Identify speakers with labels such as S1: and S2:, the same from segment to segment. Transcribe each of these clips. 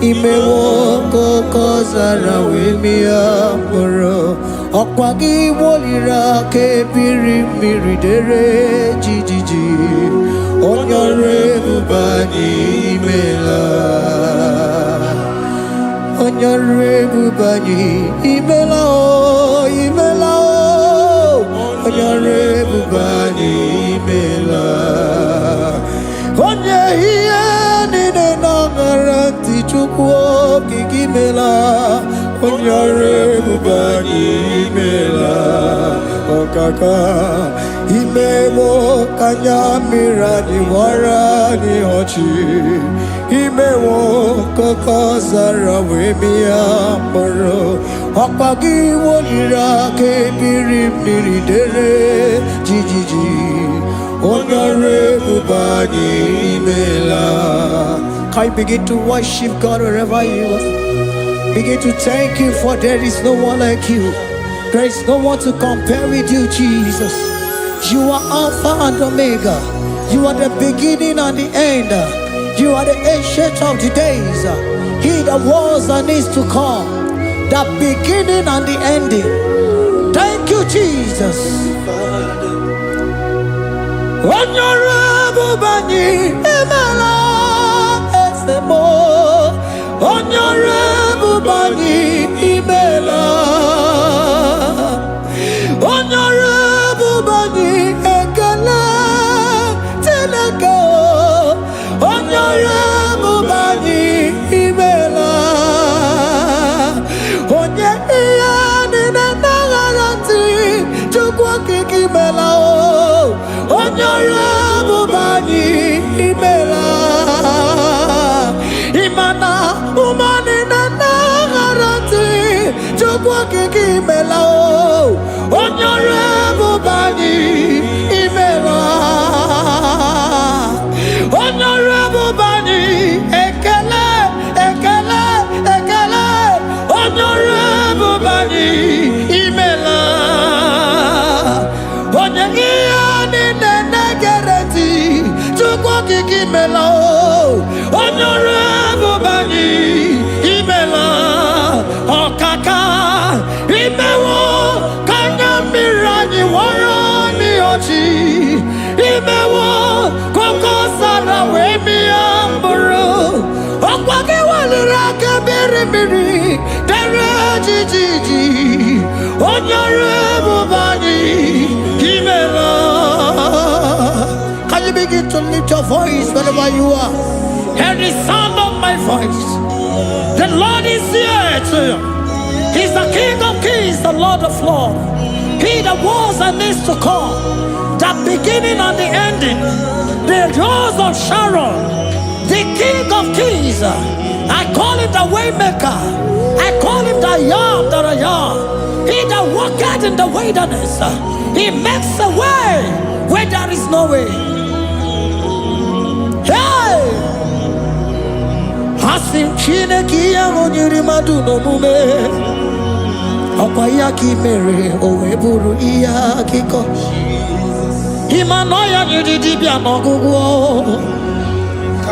S1: Imewo koko zara wemia moro Okwagi wolira ke biri miridere jijiji Onyore bubani imela Onyore bubani imela o imela o Onyore bubani imela Onye hiye nine nangaranti chukwo kikimela Onyore bubani imela Okaka Imewo kanyamira ni wara ni hochi Imewo koko zara wemia moro Okpagi wolira ke biri miridere jijiji Onyore bubani imela. Can you begin to worship God wherever you are? Begin to thank Him, for there is no one like you. There is no one to compare with you, Jesus. You are Alpha and Omega. You are the beginning and the end. You are the ancient of the days. He that was and is to come. The beginning and the ending. Thank you, Jesus. Onyore bani emela esemo. Onyore bani imela. Onyore bani ekele teleke. Onyore bani imela. Onye iya ni nangaranti chukwa kikimela o. Onyore bubani imela. Imana umani nangaranti chukwa kikimela o. Onyore bubani imela. Onyore bubani ekele ekele ekele. Onyore bubani imela. Onye iya ni negereti chukwa kikimela o. Onyore bubani imela. Okaka imewo kanyamira ni wara ni ochi. Imewo koko sara wemia mburu. Okwagi walira ke biri biri dere jijiji. Onyore bubani imela. Can you begin to lift your voice wherever you are? Hear the sound of my voice. The Lord is here to you. He's the King of Kings, the Lord of Lords. He that was and is to come, the beginning and the ending, the Rose of Sharon, the King of Kings. I call him the Waymaker. I call him the Yam that I am. He that walketh in the wilderness, he makes a way where there is no way. Hey! Hasim Chineki Yamonyuri Maduno Mume. Okwayaki mere oweburu iya kiko. Imanoya nyidibia nogugo.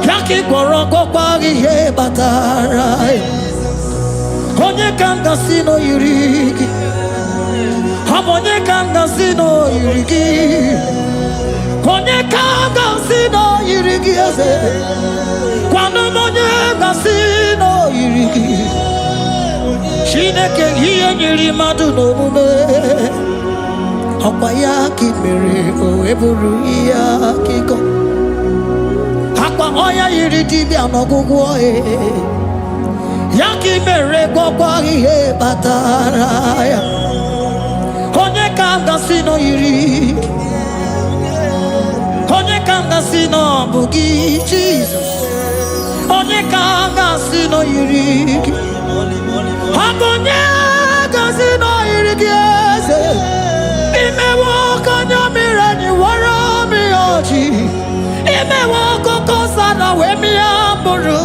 S1: Yaki gorogo kwagi ye batara. Onye kanga sino yurigi. Onye kanga sino yurigi. Onye kanga sino yurigi eze. Kwano onye kanga sino yurigi. Chineke hiye nyiri madu n'omume. Akwa ya ki mere oweburu iya kiko. Akwa oya yiri dibia n'ọgwụgwọ ya ki mere gwọkwa ihe batara ya. Onye ka m gasị nọ yiri. Onye ka m gasị nọ bụ gị Jesus. Onye ka m gasị nọ yiri gị. Onye gasị nọ yiri gị eze. Imewo kanyamira ni wara mi oji. Imewo koko sana we mi amburu.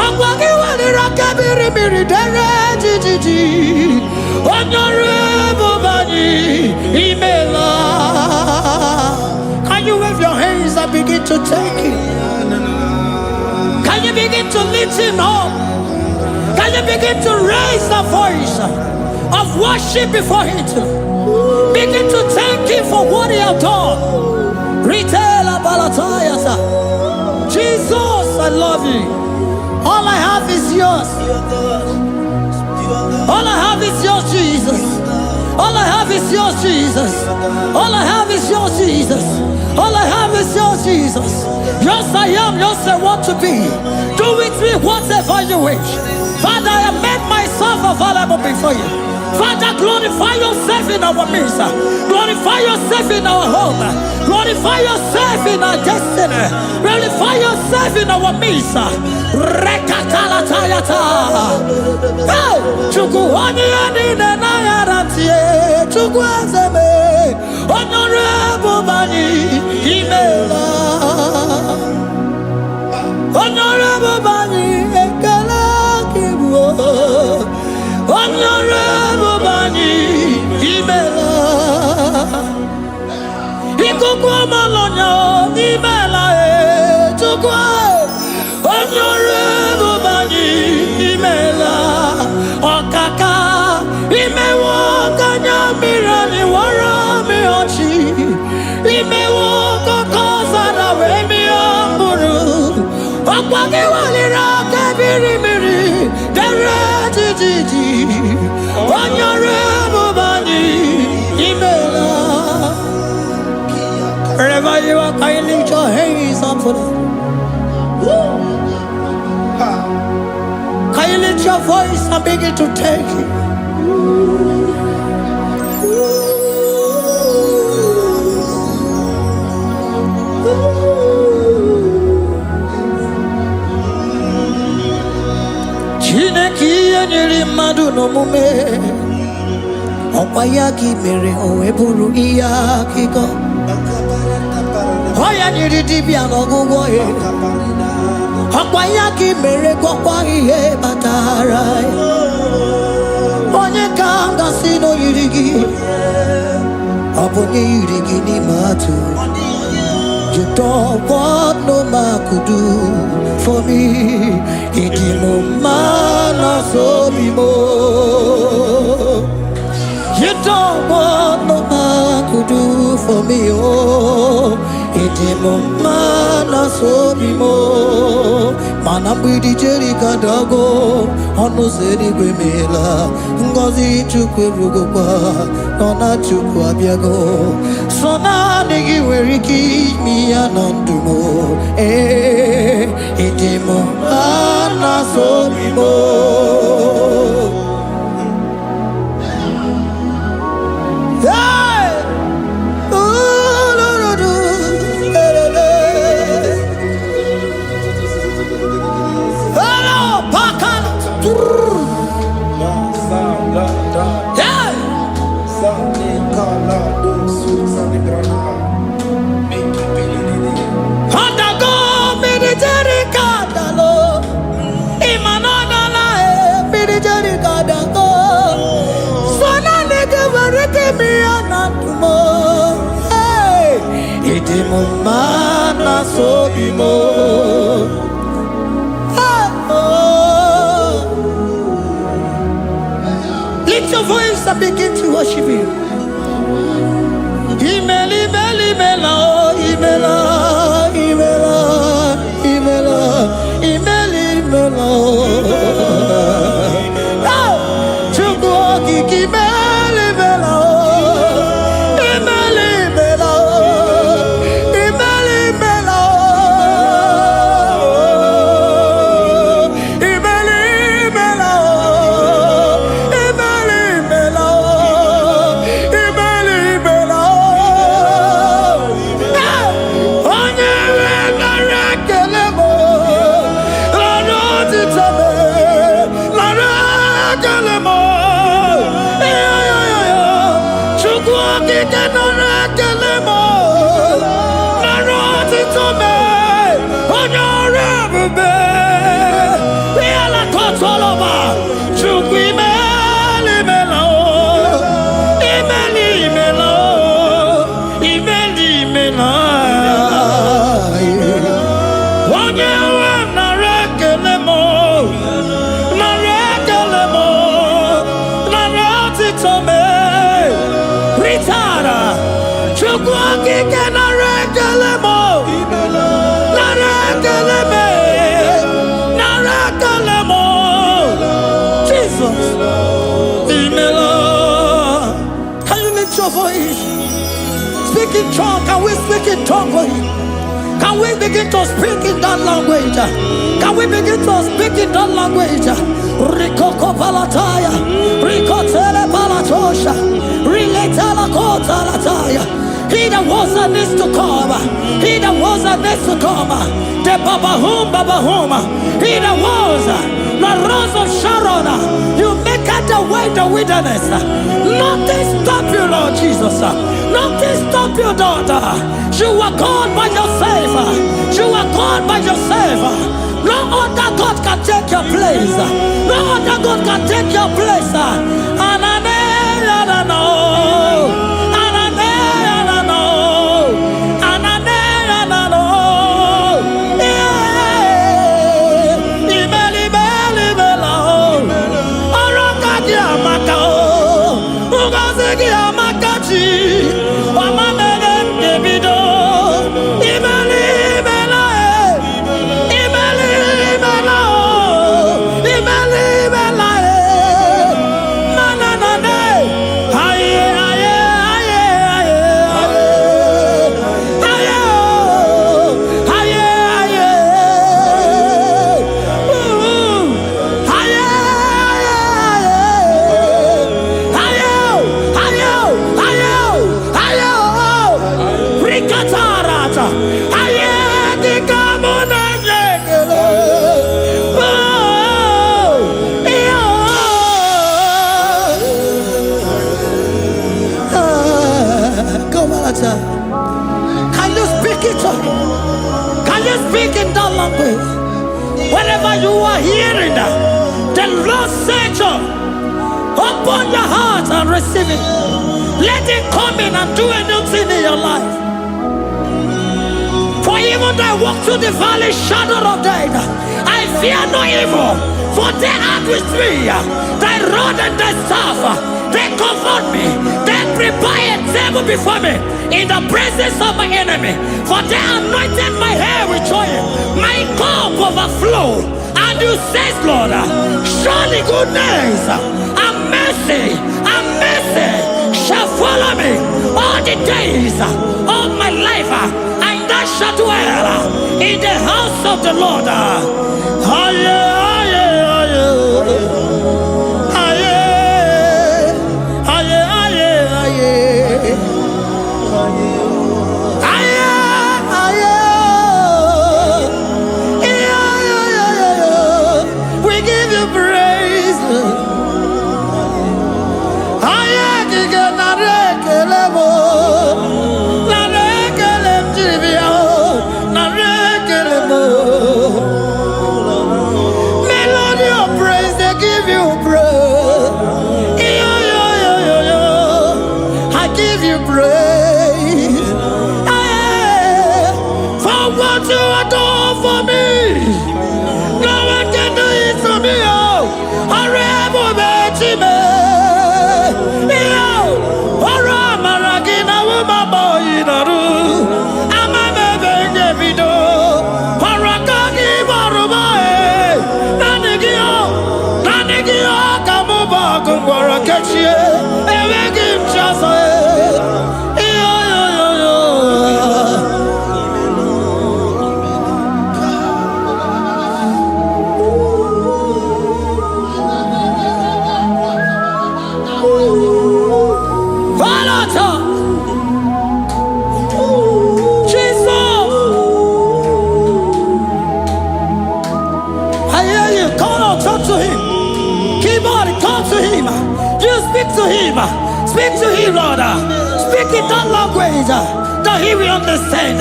S1: Akwa ki walira kabiri miri dere jijiji. Onyore bubani imela. Can you wave your hands and begin to take it? Can you begin to lift him up? Can you begin to raise the voice of worship before him? Begin to thank him for what he has done. Retail Balatayasa. Jesus, I love you. All I have is yours. All I have is yours, Jesus. All I have is yours, Jesus. All I have is yours, Jesus. All I have is yours, Jesus. Yours I am, yours I want to be. Do with me whatever you wish. Father, I have made myself available before you. Father, glorify yourself in our midst. Glorify yourself in our home. Glorify yourself in our destiny. Glorify yourself in our midst. Rekatalatayata. Hey! Chukwani anine na yaratie. Chukwazeme. Honorable Bani Imela. Honorable Bani Ekala Kibu. Honorable Bani Imela. Ikukwa Malonya Imela Chukwa. Honorable Bani Imela. Okaka Imewa Kanya Mirani Warami Ochi. Imewa Kokosa na Wemi Amburu. Okwake Walira Kabiri Miri. Dere Titi. Honorable Bani Imela. Wherever you are, can you lift your hands up for them? Can you lift your voice and begin to take it? Chineki anyiri madu no mume. Okwayaki mere oweburu iya kiko. Oya nyiri dibia no gugo ye. Okwayaki mere kokwa ihe batara. Onye kanga sino yirigi. Obonye yirigi ni matu. You don't want no man could do for me. Idimo mana so bimo. You don't want no man could do for me. Oh, idimo mana so bimo. Mana bidi jerika dago. Ono seri gwemela. Ngozi chukwe rugokwa. Nona chukwa biago. Sona nigi weriki mi anandumo. Idimo mana so bimo. Mana so bimo. Lift your voice and begin to worship him. Imeli, imeli, imela, imela, imela, imela, imeli, imela. Chukwu kiki imeli, imela. One year, mo, narekele mo, naratito me, ritara, chukwangi ke narekele mo, narekele me, narekele mo, Jesus, imela. Can you lift your voice? Speak in tongue. Can we speak in tongue for him? Can we begin to speak in that language? Can we begin to speak in that language? Rikoko palataya, rikotele palatosha, riletala kotalataya. He that was and needs to come. He that was and needs to come. The babahum. He that was the rose of Sharon. You make out the way in the wilderness. Nothing stop you, Lord Jesus. Nothing stop you, daughter. You are God by yourself. You are God by yourself. No other God can take your place. No other God can take your place. Can you speak it? Can you speak in that language? Wherever you are hearing that, the Lord said, open your heart and receive it. Let it come in and do a new thing in your life. For even though I walk through the valley shadow of death, I fear no evil, for they are with me. Thy rod and thy staff, they comfort me. They prepare a table before me in the presence of my enemy. For they anointed my hair with oil, my cup overflow. And you say, Lord, surely goodness and mercy shall follow me all the days of my life, and I shall dwell in the house of the Lord. We give you praise. Melody of praise, they give you praise. I give you praise. For what you are doing for me, no one can do it for me. Speak to him, Lord. Speak in that language that he will understand.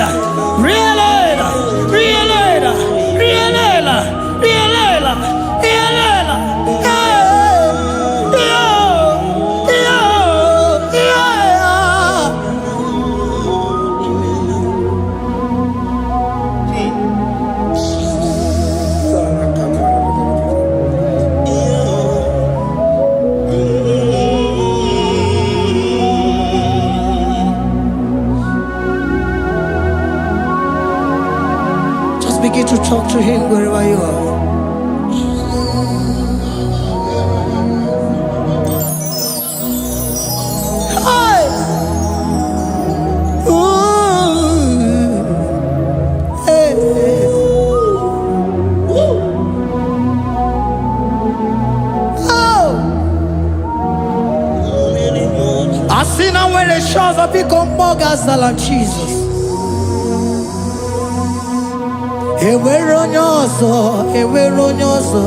S1: Begin to talk to him wherever you are. When the shores have become more than Jesus. Ewere onye ọzọ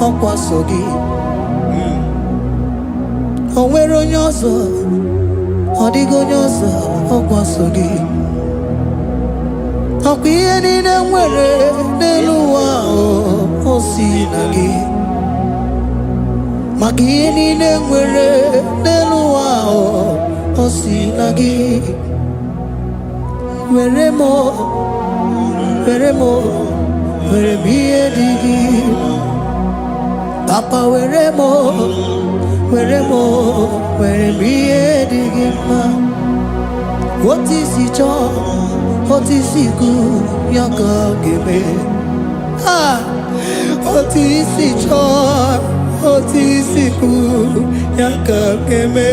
S1: ọkwaso gị. O nwere onye ọzọ, ọ dịghị onye ọzọ ọkwaso gị. Ọkwa ihe niile nwere n'elu ụwa o si na gị. Maka ihe niile nwere n'elu ụwa o si na gị. Were m ihe dị gị. Papa were m ihe dị gị mma. Otu isi chọọ, otu isi kwu ya ka ọ ga-eme. Otu isi chọọ, otu isi kwu ya ka ọ ga-eme.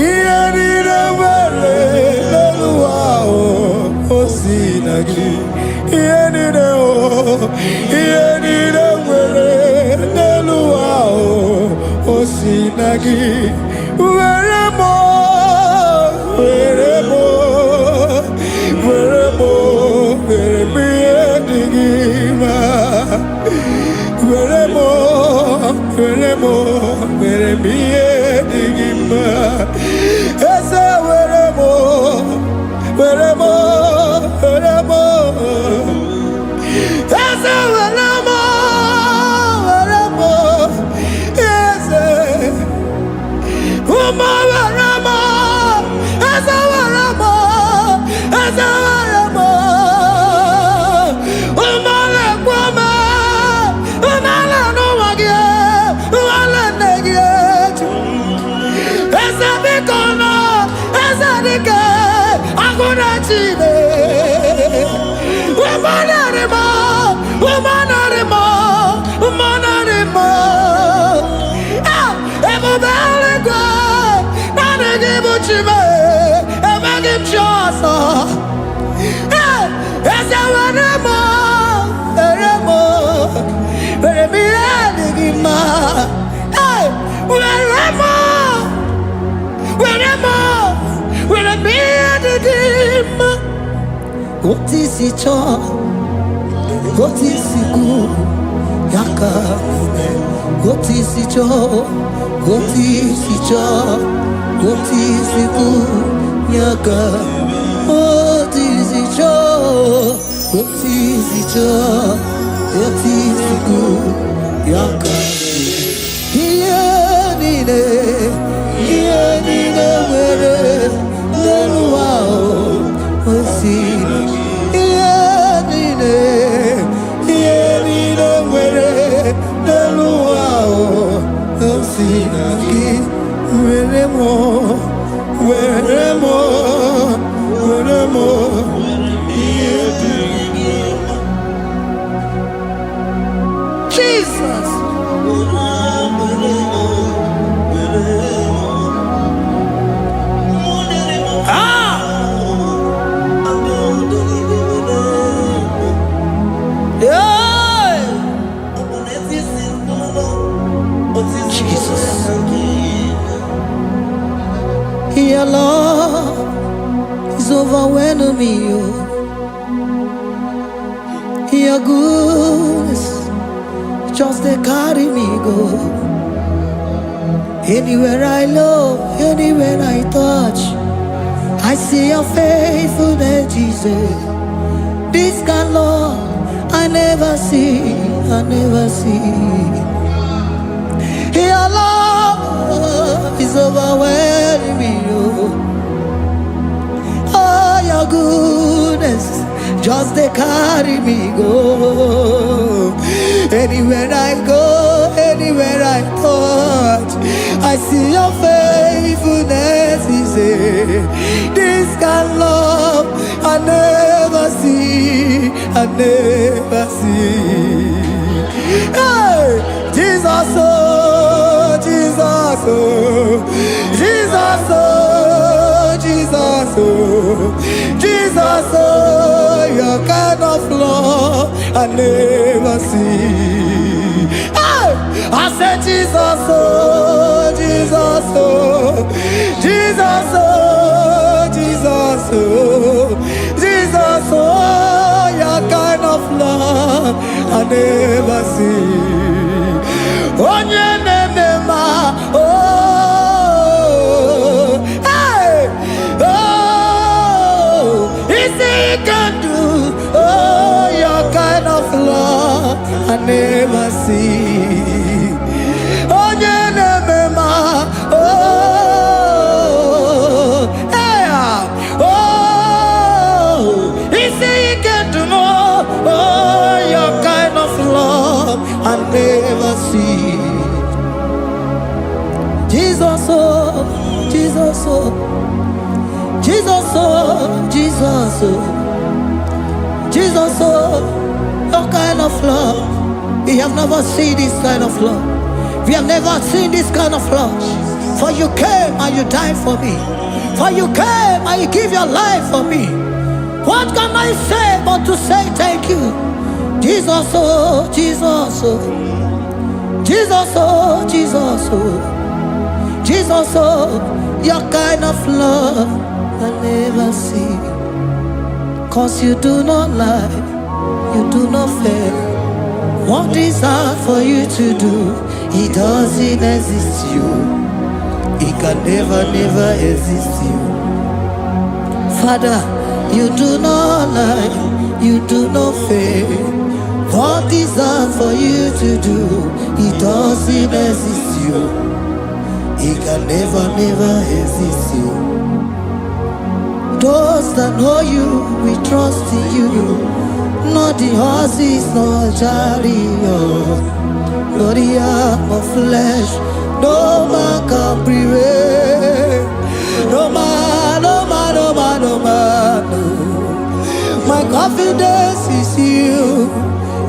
S1: Ihe niile nwere n'elu ụwa o si na gị. Ihe niile nwere n'elu ụwa o si na gị. Were m ihe dị gị mma. Were m ihe dị gị mma. Eze were m Eze were m Eze ụmụ were m Eze were m Eze were m ụmụ lekwa m ụmụala n'ụwa gị ụmụala nne gị eju. Eze biko nọ Eze dike agụna chide. Ebube eluigwe naanị gị bụ Chime, emeghị m chi ọzọ. Eze were m ihe dị gị mma. Were m ihe dị gị mma. Otu isi chọọ, otu isi kwu ya ka ome. Otu isi chọọ, otu isi chọọ, otu isi kwu ya ka. Otu isi chọọ, otu isi chọọ, otu isi kwu ya ka. Ihe niile nwere n'elu ụwa o si na gị. Ihe niile nwere n'elu ụwa o si na gị. Were m ihe dị gị mma. Jesus. Your love is overwhelming me. Your goodness just they carry me go. Anywhere I look, anywhere I touch, I see your faithfulness, Jesus. This kind of love I never see. Your love is overwhelming me. Oh, your goodness just they carry me go. Anywhere I go, anywhere I touch, I see your faithfulness. This kind of love I never see. I never see. Hey, Jesus, oh, Jesus, oh, Jesus, oh, Jesus, oh, Jesus, oh, your kind of love I never see. Hey, I said Jesus, oh, Jesus, oh, Jesus, oh, Jesus, oh, Jesus, oh, your kind of love I never see. Onye nemema, oh, hey, oh, easy can do, oh, your kind of love I never see. Onye nemema, oh, hey, oh, easy can do more, oh, your kind of love I never see. Jesus, oh, Jesus, oh, Jesus, oh, Jesus, oh, Jesus, oh, your kind of love. We have never seen this kind of love. We have never seen this kind of love. For you came and you died for me. For you came and you give your life for me. What can I say but to say thank you? Jesus, oh, Jesus, oh, Jesus, oh, Jesus, oh, Jesus, oh, your kind of love I never see. 'Cause you do not lie, you do not fail. What is hard for you to do, it doesn't exist you. It can never, never exist you. Father, you do not lie, you do not fail. What is hard for you to do, it doesn't exist you. It can never, never exist you. Those that know you, we trust in you. Not the horses, nor chariot, nor the arm of flesh. No man can prevail. No man, no man, no man, no man, no. My confidence is you.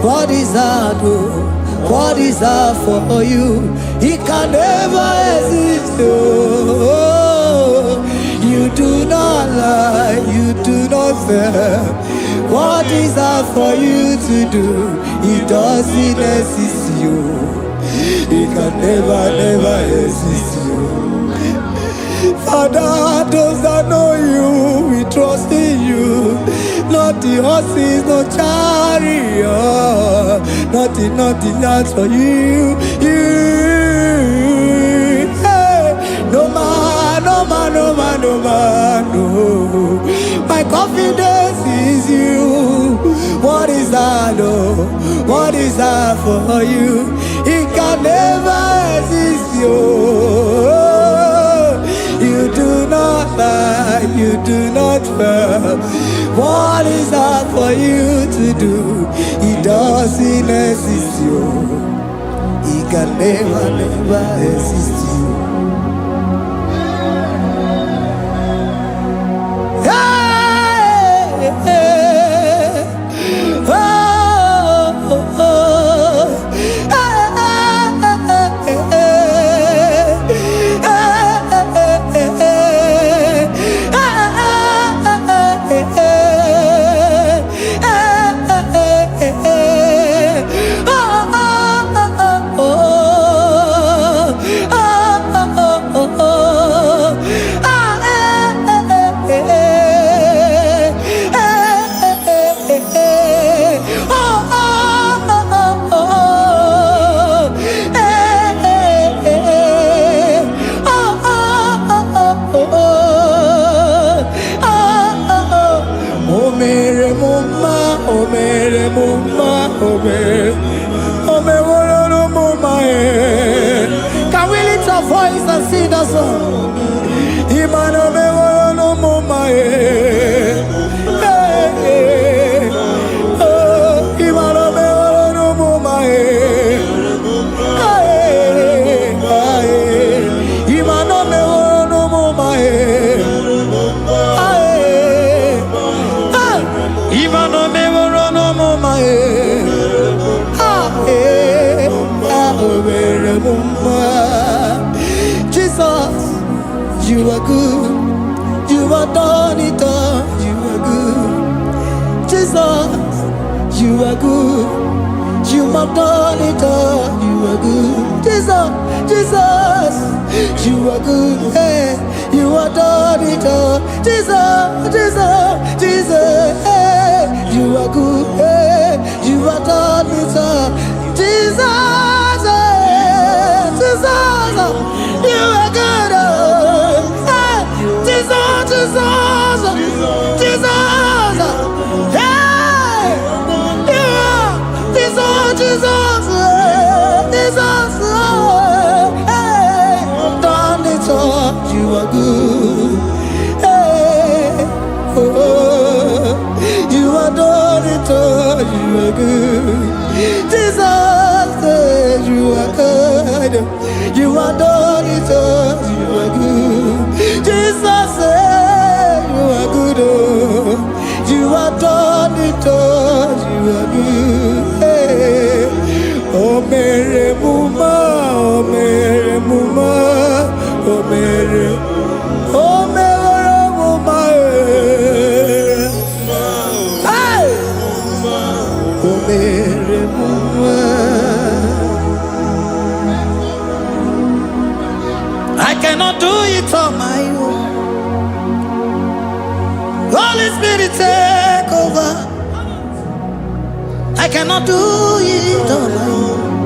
S1: What is hard, oh? What is hard for you? It can never exist, oh. You do not lie, you do not fail. What is hard for you to do? It doesn't exist you. It can never, never exist you. Father, those that know you, we trust in you. Not the horses, no chariot. Nothing else for you. Hey, no man, no man, no man, no man, no. My confidence is you. What is that, oh? What is that for you? It can never exist, you. You do not lie, you do not fail. What is that for you to do? It doesn't exist, you. It can never, never exist, you. Hey, hey, oh, oh, oh. Can we lift our voice and sing that song? You are good. You are done it all. You are good. Jesus, you are good. You have done it all. You are good. Jesus, Jesus, you are good. Hey, you have done it all. Jesus, Jesus, Jesus, hey, you are good. Hey, you have done it all. Jesus, hey, Jesus, you are good. Hey, Jesus, Jesus, Jesus, hey, you are Jesus, Jesus, Jesus, hey, done it all. You are good. Hey, oh, you are done it all. You are good. Jesus, you are good. You are done it all. You are good. Jesus, you are good. Oh, you are done it all. You are good. Hey, oh, Mary Muma, oh, Mary Muma, oh, Mary, oh, Mary Muma, hey, oh, Mary Muma. I cannot do it on my own. Holy Spirit, take over. I cannot do it on my own.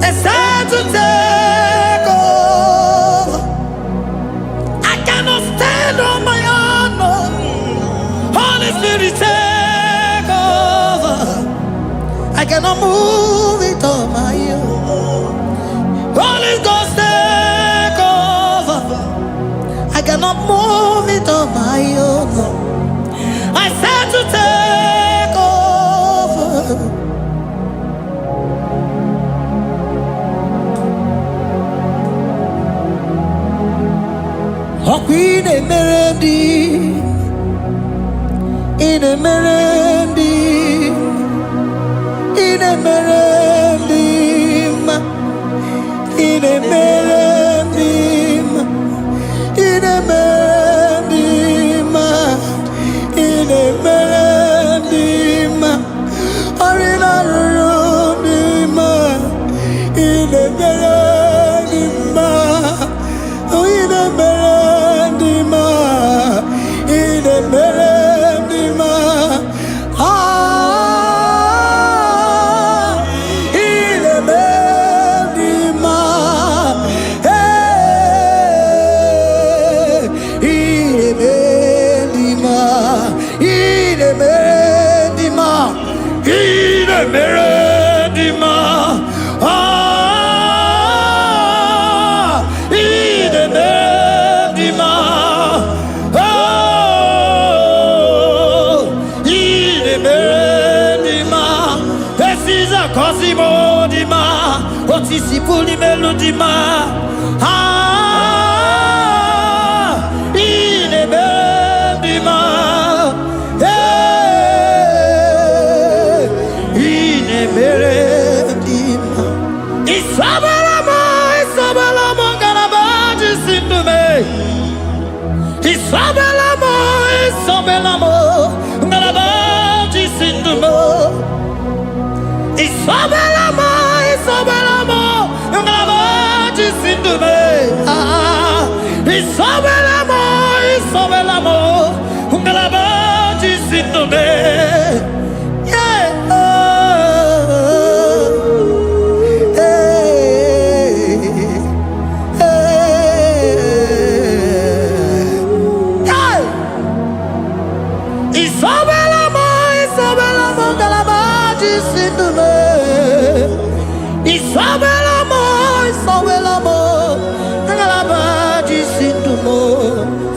S1: It's time to take over. I cannot stand on my own. No. Holy Spirit, take over. I cannot move it on my own. Holy Ghost, take over. I cannot move it on my own. I said to take over. Queen in a merendi, in a merendi, in a merendi, in a merendi, in a merendi, arena rundima, in a merendi, in a merendi, in a merendi, ah, in a merendi, hey, in a merendi, in a merendi, in a merendi, ah, in a merendi, oh, in a merendi, this is a cosimo dima, what is the puli melodima, ah, in a merendi, hey, in a merendi, Isabelamo, Isabelamo, Garabaji Sindume, Isabelamo, Isabelamo, Garabaji Sindume, Isabelamo, Isabelamo, Garabaji Sindume, ah, Isabelamo, Isabelamo, Garabaji Sindume, yeah, Isabelamo, Isabelamo, Garabaji Sindume, Isabelamo, Isabelamo, Garabaji Sindume,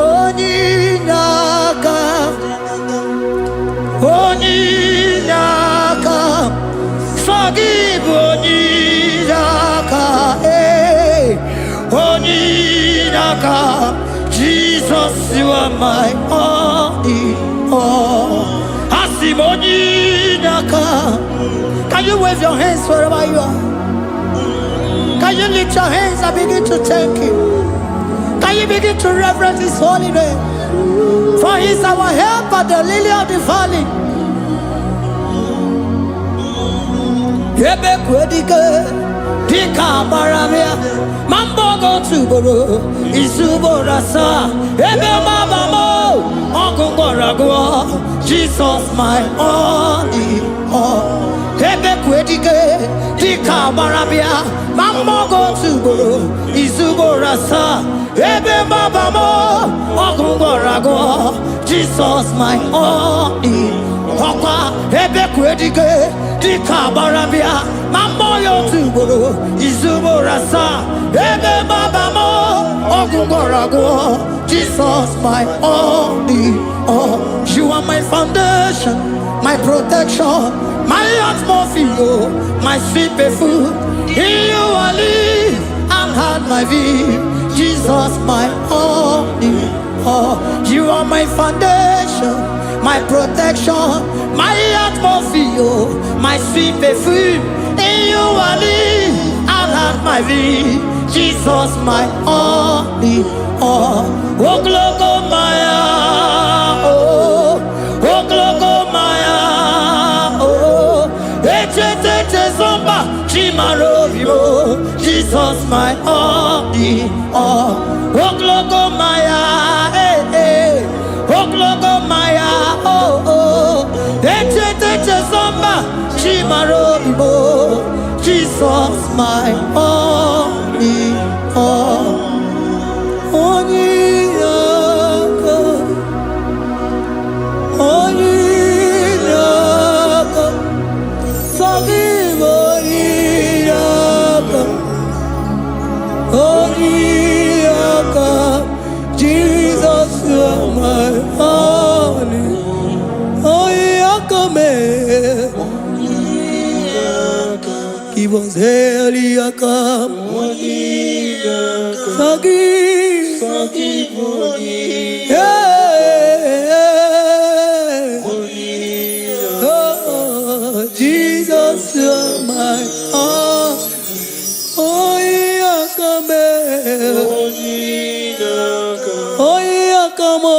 S1: Oninyaka, Oninyaka, forgive Oninyaka, hey, Oninyaka, Jesus, you are my only all. Asimoninyaka. Can you wave your hands wherever you are? Can you lift your hands and begin to thank Him? Can you begin to reverence his holy name? For he is our help at the lily of the valley. Ebe kwedike dika maramia mambogo tuboro isuborasa ebe mabamo ogungorago Jesus my only all. Ebe kwedike dika maramia mambogo tuboro isuborasa ebe mabamo ogungorago Jesus my only Papa ebe kwedike dika barabia mamoyo tuboro izuborasa ebe babamo ogungorago Jesus my only all. You are my foundation, my protection, my atmosphere, my sweet perfume. In you I live and had my vie. Jesus my only all. You are my foundation, my protection, my atmosphere, my sweet perfume. In you I live and have my vie. Jesus my only all. Oh glogo maya, oh glogo maya, oh ete zomba chimarovio. Jesus my only all. Oh glogo maya, oh glogo maya, oh ete zomba chimarovio. Jesus my only all. Jesus, you are my only. Give us Eliakam. Forgive. Oh, Jesus, you are my all. Oh, Yakame. Oh, Yakamo.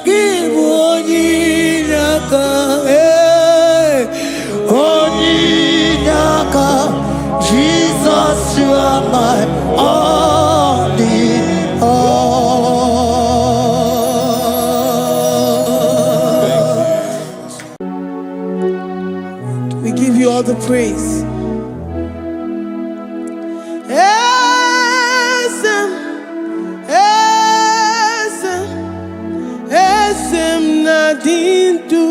S1: Give Onyinaka. Jesus, you are my only all. We give you all the praise. Esem nadindu.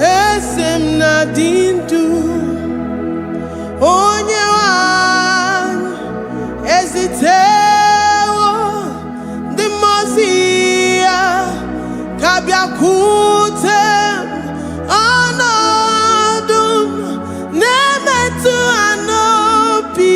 S1: Esem nadindu. Onyewan ezitewo dimozia kabiakutem anadum nemetu anopi.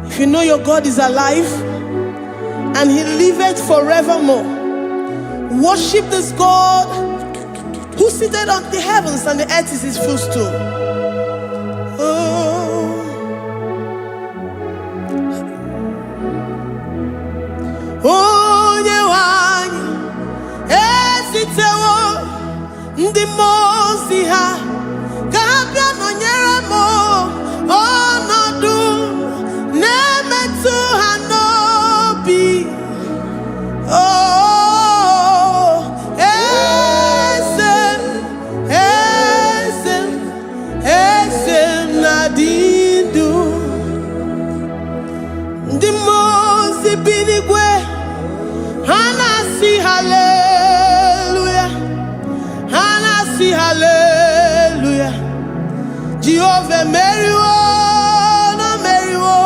S1: If you know your God is alive and he liveth forevermore, worship this God who seated on the heavens and the earth is his footstool. Oh, nyewanyi esitewo ndi mozi ha kapia nonyere mo onodu nemetu hanobi. Oh, esem nadindu. Ndi mozi binigwe hanasi hallelujah, hanasi hallelujah. Jehovah Meriwo, no Meriwo.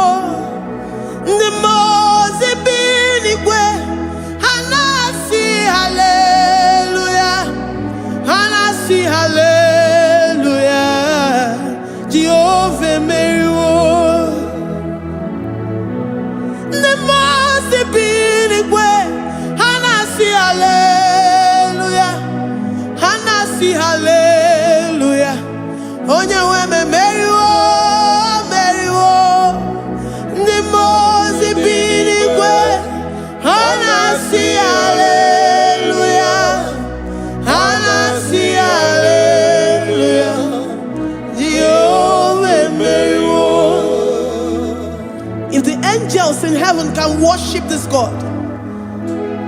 S1: The Mose binigwe hanasi hallelujah, hanasi hallelujah.
S2: heaven can worship this God?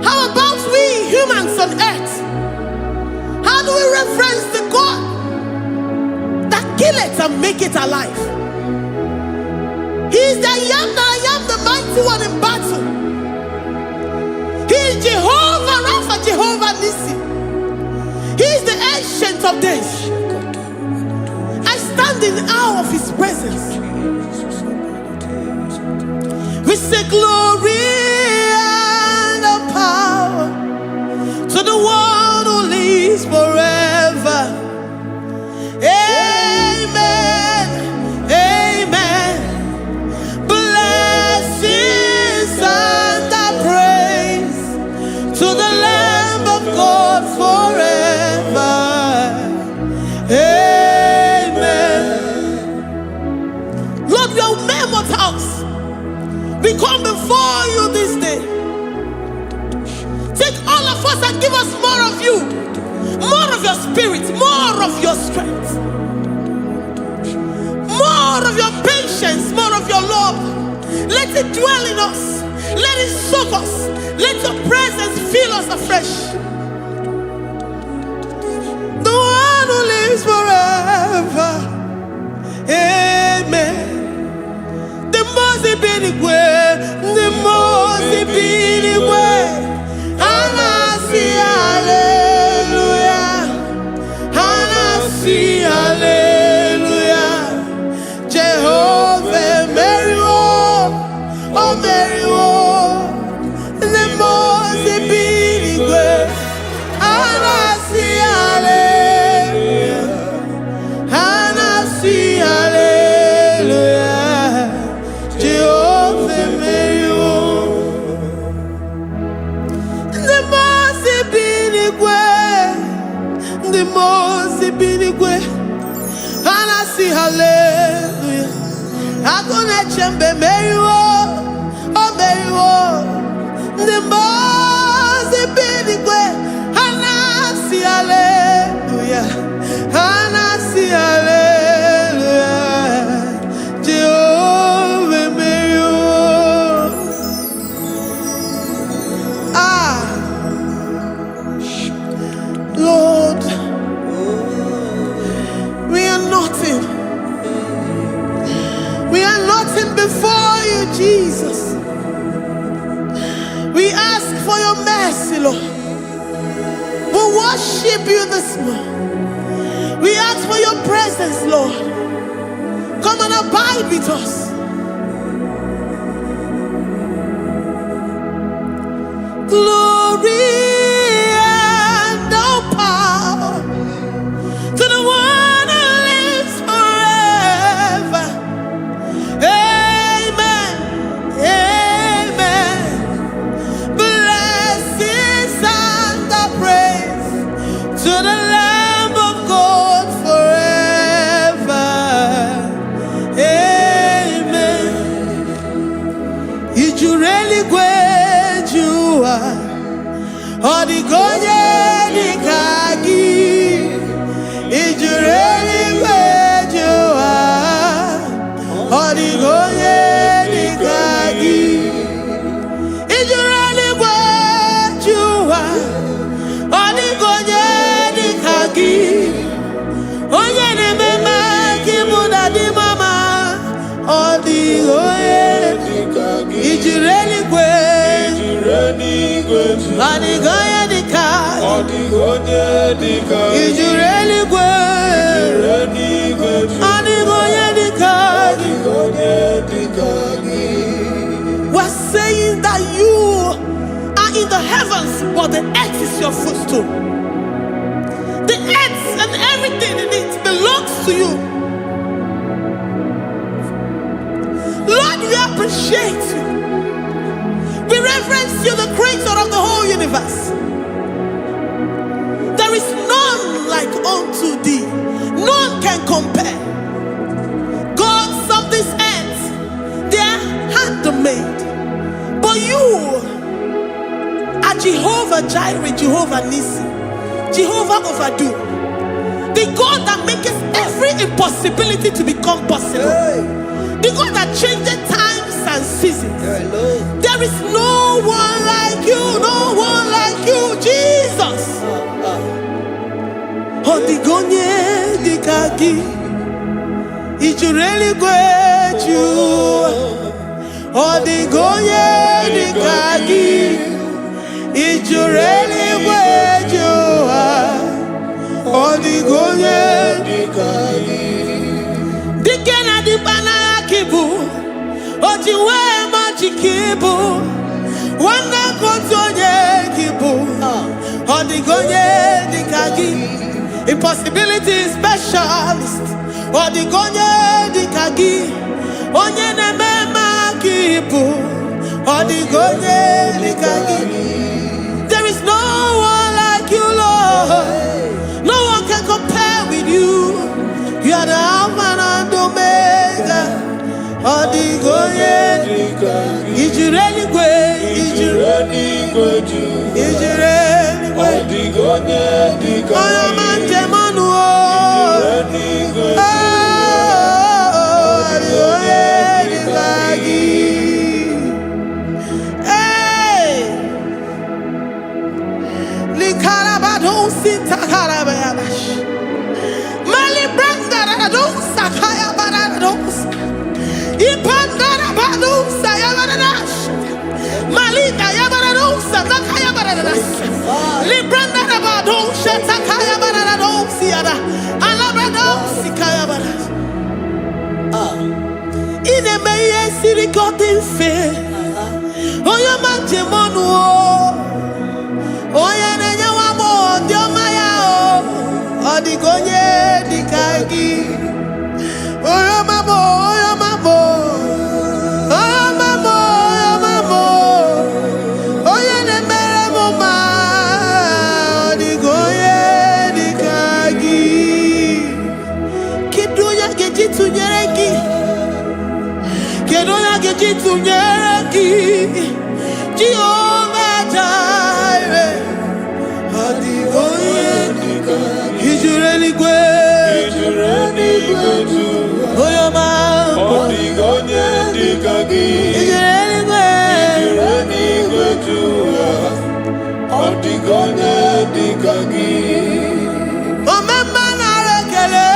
S2: How about we humans on earth? How do we reference the God that kill it and make it alive? He is the I am, the mighty one in battle. He is Jehovah Rapha, Jehovah Nissi. He is the ancient of days. I stand in awe of his presence. We say glory and the power to the one who lives forever. Amen. Amen. Blessings and the praise to the Lamb of God forever. Amen. Lord, we are mere mortals. We come before you this day. Take all of us and give us more of you, more of your spirit, more of your strength, more of your patience, more of your love. Let it dwell in us. Let it soak us. Let your presence fill us afresh. The one who lives forever. Amen. The most way, the most way. Anasi, hallelujah. Anasi, hallelujah. Jehovah, Mary, oh Mary, the most way. Anasi, hallelujah. Anasi, hallelujah. The most binigwe, Anasi, hallelujah. Agone chembe meriwo, oh meriwo. The most binigwe, Anasi, hallelujah. Anasi, hallelujah. Jehovah meriwo. Lord, we are nothing. We are nothing before you, Jesus. We ask for your mercy, Lord. We worship you this morning. We ask for your presence, Lord. Come and abide with us. Glory. Odigonye nikagi, ijureli wejoa. Odigonye nikagi, ijureli wejoa. Odigonye nikagi, onye nemema kimuda di mama. Odigonye nikagi, ijureli wejoa. Odigonye nikagi, odigonye nikagi, ijureli wejoa. Odigonye nikagi, odigonye nikagi. We're saying that you are in the heavens, but the earth is your footstool. The earth and everything in it belongs to you. Lord, we appreciate you. We reverence you, the creator of the whole universe. There is none like unto thee. None can compare. Gods of this earth, they are handmade. But you are Jehovah Jireh, Jehovah Nissi, Jehovah Overdo. The God that makes every impossibility to become possible. The God that changes times and and seasons. There is no one like you, no one like you, Jesus. Odigonye dikagi, ijureli gweju. Odigonye dikagi, ijureli gweju. Odigonye dikagi. Dikena dibana kibu, ojiwe majikibu, wana kontonye kibu. Odigonye dikagi. Impossibility specialist. Odigonye dikagi. Onye nemema kibu. Odigonye dikagi. There is no one like you, Lord. No one can compare with you. You are the Alpha and Omega. Odigonye dikagi. Ijureli gwe. Ijureli gwe. Ijureli gwe. Odigonye dikagi. Oyomanje manu o. Ijureli gwe. Odigonye dikagi. Hey. Likarabado sintakarabayabash. Mali branda dosa kaya baradosa. Ipandara badosa yabaradosa. Malita yabaradosa takaya baradosa. Libranda badosa takaya baradosa yada. Alabradosa kaya baradosa. Ine meye sirikotin fe. Oya manje monu o. Oya nenya wamo diomaya o. Odigonye dikagi. Oya mamo, oya mamo. Oya mamo, oya mamo. Oya nemere moma. Odigonye dikagi. Kiduya gejitu nyereki. Kiduya gejitu nyereki. Jehovah Jireh. Odigonye dikagi. Ijureli gwe. Ijureli gwe. Oyoma. Odigonye dikagi. Ijureli gwe. Ijureli gwe. Odigonye dikagi. Omema na rekele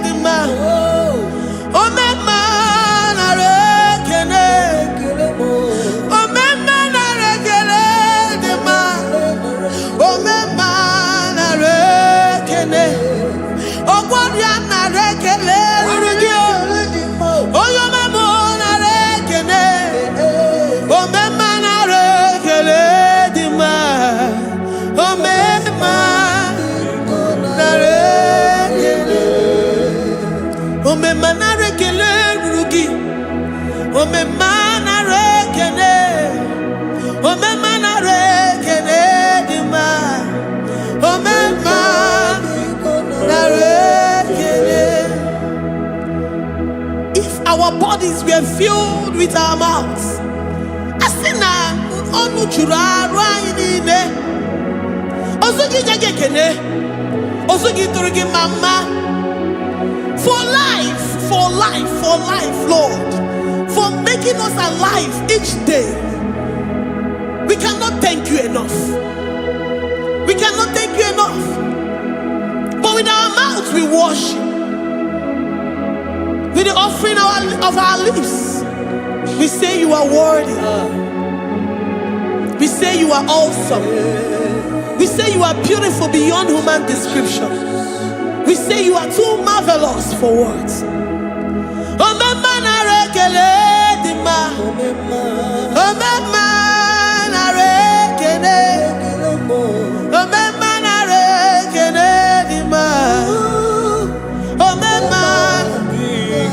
S2: dima. Omema na rekele. Omema na rekele dima. Omema na rekele. Ogwaria na rekele rugio. Oyoma mo na rekele. Omema na rekele dima. Omema na rekele. Omema na rekele rugi. Omema na rekele. Omema na rekele dima. Omema na rekele. If our bodies were filled with our mouths, asina onu chura rainine. Osugi jagekene. Osugi turugi mama. For life, Lord. For making us alive each day. We cannot thank you enough. We cannot thank you enough. But with our mouths we worship. With the offering of our lips, we say you are worthy. We say you are awesome. We say you are beautiful beyond human description. We say you are too marvelous for words. Omema na rekele dima. Omema na rekele. Omema na rekele dima. Omema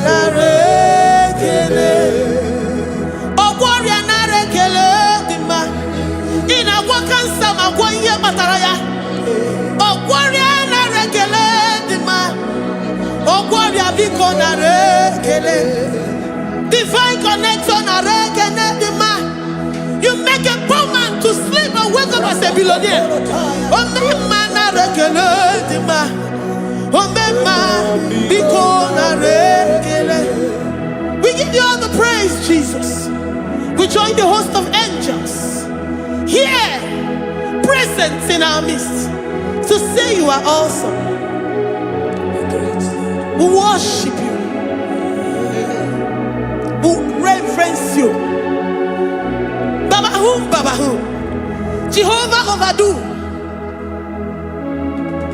S2: na rekele. Ogwaria na rekele dima. Ina wakansa magwanye mataraya. Ogwaria na rekele dima. Ogwaria biko na rekele. Divine connection na rekele dima. You make a poor man to sleep and wake up as a billionaire. Omema na rekele dima. Omema biko na rekele. We give you all the praise, Jesus. join the host of angels here, present in our midst, to say you are awesome. We worship you. We reverence you. Baba who? Jehovah overdo.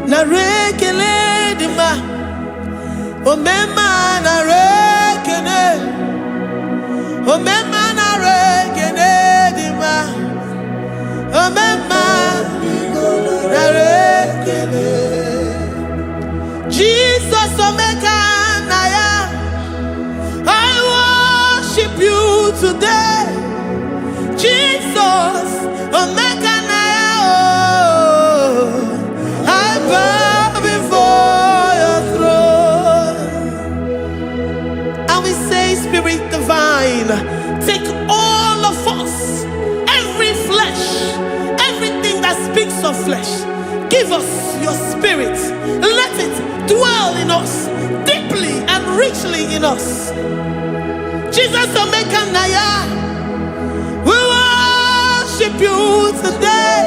S2: Na rekele dima. Omema na rekele. Omema na rekele dima. Omema na rekele. Jesus Omega Naya, I worship you today. Jesus Omega Naya, oh, I bow before your throne. And we say, Spirit Divine, take all of us, every flesh, everything that speaks of flesh. Give us your spirit. Let it dwell in us, deeply and richly in us. Jesus Omega Naya, we worship you today.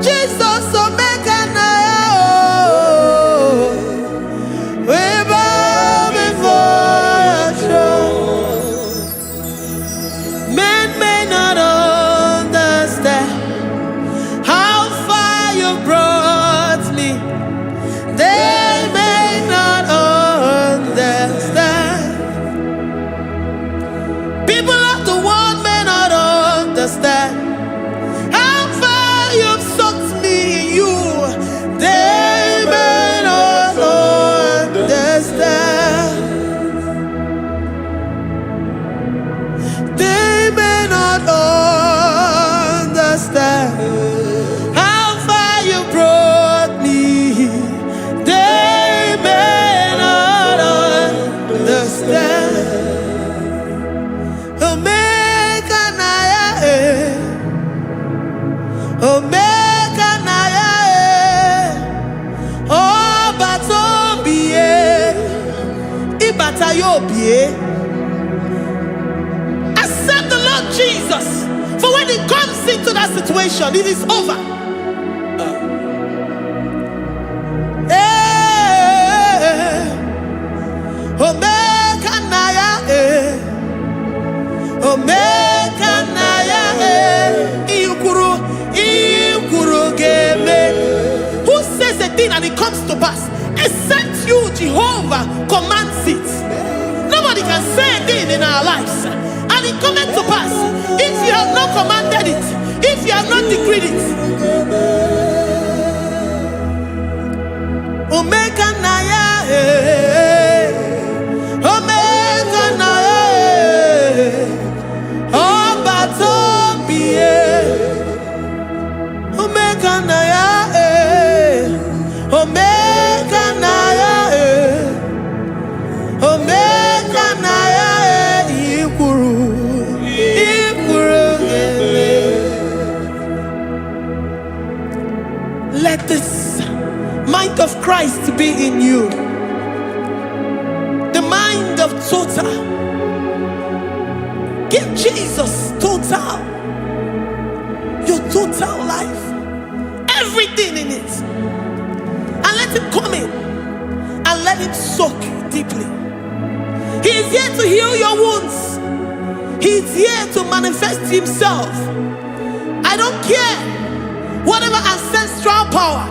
S2: Jesus Omega Naya, oh, we bow before your throne. Men may not understand how far you brought me. They may not understand. People of the world may not understand how far you've sucked me in you. They may not understand. They may not understand how far you brought me. They may not understand. Omega Naya, Omega Naya, oh Batobie, Ibatayobie. Accept the Lord Jesus, for when He comes into that situation, it is over. Omega Naya, Omega Naya, Ikuru Game. Who says a thing and it comes to pass? Except you, Jehovah, commands it. Nobody can say a thing in our lives and it comes to pass if you have not commanded it, if you have not decreed it. Omega Naya, Omega Naya, oh Batobie, Omega Naya, Omega Naya, Omega Naya, Ikuru. Let this mind of Christ be in you. The mind of total. Give Jesus total. Your total life. Everything in it. And let Him come in. And let Him soak you deeply. He is here to heal your wounds. He is here to manifest Himself. I don't care. Whatever ancestral power,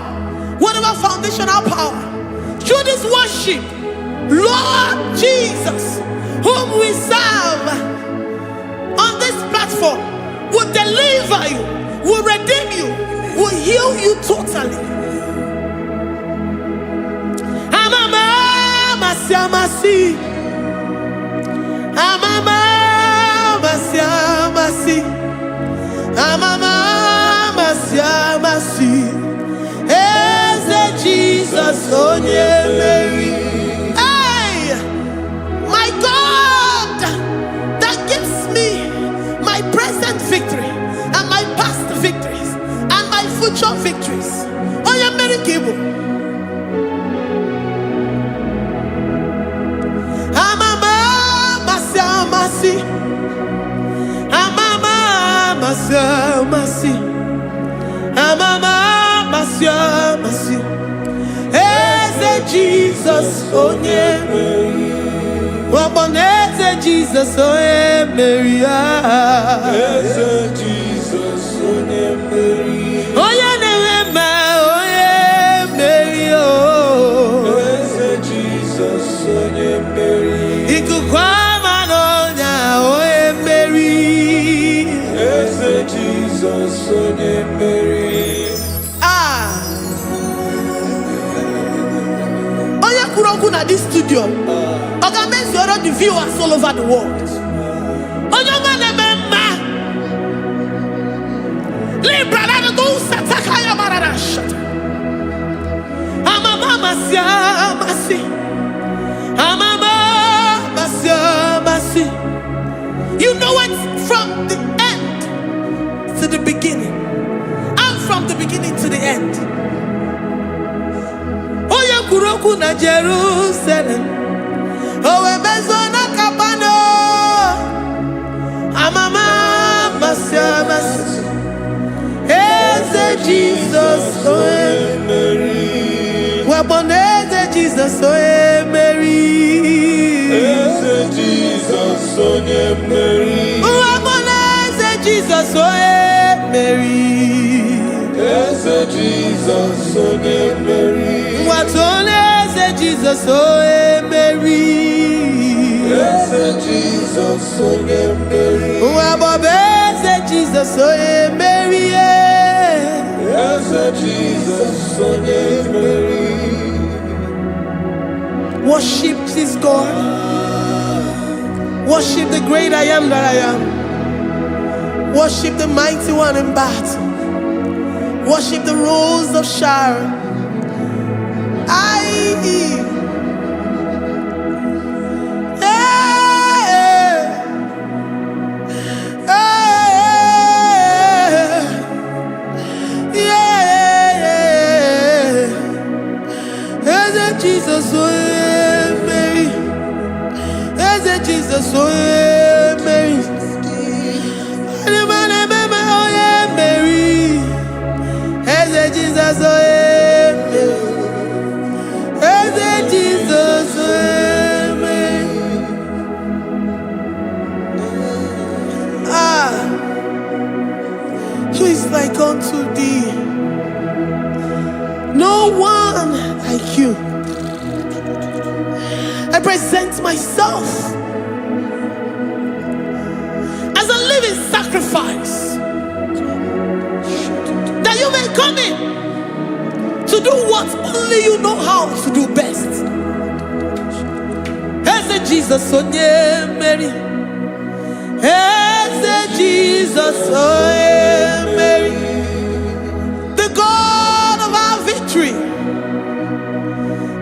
S2: whatever foundational power, through this worship, Lord Jesus, whom we serve on this platform, will deliver you, will redeem you, will heal you totally. Amama Masiamasi, Amama Masiamasi, Amama Masiamasi, Eze Jesus Onye Mary. Hey, my God, that gives me my present victory and my past victories and my future victories. Onye Mary Kibu. Amama Masiamasi, masi. Amama masya masi. Eze Jesus onye Mary. Waboneze Jesus onye Mary.
S3: Eze Jesus onye Mary.
S2: Onye na-eme onye Mary.
S3: Eze Jesus onye Mary.
S2: Ikuku ama n'ọnya onye Mary.
S3: Eze Jesus onye Mary.
S2: Onye kwuru okwu na this studio, ọ ga-emezuoro the viewers all over the world. Onye ọma na-eme mma. Libra na go sataka ya marara shata. Amama masya masi. Amama masya masi. You know it from the end to the beginning. And from the beginning to the end. Oye kuroku na Jerusalem. Owe bezo na kapano. Amama masya masi. Eze Jesus oye
S3: Mary.
S2: Waboneze Jesus oye Mary.
S3: Eze Jesus onye Mary.
S2: Waboneze Jesus oye Mary.
S3: Eze Jesus onye Mary.
S2: Watoneze Jesus oye Mary.
S3: Eze Jesus onye Mary.
S2: Wabobeze Jesus oye Mary.
S3: Eze Jesus onye Mary.
S2: Worship this God. Worship the great I am that I am. Worship the mighty one in battle. Worship the rose of Sharon. Jesus, oh Mary. Jesus, oh Mary. Mary. Jesus, oh Mary. Jesus, oh Mary. Who is like unto thee? No one like you. I present myself as a living sacrifice, that you may come in to do what only you know how to do best. As a Jesus, oh yeah, Mary. As a Jesus, oh yeah, Mary. The God of our victory.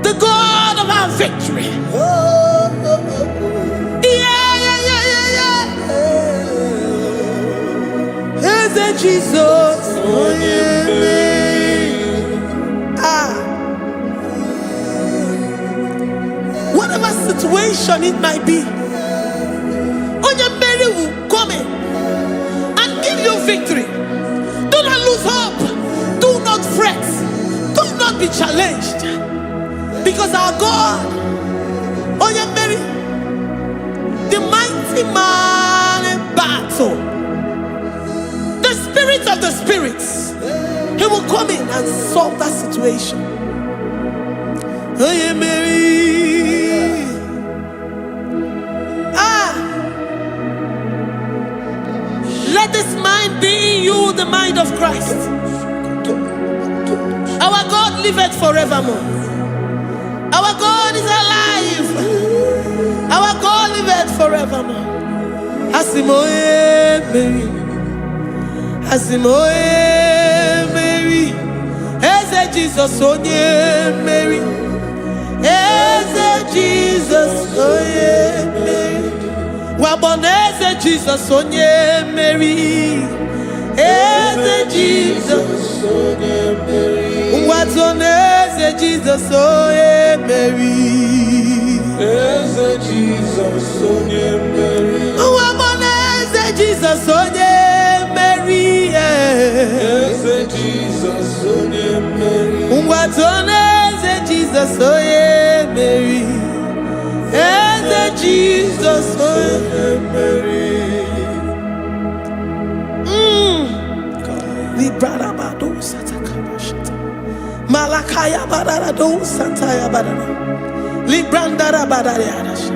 S2: The God of our victory. Is it Jesus? Oh, yeah. Whatever situation it might be, Onya Mary will come in and give you victory. Do not lose hope. Do not fret. Do not be challenged. Because our God, Onya Mary, the mighty man in battle, the spirit of the spirits, he will come in and solve that situation. Onya Mary. Let this mind be in you, the mind of Christ. Our God liveth forevermore. Our God is alive. Our God liveth forevermore. Asimoye Mary. Asimoye Mary. Eze Jesus onye Mary. Eze Jesus onye Mary. Waboneze Jesus onye Mary. Eze Jesus onye Mary. Watoneze Jesus onye Mary.
S3: Eze Jesus onye Mary.
S2: Waboneze Jesus onye Mary.
S3: Eze Jesus onye mmeri.
S2: Ngwatone eze Jesus onye mmeri. Eze Jesus onye mmeri. Librada bado satakaba shata. Malakaya badara do sataya badara. Librandara badara yadash.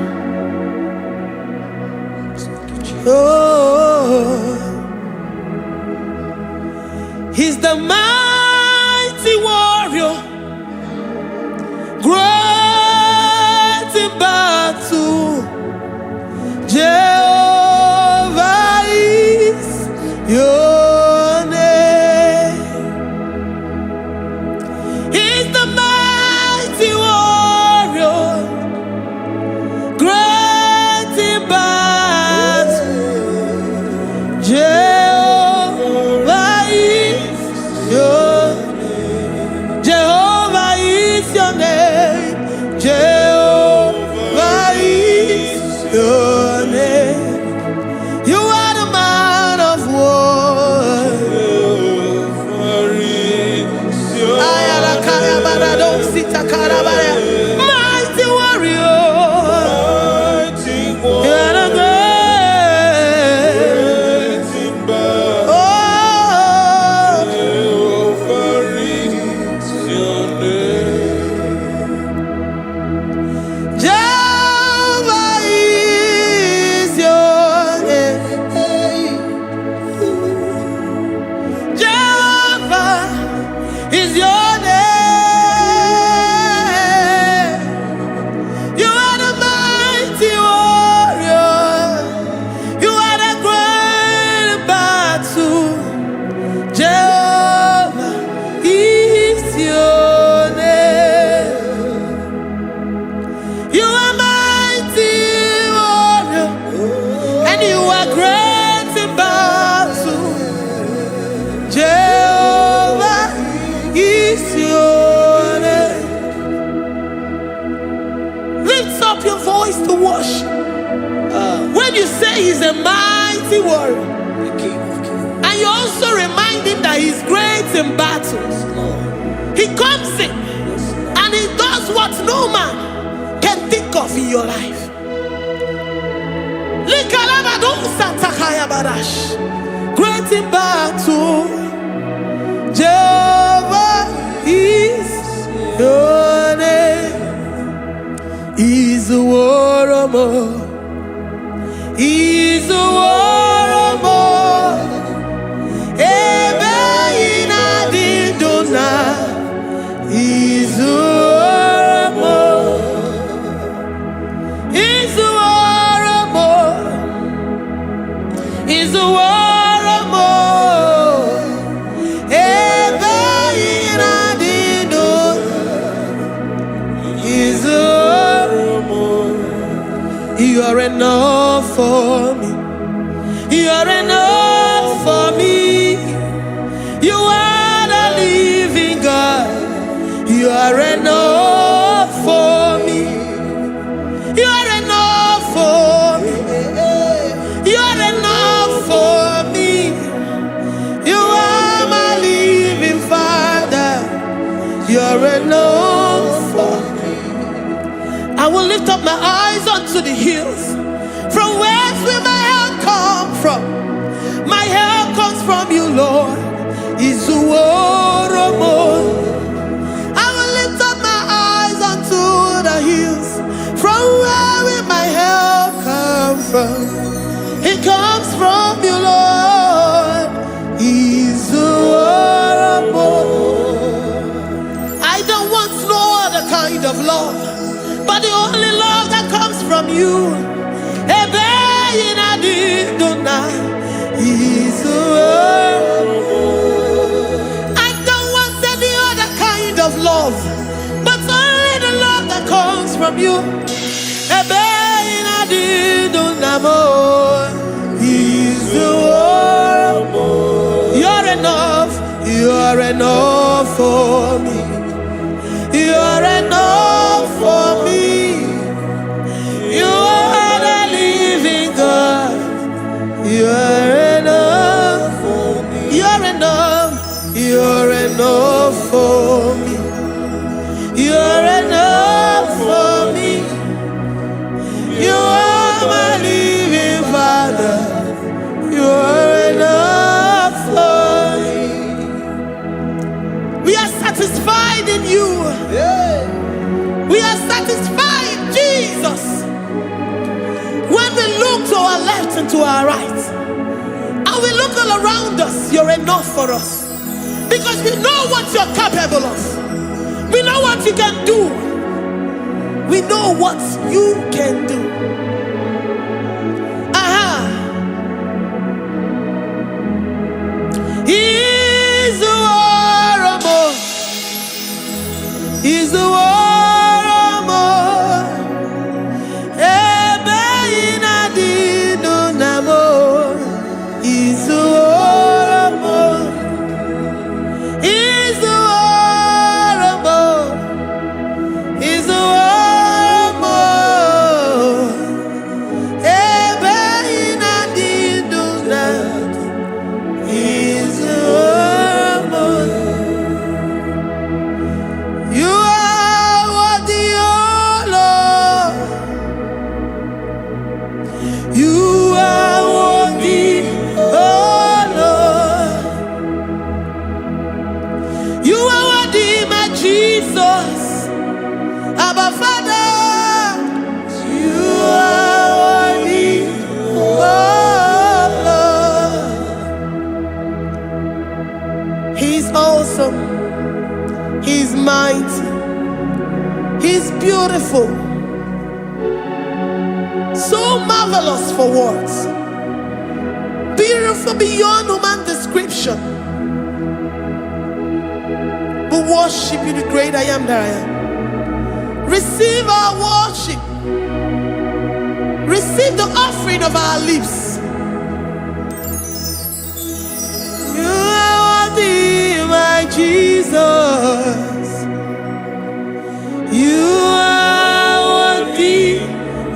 S2: Oh, he's the mighty warrior, great in battle. Jehovah is your name. He's the mighty warrior, great in battle. Jehovah is your name. Jehovah is your name. Jehovah is your name. You are the man of war.
S3: Jehovah is your
S2: Ayarakaya barado sita karabaya. Mighty warrior.
S3: mighty
S2: You
S3: one.
S2: are the great.
S3: Great in battle.
S2: Oh,
S3: Jehovah is your name.
S2: Jehovah is your name. Jehovah is your name. You are the mighty warrior. You are the great battle. Jehovah is your name. You are mighty warrior, and you are great in battle. Jehovah is your name. Lift up your voice to worship. When you say he's a mighty warrior, and you also remind him that he's great in battles, he comes in and he does what no man can think of in your life. Great in battle, Jehovah is your name. He's a warrior. He's a warrior. Ebe ina didona. He's a warrior. He's a warrior. He's a warrior. Ebe ina didona. He's a warrior. You are enough for me. You are enough for me. You are the living God. You are enough for me. You are enough for me. You are enough for me. You are my living Father. You are enough for me. I will lift up my eyes unto the hills. From whence will my help come from? My help comes from you, Lord. Is the word of God. I will lift up my eyes unto the hills. From where will my help come from? It comes from you, Lord. Is the word of God. I don't want no other kind of love, but the only love that comes from you. I don't want any other kind of love, but only the love that comes from you. You're enough. You're enough for me. You're enough for me. You are the living God. You're enough for me. You're enough. And we look all around us, you're enough for us. Because we know what you're capable of. We know what you can do. We know what you can do. He's the war. He's the war. He's mighty. He's beautiful. So marvelous for words. Beautiful beyond human description. We worship you, the great I am that I am. Receive our worship. Receive the offering of our lips. You are worthy, my Jesus. You are worthy,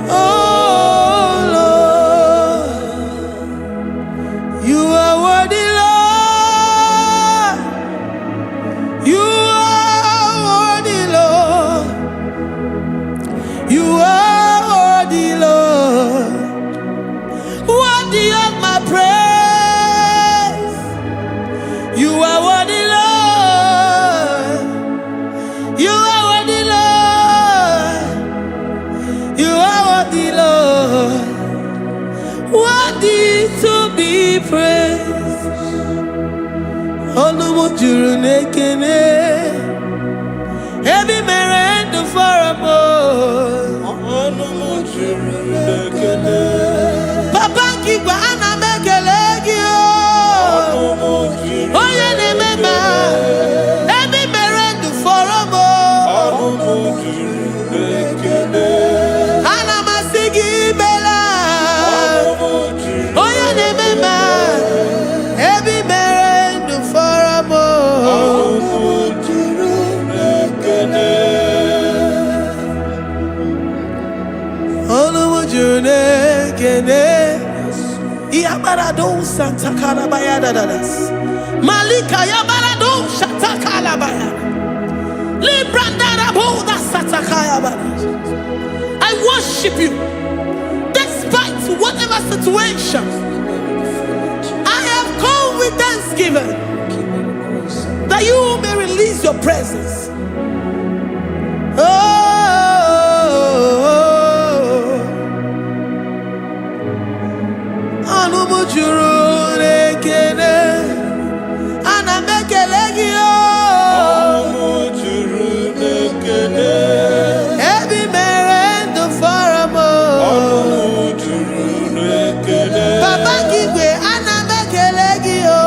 S2: oh Lord. You are worthy, Lord. You are worthy, Lord. You are worthy, Lord. Worthy of my praise. You are worthy, Lord. You are worthy, Lord. You are worthy, Lord. Worthy to be praised. Onumu juru nekene. Ebi merendo faramo.
S3: Onumu juru nekene.
S2: Papa kigwa ana mekelegi o.
S3: Onumu juru
S2: Oye ne mema. Ebi merendo faramo.
S3: Onumu juru nekene.
S2: Ana masigi bela.
S3: Onumu juru
S2: Oye ne mema. Ebi merendo faramo.
S3: Onumu juru nekene.
S2: Onumu juru nekene. Iabarado Santa Bayada das. Malika Yabarado Shatakala Bayada. Librandara Boda Satakaya Bayada. I worship you despite whatever situation. I have come with thanksgiving that you may release your presence. Anumu juru nekene, ana mekelegi o.
S3: Onumu juru nekene.
S2: Ebi merendo faramo.
S3: Onumu juru nekene.
S2: Papa kigwe ana mekelegi o.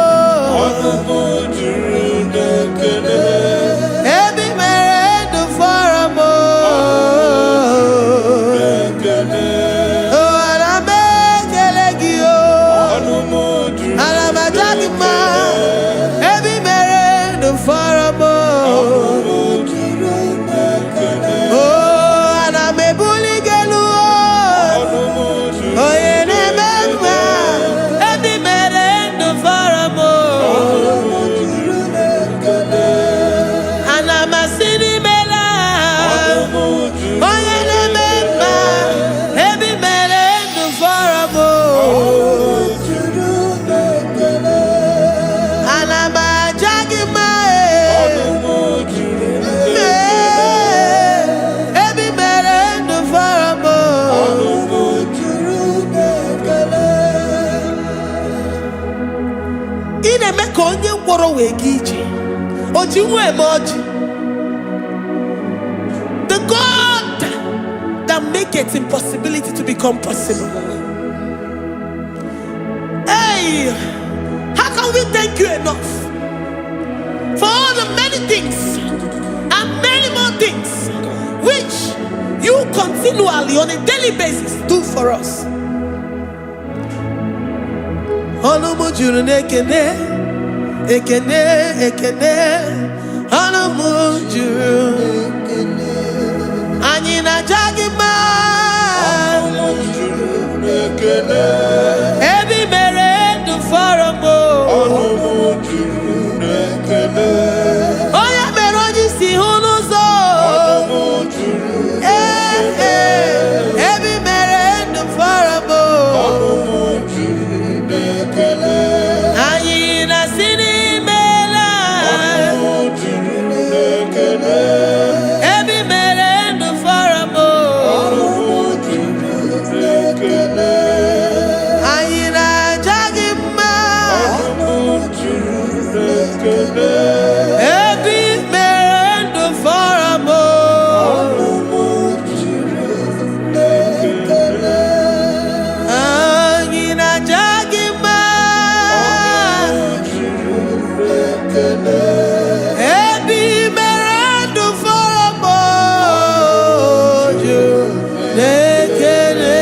S3: Onumu juru nekene.
S2: Ebi merendo faramo.
S3: Nekene.
S2: Oh, ana mekelegi o.
S3: Onumu
S2: ị na-eme ka onye ngwọrọ wee ga ije. O ji nwa eme ọjị. The God that maketh impossibility to become possible. Hey, how can we thank you enough for all the many things and many more things which you continually on a daily basis do for us? Olumu juru n'ekene, ekene, ekene. Olumu juru anyị na-aja gị mma.
S3: Olumu juru n'ekene.
S2: Ebi mere ndụ fọrọ m.
S3: Olumu juru n'ekene.
S2: Onye mere onye isi hụ n'ụzọ.
S3: Olumu juru n'ekene.
S2: Ebi mere ndụ fọrọ m.
S3: Olumu juru n'ekene.
S2: Anyị na-asị n'imela.
S3: Olumu juru n'ekene.
S2: Ebi mere ndụ fọrọ m.
S3: Olumu juru n'ekene.
S2: Anyị na-aja gị mma.
S3: Olumu juru n'ekene.
S2: Ebi mere ndụ fọrọ m.
S3: Olumu juru n'ekene.
S2: Anyị na-aja gị mma. Ebi mere ndụ fọrọ m. Juru n'ekele.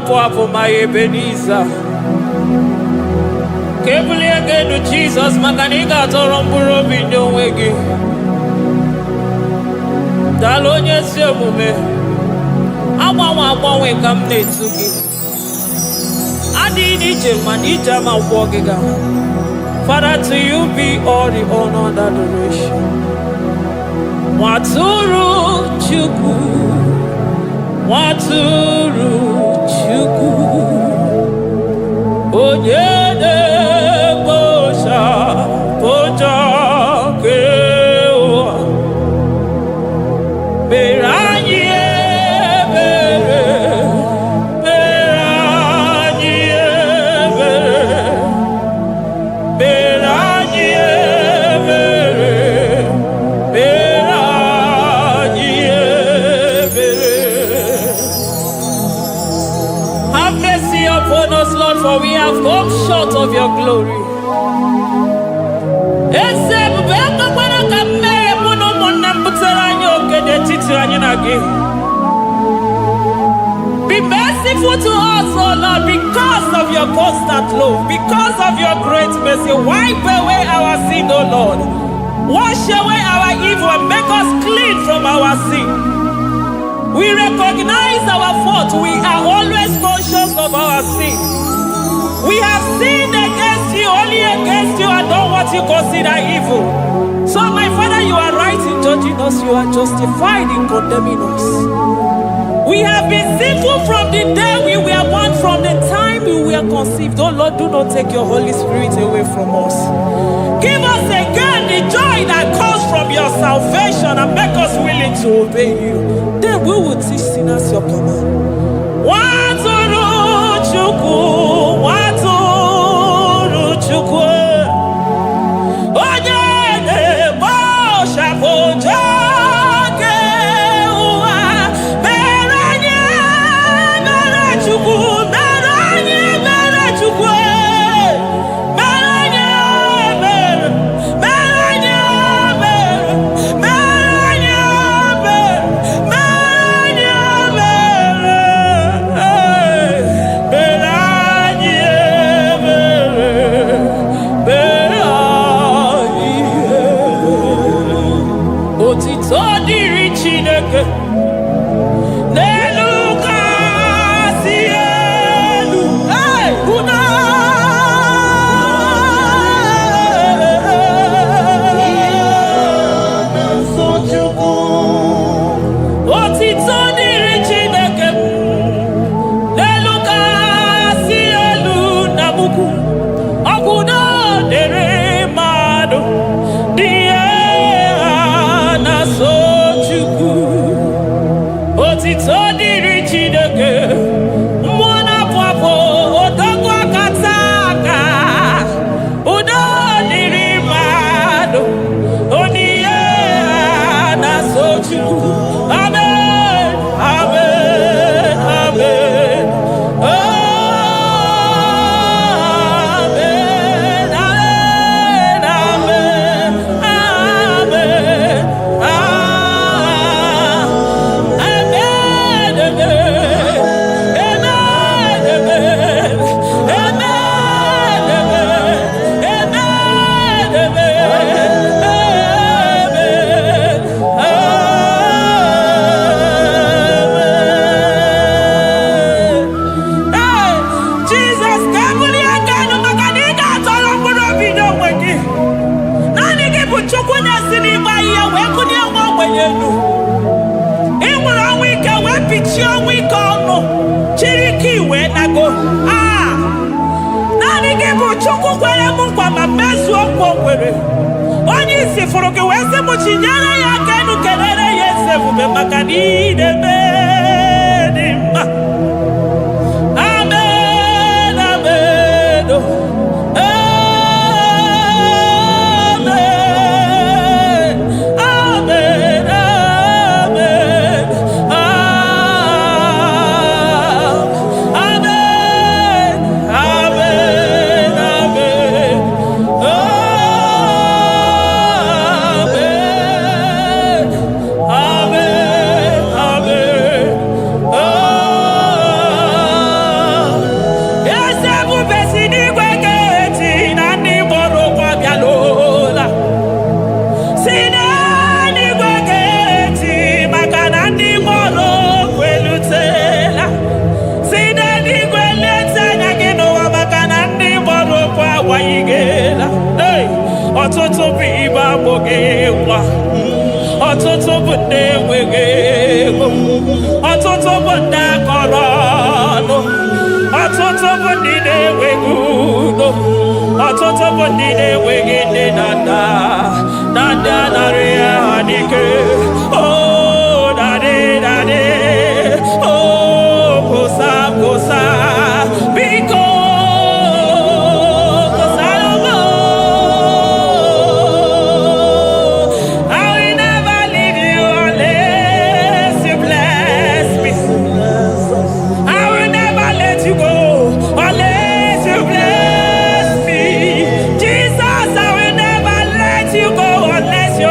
S1: Papa, my Ebenezer. Kebuli again to Jesus, Makanika Toromburo Bindo Wegi. Dalonya Semume. Awa we come Netsuki. Adi Nijaman, Ijama Wogiga. Father, to you be all the honor and adoration. Waturu Chuku. Waturu Chuku Onyede Bosha Boja Kewa Beranye Bere Beranye Bere Beranye Bere Beranye Bere. Have mercy upon us, Lord, for we have come short of your glory. Be merciful to us, oh Lord, because of your constant love, because of your great mercy. Wipe away our sin, oh Lord. Wash away our evil and make us clean from our sin.
S4: We recognize our fault. We are always conscious of our sin. We have sinned against you, only against you, and done what you consider evil. So, my Father, you are right in judging us. You are justified in condemning us. We have been sinful from the day we were born, from the time we were conceived. Oh Lord, do not take your Holy Spirit away from us. Give us again the joy that comes from your salvation and make us willing to obey you. Then we will teach sinners your command. Waturu Chukwu, Waturu Chukwu. Onye na-ebo shafoja. Onye isi fụrụ gị wee sị m chinyere ya aka enu kelere ya eze ebube maka na ị na-eme dị mma. Amen, amen, amen, amen, amen, amen, amen. Ọtụtụ bụ ibe agbụghị nwa, ọtụtụ bụ ndị enweghị ego, ọtụtụ bụ ndị akọrọ ọnụ, ọtụtụ bụ ndị na-enweghị udo, ọtụtụ bụ ndị na-enweghị nne na nna, na ndị anarị ya n'ike. Oh, daddy, daddy, oh, kosa, kosa, biko.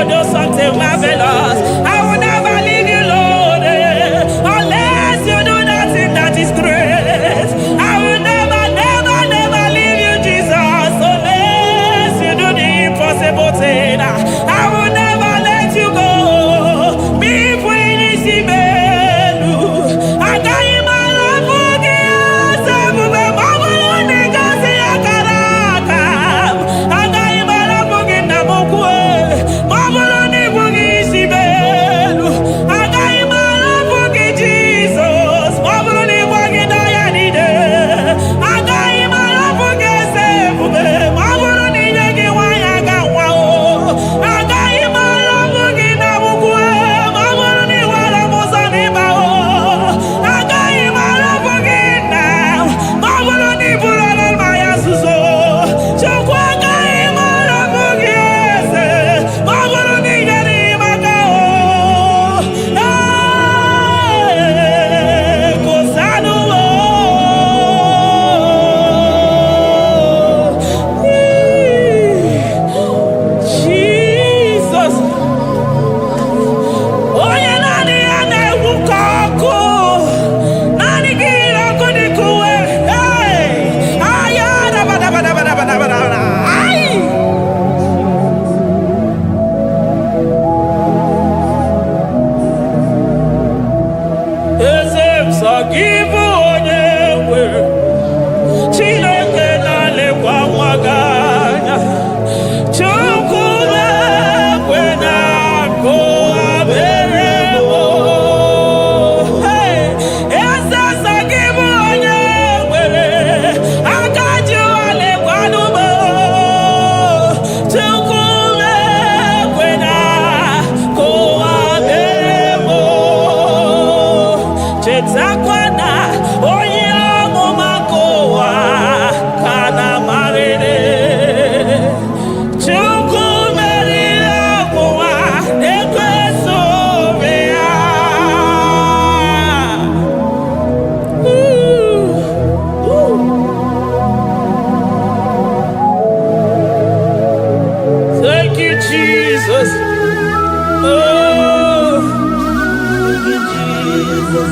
S4: Do something marvelous. sọ gị bụ onye nwe Chineke na-elekwa nwa gị anya Chukwu na-ekwe na akụghabere m eze sọ gị bụ onye nwere aka ji alekwanụ m Chukwu na-ekwe na akụghabere m chetakwa na onye ọmụma nke ụwa ka na-amarịrị Chukwu meriri ọnwụnwa na-ekweso obe ya. Thank you, Jesus. Oh, thank you, Jesus.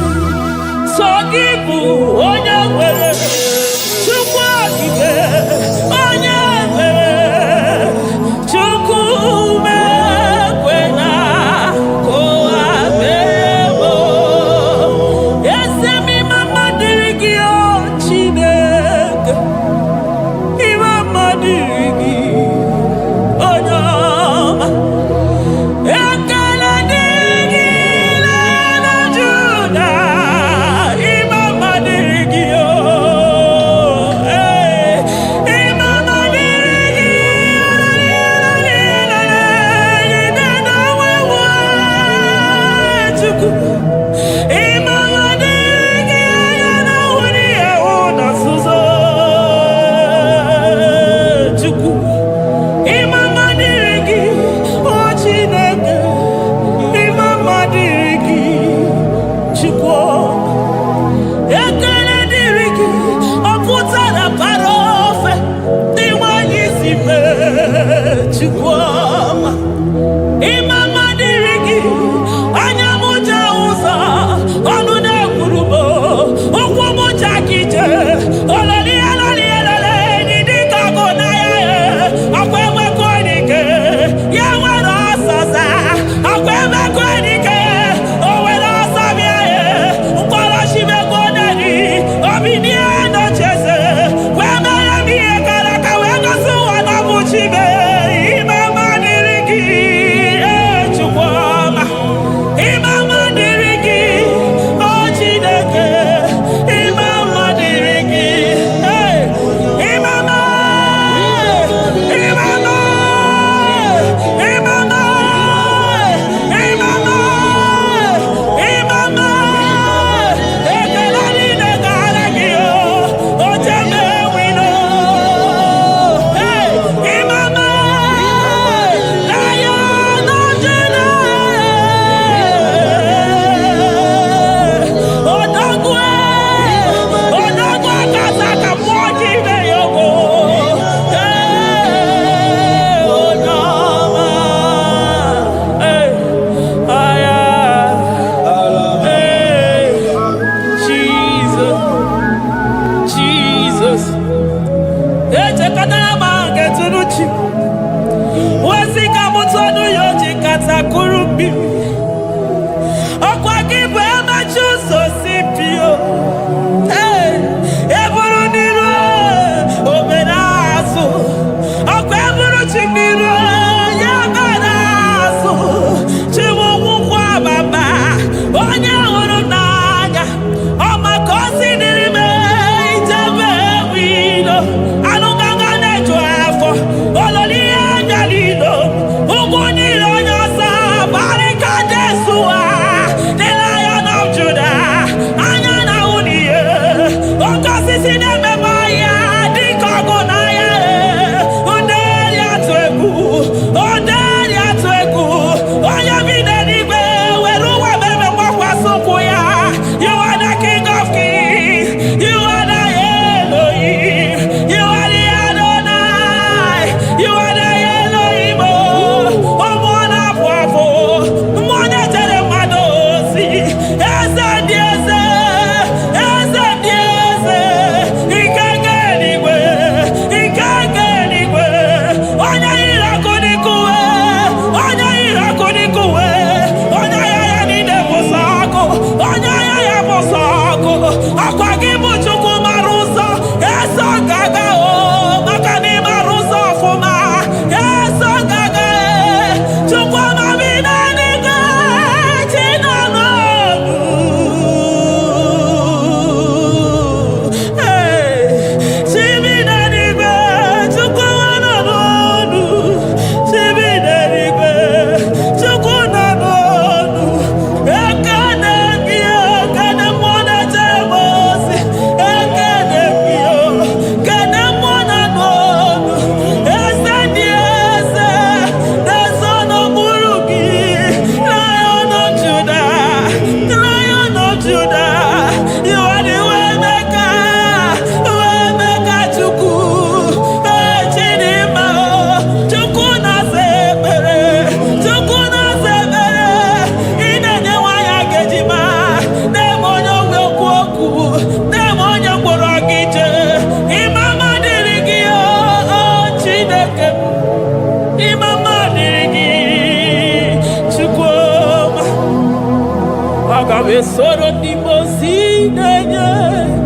S4: Abesoro di mosine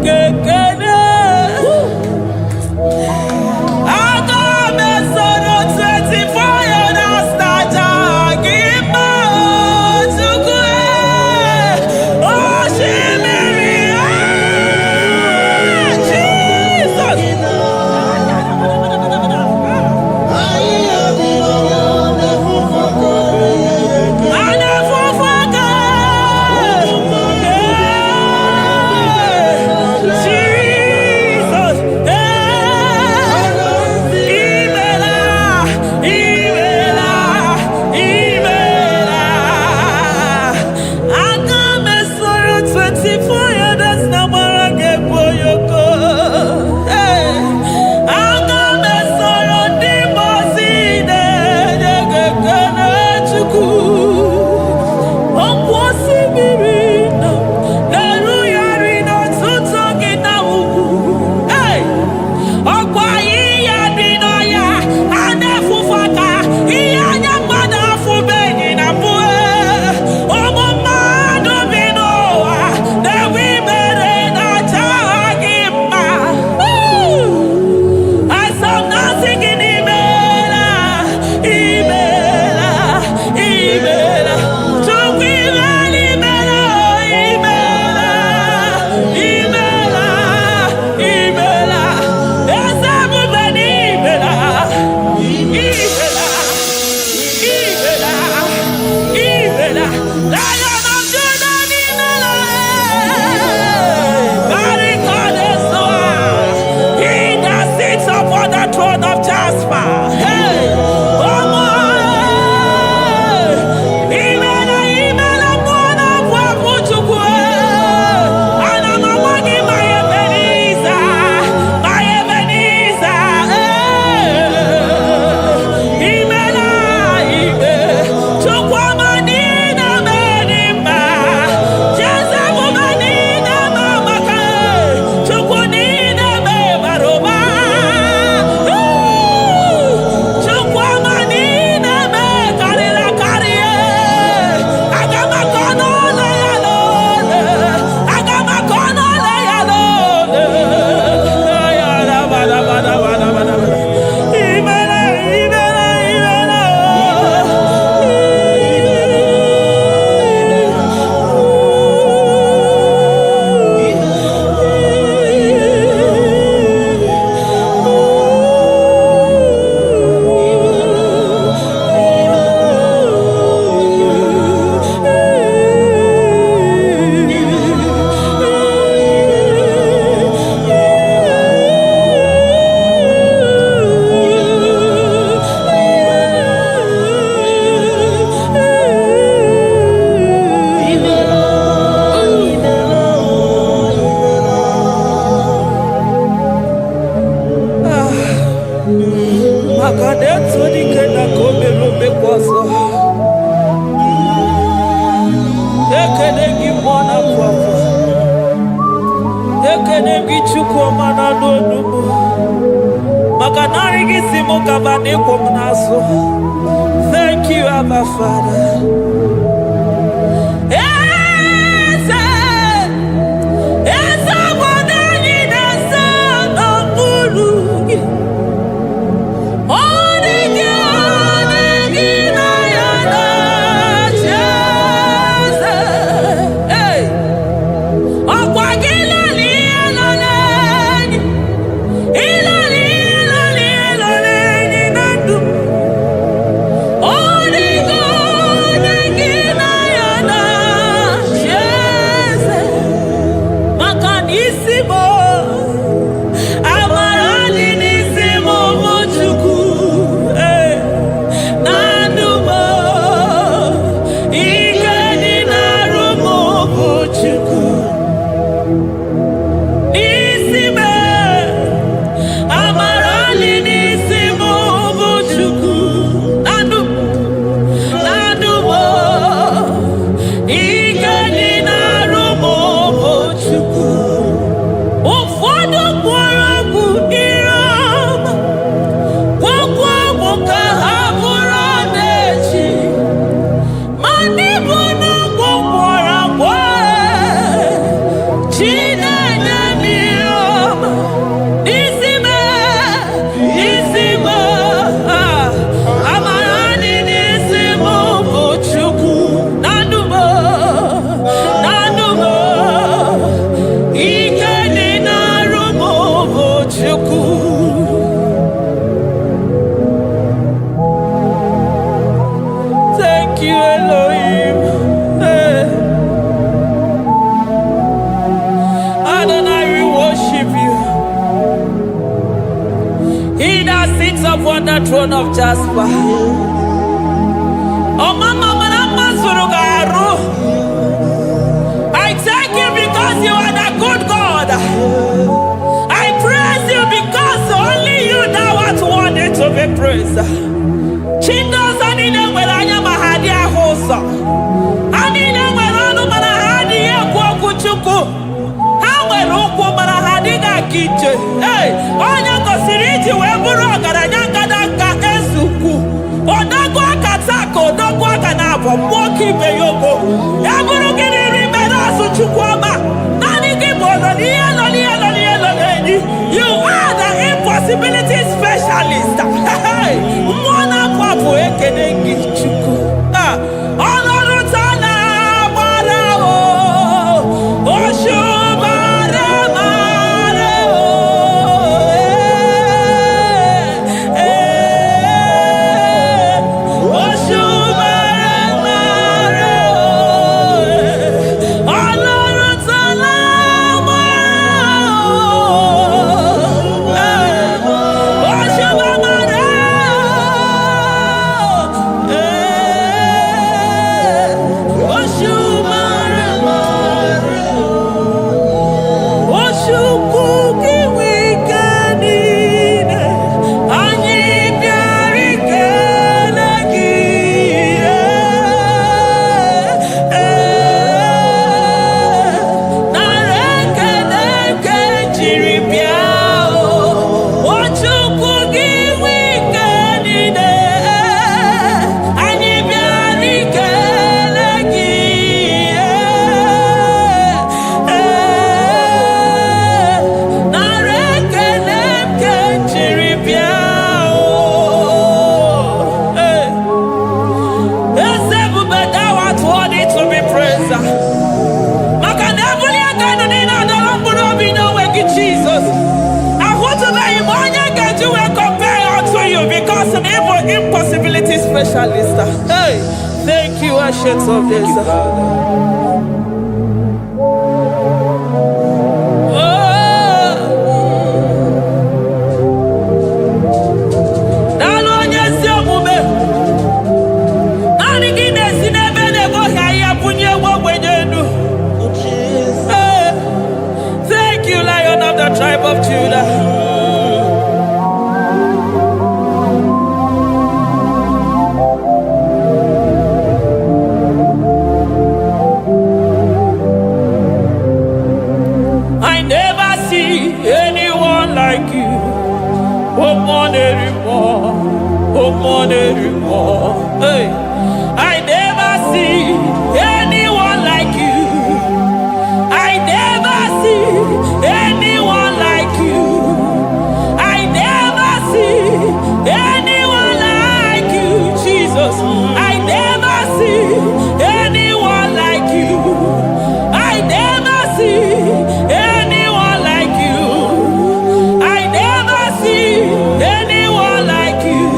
S4: kekene. Aga mesoro 24 years staja gima chukwe. Oh shimiri Jesus. Thank you, Abba Father.
S2: Oh,
S4: He that sits upon the throne of Jasper. Oh, Mama, I thank you because you are the good God. I praise you because only you thou art worthy to be praised. Chindos anine welanya mahadi ahosa. Anine welanu mahadi ekwoku chuku. Hawe rukwu mahadi ga kiche. Hey, onya kosiriti weburu ogaranya kadaka esuku. Odogwa katako, odogwa kanabo, mwoki beyoko. Eburu gini rimero suchukwama. Nani kibono, you are the impossibility specialist. Hey, mwana papu ekenengi chuku. Honoru tana marao, oshubare marao. Impossibility specialist. Hey, thank you, Ancient of Days. Thank you, Lion of the tribe of Judah. Hey, I never see anyone like you. I never see anyone like you. I never see anyone like you, Jesus. I never see anyone like you. I never see anyone like you. I never see anyone like you.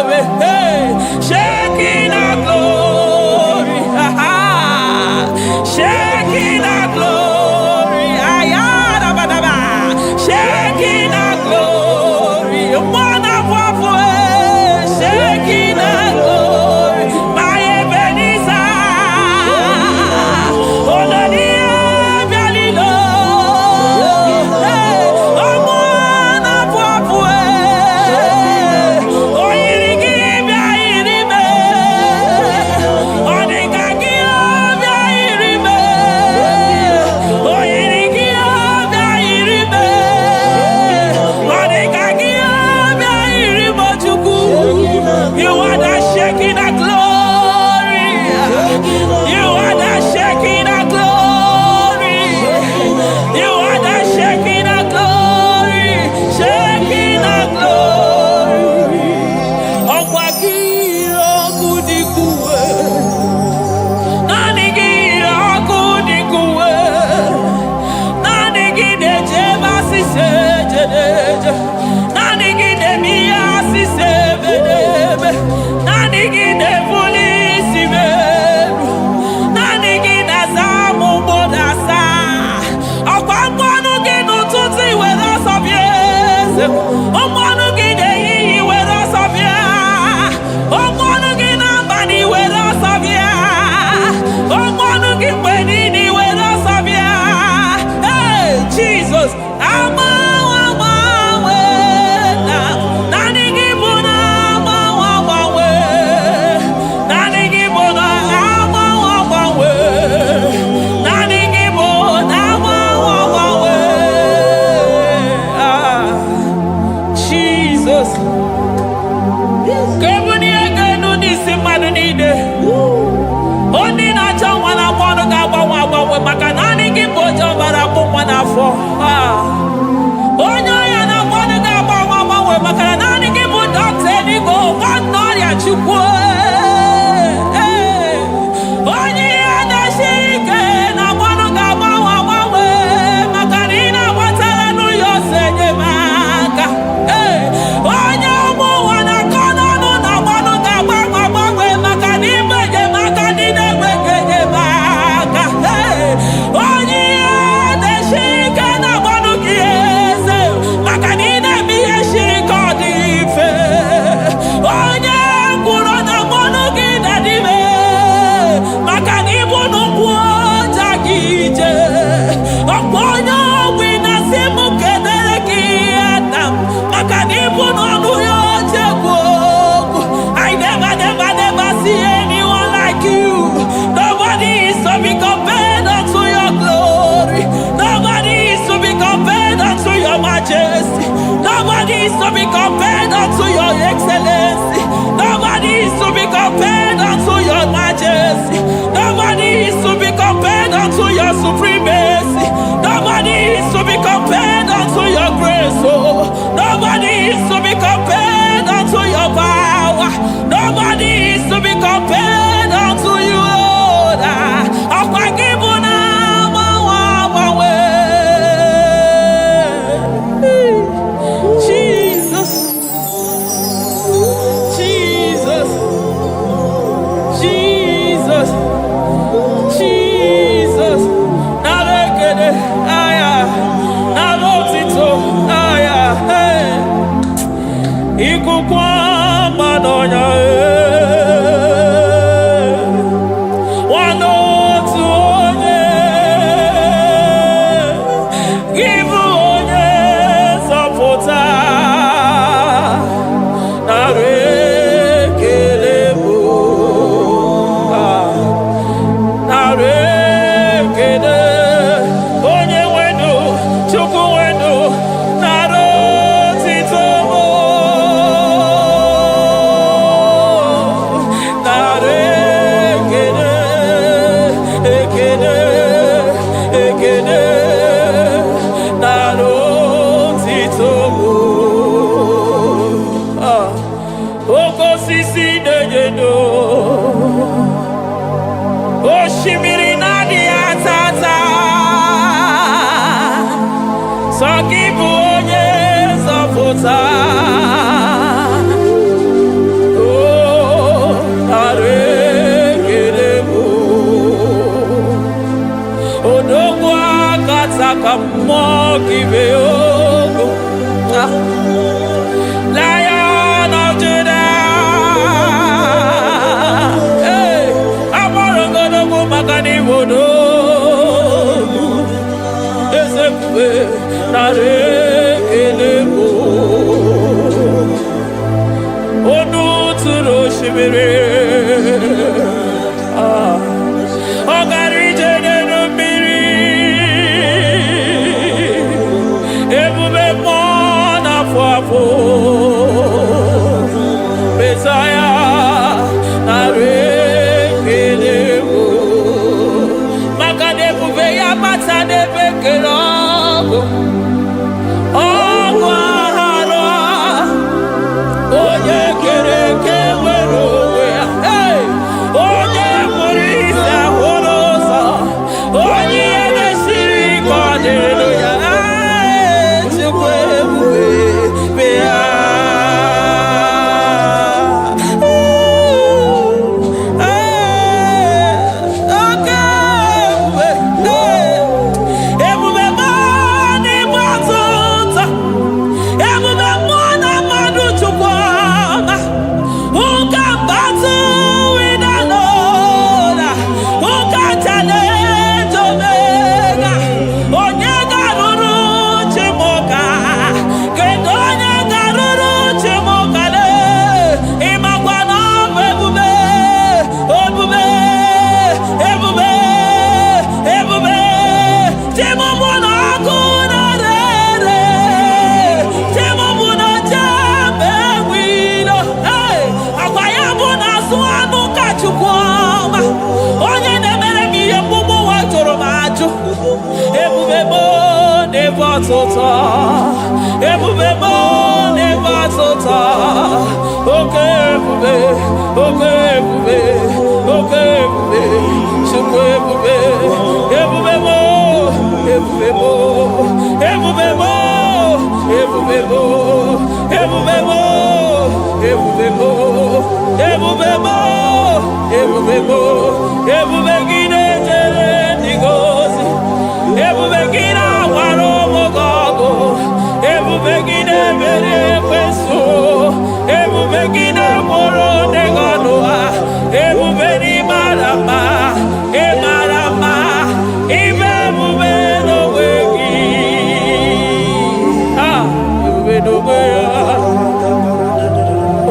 S4: glory. Hey, Shekinah glory. Shekinah glory. Ayadabadaba. Shekinah glory. Wonderful. Shekinah glory. My Ebenezer. You are the Shekinah glory. You are the Shekinah glory. You are the Shekinah glory. Shekinah glory. Okwakiro kudikuwe. Nanigiro kudikuwe. Nanigide jeba sisejedeje. Nanigide miya sisebedebe. Nanigide polisi beru. Nanigide zamu bodasa. Okwakonu ginu tuti wera sobiese. Omonu gide yiyi wera sobia. Omonu gina bani wera sobia. Omonu gipwenini wera sobia. Hey, Jesus. Maka nani kipojo bara kumwana fo. Onyo ya na kwani ga mama maka nani kipojo teni go God no ya chukwu. Onye ya na shike na kwani ga mama maka nina watara nu yo senye maka. Onye mu wana kono nu na kwani ga mama maka nimeje maka nimeje maka. Onye na shike na kwani kiese maka nimeje shike odife. Onye kwuru na kwani gidadime maka nibuno kwoja gije. Okponyo wina simu kedere ki Adam maka nibuno nuyo jekwo. I never see anyone like you. Nobody is to be compared unto your glory. Nobody is to be compared unto your majesty. Nobody is to be compared unto your excellency. Nobody is to be compared unto your majesty. Nobody is to be compared unto your supremacy. Nobody is to be compared unto your grace. Oh, nobody is to be compared unto your power. Nobody is to be compared unto you, Lord. Jesus, Jesus, Jesus, Jesus. Narekede, aya, narotito, aya, hey. Ikukwa madonya, Kibeogo. Lion of Judah. Hey, Amorogodogo Makani Wodo. Esekwe Nare Kelebo. Onu Turo Shibere. Messiah, Narekelebo, Makadebu Veya Matane Bekerogo, Ogwahara, Oye Kereke Weroya, hey, Oye Murisa Horosa, Oye Neshiri Kodeloya, Chukwebu Veya. Ebubebo never tota. Okay, ebube, okay, ebube, okay, ebube, chukwu ebube, ebubebo, ebubebo, ebubebo, ebubebo, ebubebo, ebubebo, ebubebo, ebubebo, ebubegide jere ndigozi, ebubegide waro mogogo. Ebubegide mere kwesu, ebubegide moro neganoa, ebubeni marama, emarama, ibebube no wegi. Ah, ebube no wegi.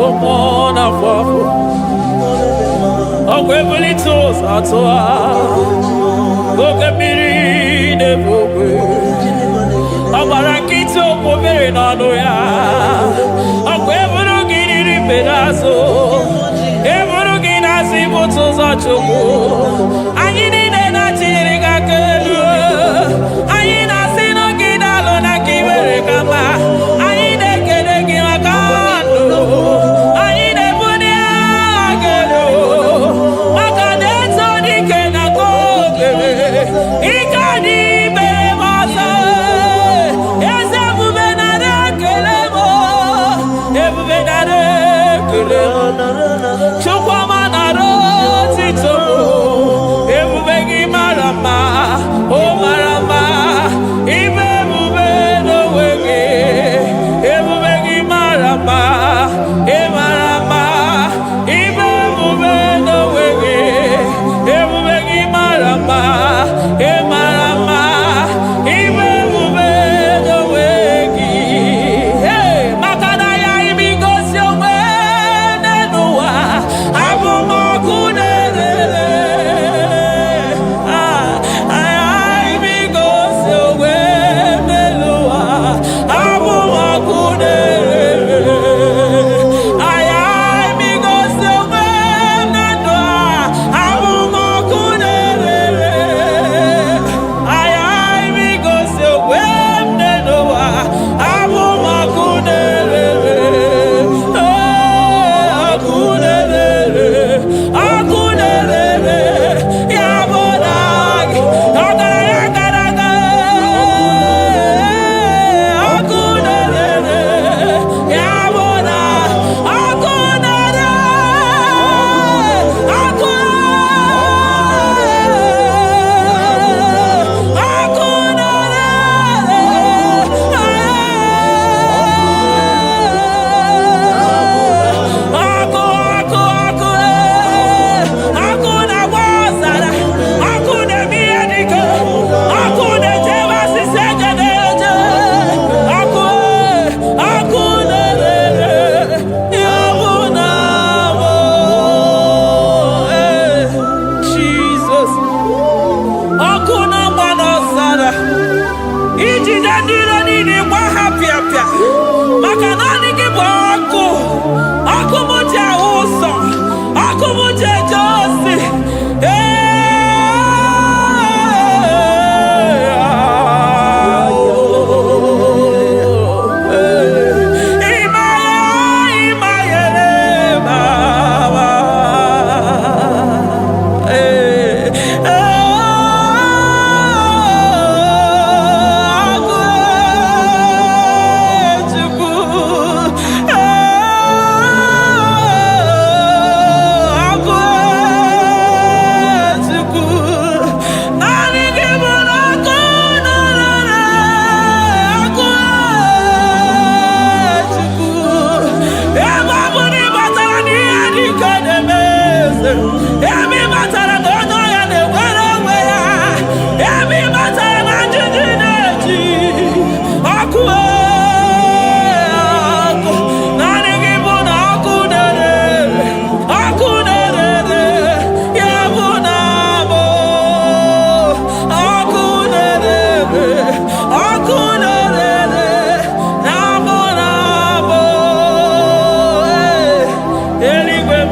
S4: Omona fafo, okwebuli toza atoa, okemiri nebube. Abarakiti okobere n'ọnụ ya, ọkwa eburu gị riri pedazo, eburu gị na-asị bụtụ ụzọ Chukwu. Anyị niile na-achịrị gị aka elu, anyị na-asị n'oge na-alụ na ka ibere ka mma, anyị na-ekele gị maka ndụ, anyị na-ebuli agha elu, maka na eto dike na ka ogere, ike dị ibere m ọzọ. Chukwama naro tito, ebube gị mara mma, o mara mma, ibe ebube n'onwe gị, ebube gị mara mma, ị mara mma, ibe ebube n'onwe gị, ebube gị mara mma, ị mara mma, ibe ebube n'onwe gị. Hey, maka na ya imigosi onwe n'ụwa, abụ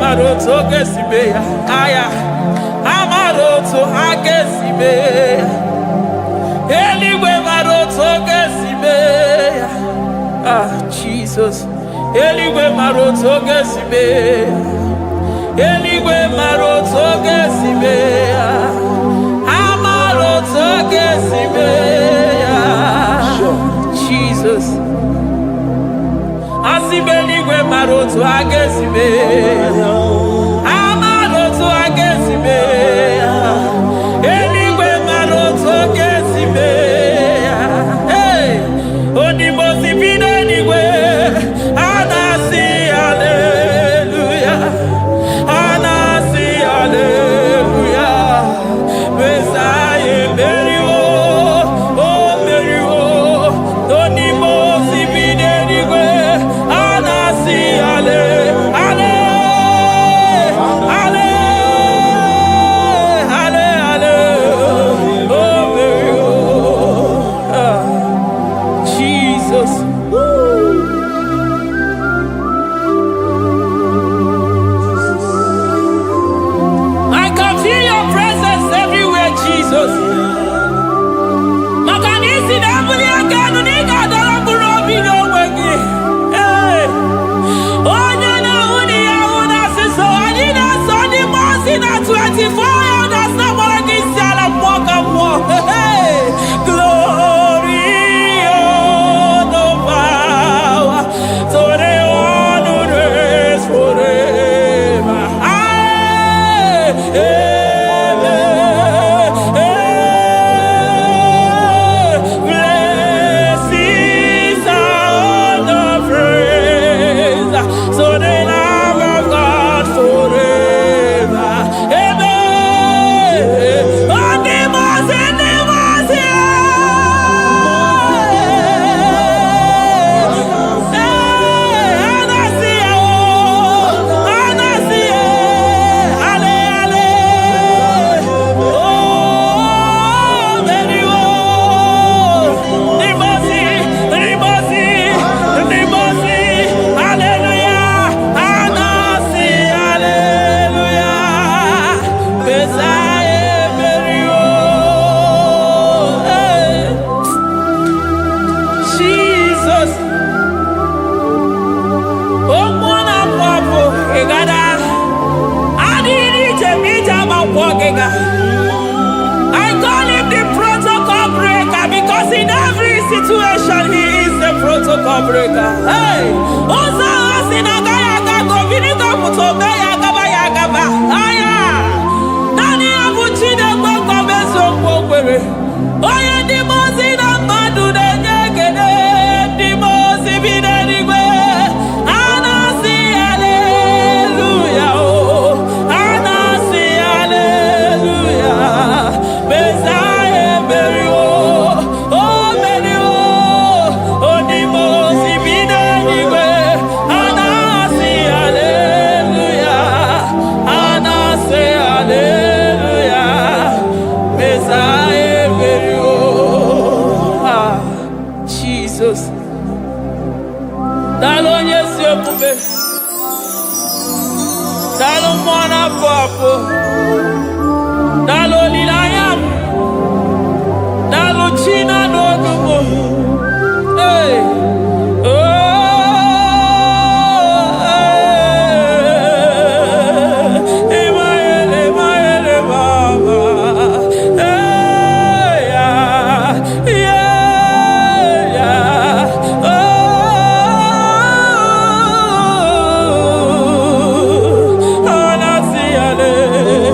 S4: maroto gesibeya. Aya. Amaroto agesibeya. Eligwe maroto gesibeya. Ah, Jesus. Eligwe maroto gesibeya. Eligwe maroto gesibeya. Amaroto gesibeya. Jesus. Asibeligwe maroto agesibeya. Amaroto agesibeya. Eligwe maroto gesibeya. Hey, Odimosi bidenigwe. Anasi hallelujah. Anasi hallelujah. Messiah Merio. Oh Merio. Odimosi bidenigwe. Anasi hallelujah. I call him the protocol breaker because in every situation he is the protocol breaker. Hey, Osa Asinaga Yaga Vinika Mutobe Yagaba Yagaba. Aya, Nani Abuchina Boko Beso Bokwere. Oya Dimozina Madu de Negede, Dimozi Bidenigwe. Anasi hallelujah. Anasi hallelujah. Messiah Merio. Oh Merio. Oh Dimozi Bidenigwe. Anasi hallelujah. Anasi hallelujah. Messiah Merio. Ah, Jesus. Dalo nyesi okube. Dalo mwana papo. Dalo lilayam. Dalo china no dumo. Hey. Oh. Emaele, emaele, baba. Hey, yeah, yeah, yeah. Oh. Anasi hallelujah.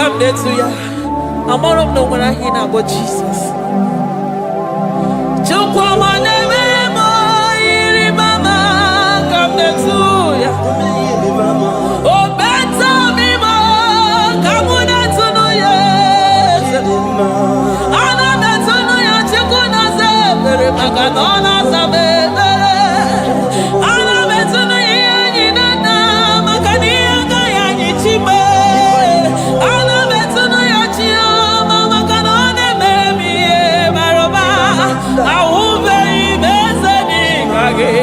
S4: come there to ya. I'm all of no when I hear about Jesus. Chukwama neme mo iri mama come there to ya. Oh better me mo come there to no yes. Ana better no ya chukuna se pere maganona sabe. Ana better no ya ni nana makani aga ya ni chime. Ana better no ya chia mama kanone baby maroba. Ahube ibezeni kage.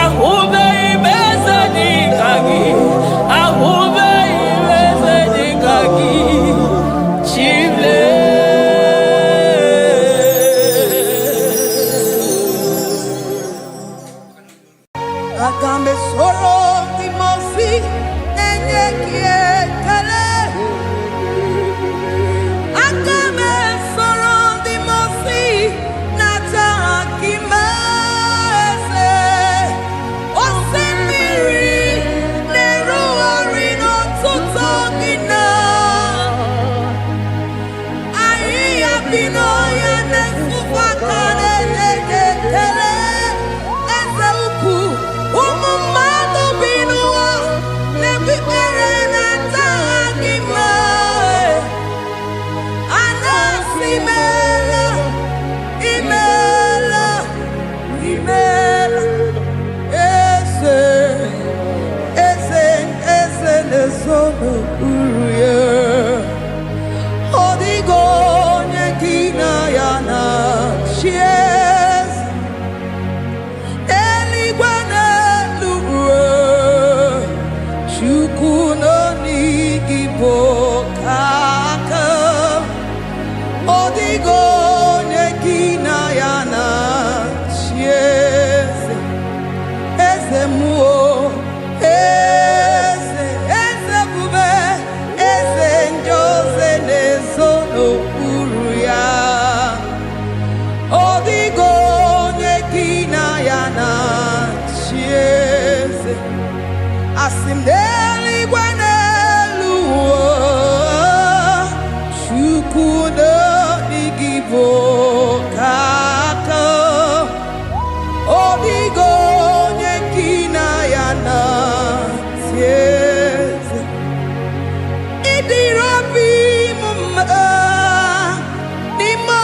S4: Ahube ibezeni kage. Ahube ibezeni kage. Chile.
S2: Agambe soro imosi enye kiekele. Agambe soro imosi nata akimese. Osimiri neruari no tutogina. Ayi abino ya nesufakane nekele. Eze ukwu umumado binuwa nebibere nata akima. Anasi mela, imela, imela. Eze, eze, eze nesono uruye. Odigo nyekina yana shies. Eligwe n'eluigwe, Chukwu nọ n'Igbo kaka. Ọ dịghị onye gị na ya na-achị eze. Eze mmụọ, eze, eze ebube, eze ndị ozi na-ezo n'okpuru ya. Ọ dịghị onye gị na ya na-achị eze. Asị m n'eluigwe n'elu ụwa, Chukwu nọ n'Igbo kaka. Ọ dịghị onye gị na ya na-achị eze. Ịdịrị obi m mma n'ime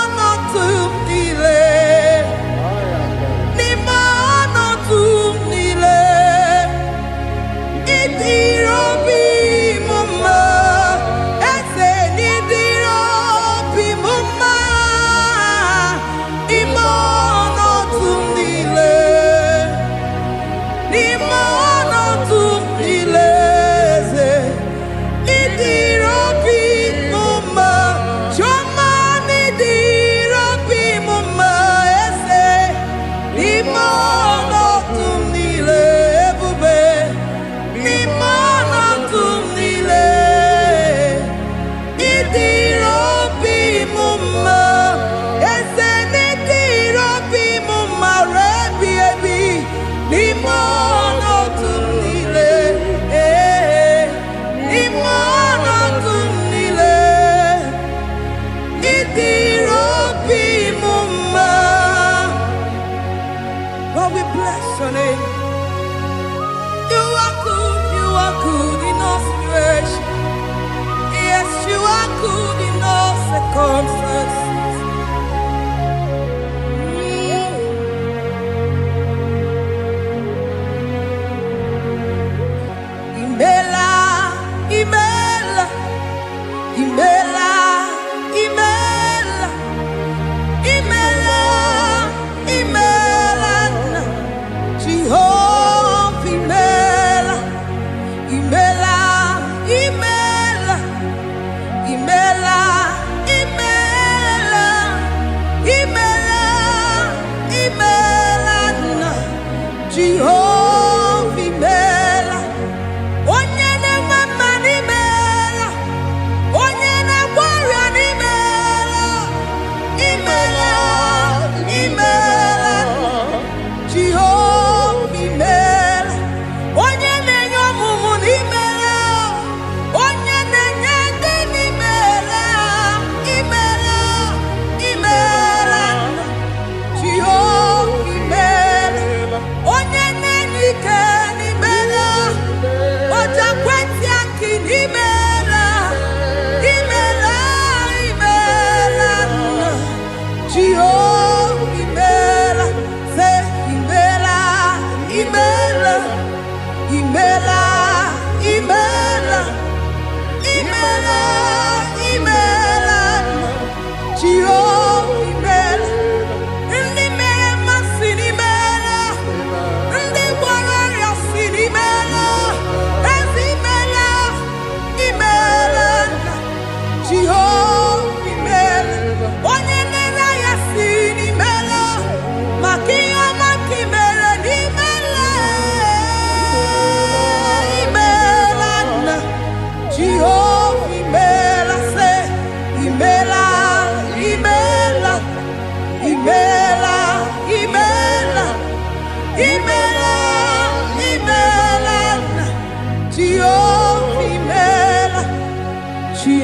S2: ọnọdụ niile. N'ime ọnọdụ niile. Ịdịrị obi m mma. Eze n'ịdịrị obi m mma. N'ime ọnọdụ niile. N'ime ọnọdụ niile. Eze n'ịdịrị obi m mma. Chioma n'ịdịrị obi m mma. Eze n'ime ọnọdụ niile. Ebube n'ime ọnọdụ niile. Ịdịrị obi m mma. Eze n'ịdịrị obi m mma. Rebi ebi n'ime ọnọdụ niile. N'ime ọnọdụ niile. Ịdịrị obi m mma. Lord, we bless your name. You are good in all situations. Yes, you are good in all circumstances. Imela, imela, imela, imela, imela, imela, Jehovah, imela, imela, imela, imela, imela, imela, imela, Jehovah, imela. Onye na-enwe mma n'imela. Onye na-agwọ ọrịa n'imela. Imela, imela, Jehovah, imela. Onye na-enye ọmụmụ n'imela. Onye na-enye ndị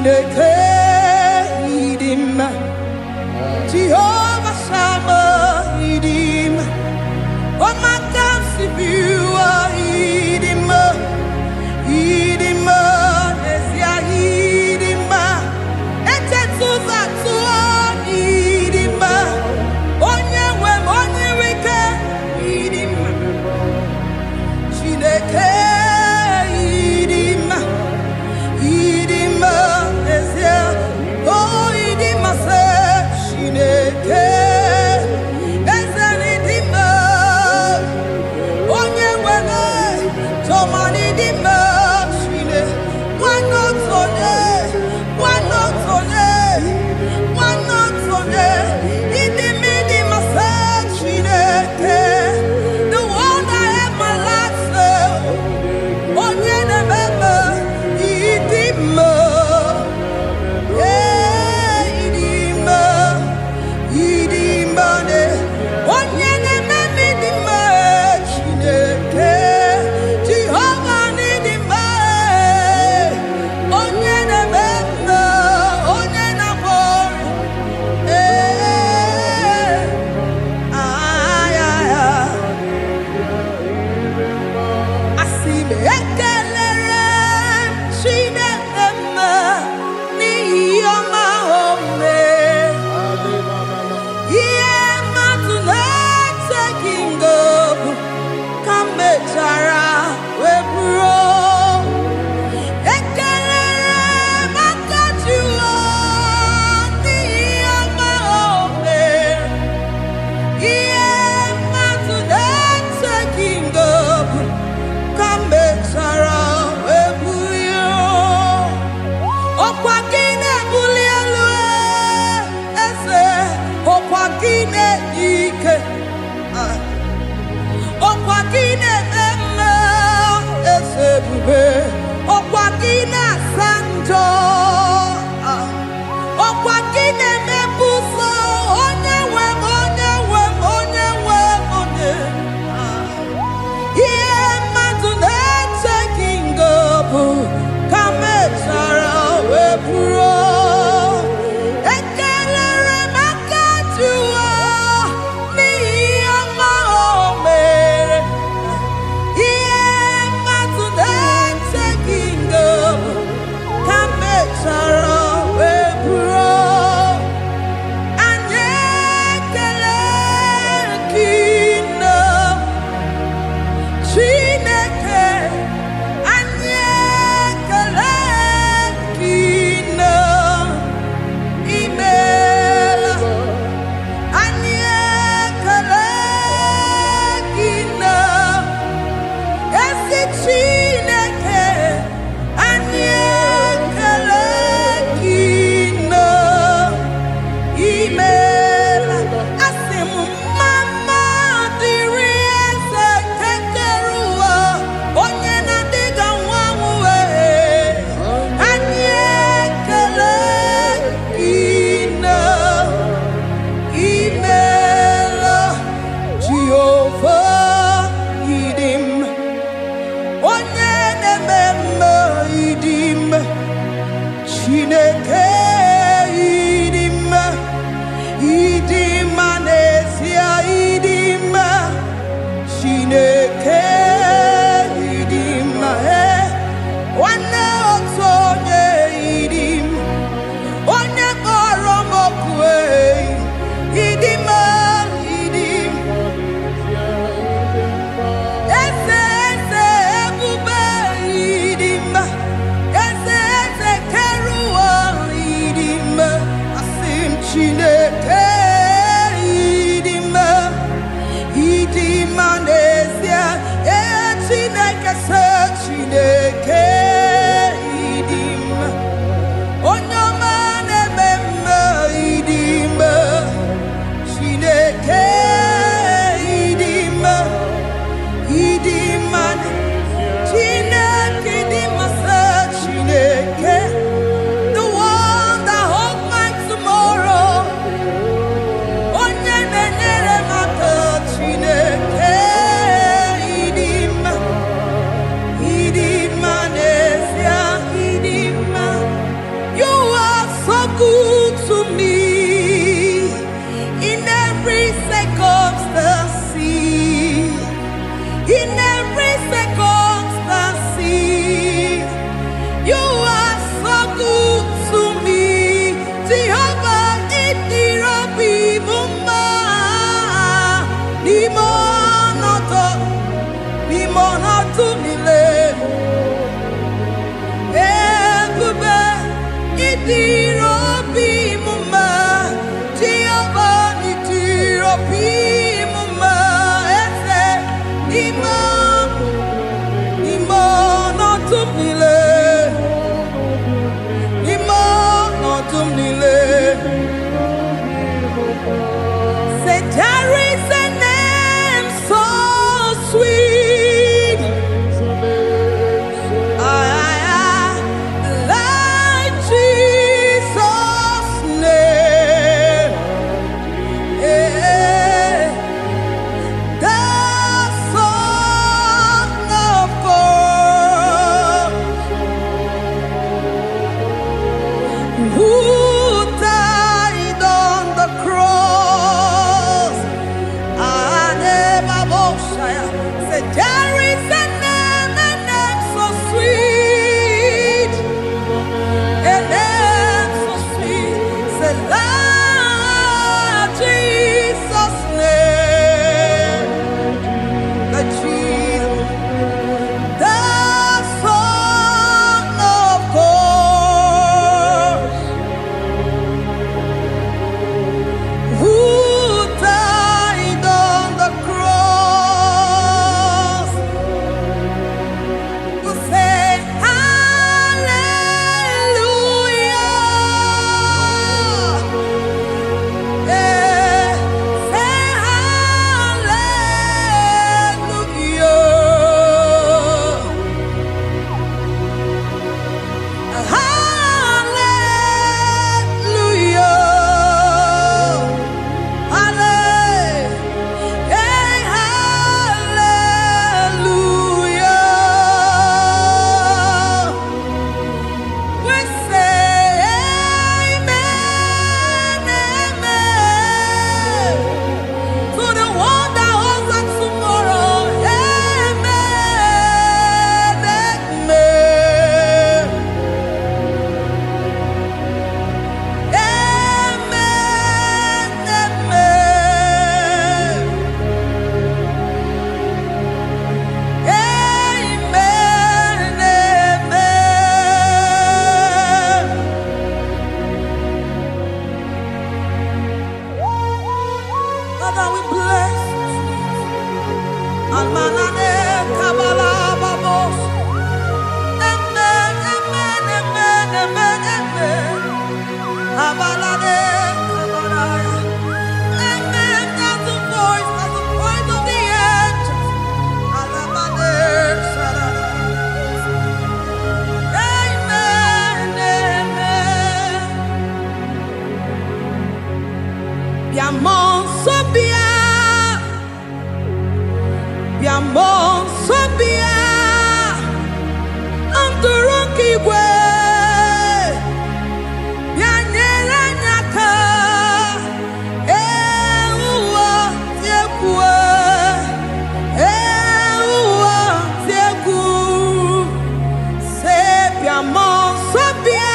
S2: Chineke idima, Jehovah Shammah idima, Omaka Sibiwa idima, idima, Nesia idima, Etetuza tuwa idima, Onyewe Onirike idima, Chineke idima, idima, Nesia, oh idima se, Chineke, Ezeli idima, Onyewe Tomani idima, Chine, Wanotone, idimi idima se, Chineke, the one that have my life saved, Onyene meme, idima, idima, idima ne, Onyene meme idima, Chineke, Jehovah idima, Onyene meme, Onyene amor, asime ekelere Chineke mma n'ihi ọma o mere. Ihe mmadụ na-eteghị ngọpụ ka m mechara wee bụrụ. Ekelere m aka Jehova n'ihi ọma o mere. Ihe mmadụ na-eteghị ngọpụ ka m mechara wee bulie. Ọkwa gị na-ebuli elu eze, ọkwa gị na-enye ike, ọkwa gị na-eme mma eze ebube, ọkwa gị na-asa njọ, ọkwa gị na-emepe ụzọ, onye nwe m, onye nwe m, onye nwe m, onye ihe mmadụ na-eteghị ngọpụ ka mechara wee bụrụ. Ekelere m aka Jehova n'ihi ọma o mere. Ihe mmadụ na-eteghị ngọpụ ka mechara wee bụrụ. Anyị ekele gị nna Chineke, anyị ekele gị nna imeela. Anyị ekele gị nna ezi Chineke, anyị ekele gị nna imeela. Asị m mma dịrị eze nke kere ụwa, onye na-adịghị anwụ anwụ wee. Anyị ekele gị nna imeela. Jehova ịdị mma, onye na-eme mma ịdị mma, Chineke ịdị mma, ịdị mma n'ezie, ịdị mma, Chineke ịdị mma, nwanne otu onye ịdị mma, onye kpọrọ m oku ịdị mma, ịdị mma, eze eze ebube ịdị mma, eze eze kere ụwa Say, there is a name so sweet. Like Jesus' name. The Son of God, who died on the cross. Say, there is a name so sweet, a name so sweet. Say, Lord Jesus' name, the Jesus, the Son of God, who died on the cross. We say hallelujah. Say hallelujah. Hallelujah. We say amen, amen. To the one that holds us tomorrow. Amen, amen. Amen, amen. Amen, amen. Father, we bless you. Almanane kabala babos. Amen, amen, amen, amen, amen. Abalade kabalaya. Amen. That's the voice of the angels. Alabade sarara. Amen, amen. Biamon sobia, biamon sobia, anturuki gwe, bianyera nyaka, ewa tiekwe, ewa tieku, se biamon sobia,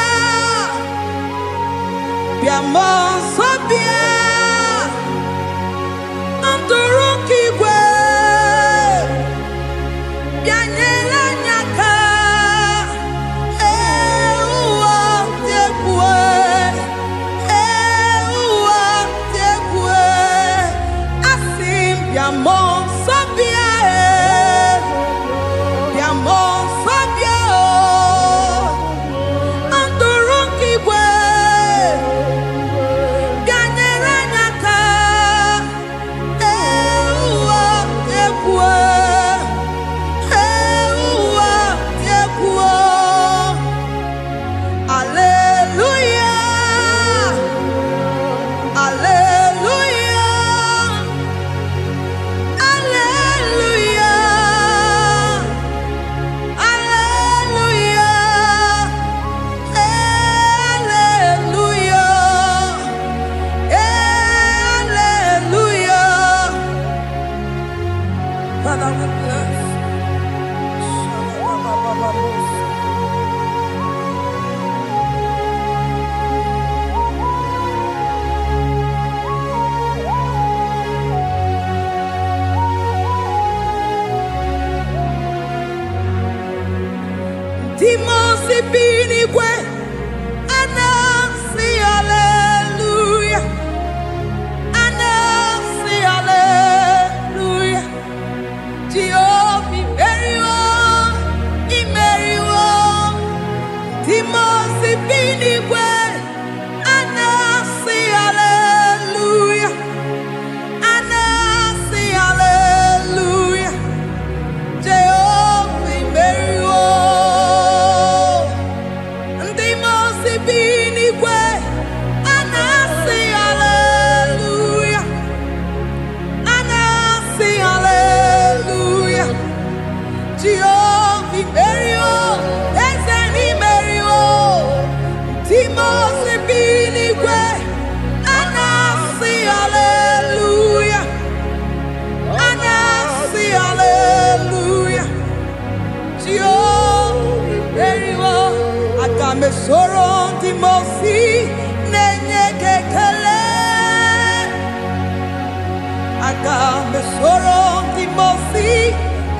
S2: biamon sobia. Anturuki gwe, bianyela nyaka, ewa tiekwe, asim biamon sabia, biamon sabia, anturuki gwe, bianyela me soro ndị mosi na-enye gị ekele. Aga me soro ndị mosi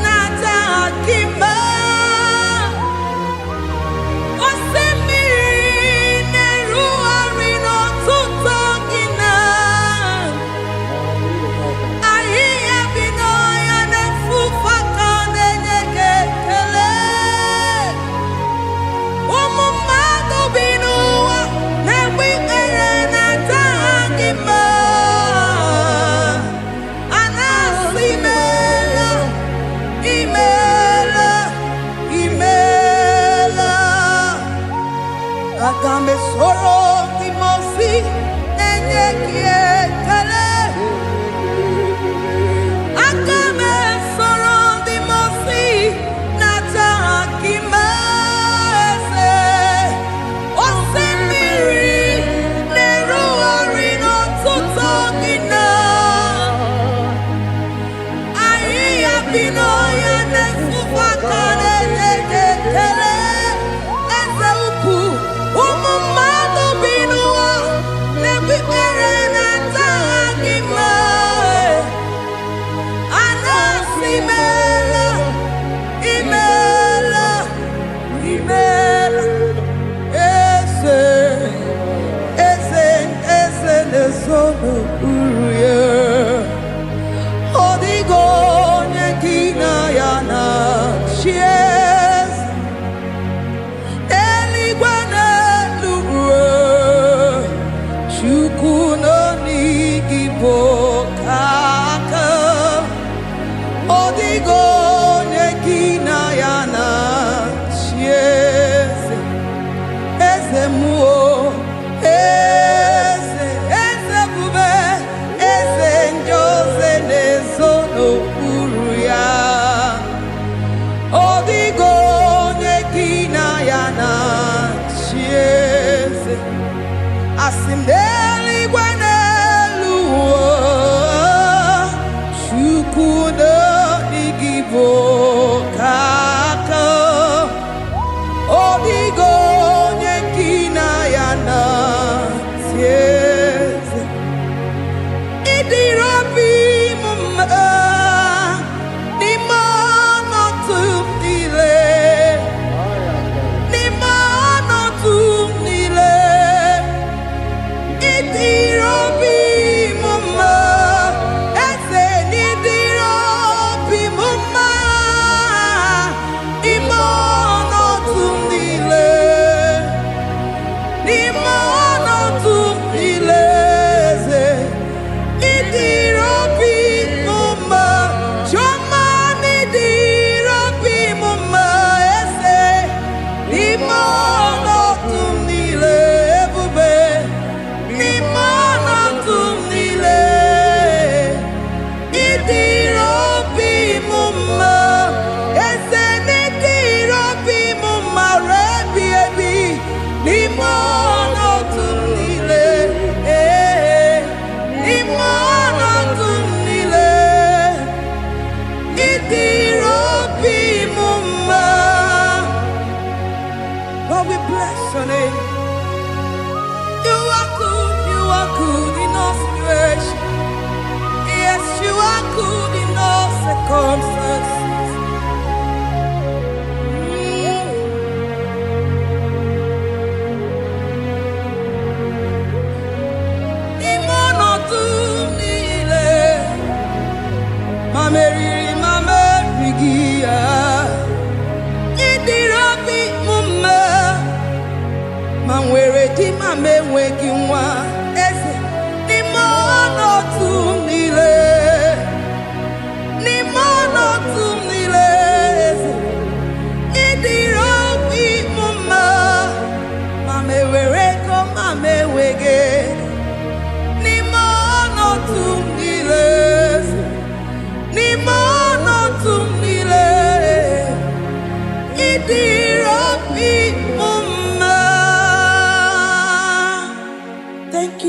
S2: na-aja gị mma. Aga me soro ndị mosi na-enye gị ekele. Aga me soro ndị mosi na-aja gị mma. Eze osimiri na-erugharị n'ọtụtụ gị na ahịhịa bi n'ọhịa na-efufe aka na-enye gị ekele.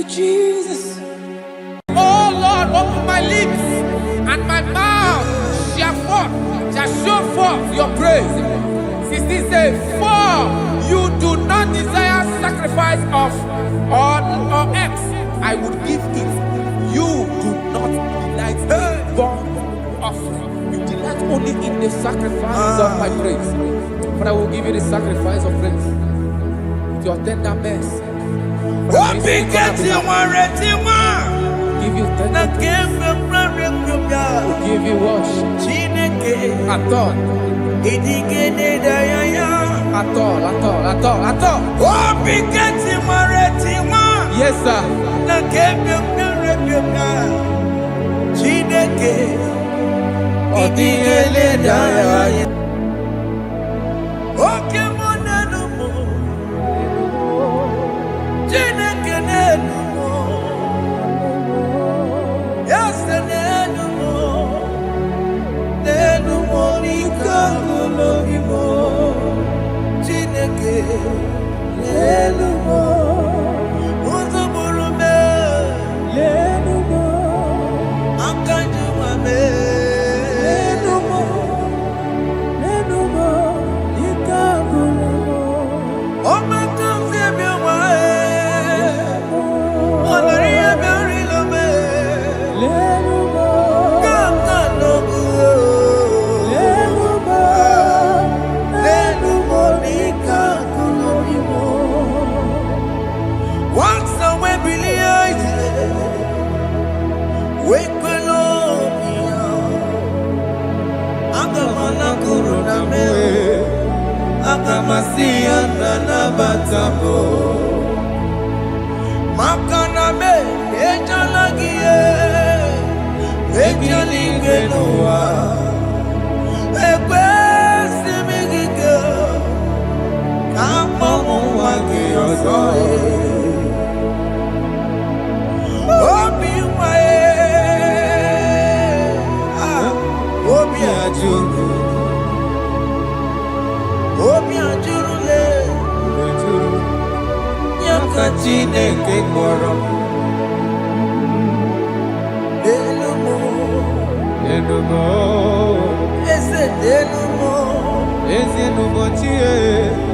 S3: Jesus. Oh Lord, open my lips and my mouth shall show forth your praise. 16 says, for you do not man desires sacrifice of or X, I would give it. You do not delight in burnt offering. You delight only in the sacrifice of my praise. But I will give you the sacrifice of praise. With your tender mercy. Give you tender will give you worship. At all. At all. Yes, sir.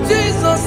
S5: Jesus,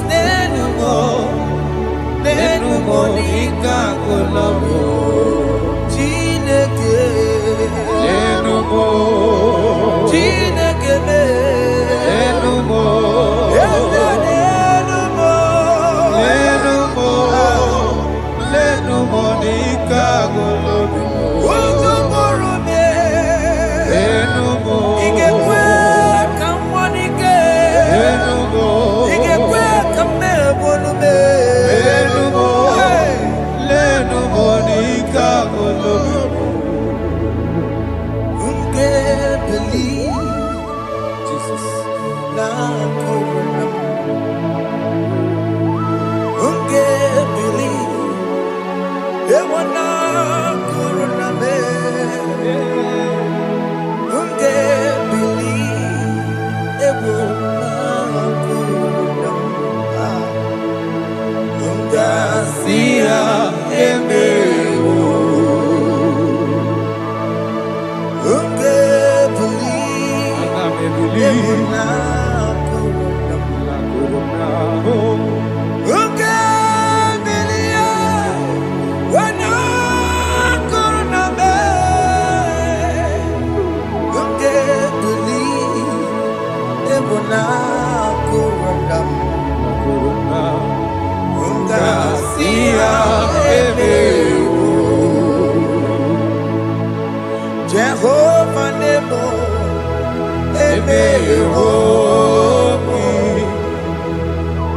S5: Jehovah Nebo,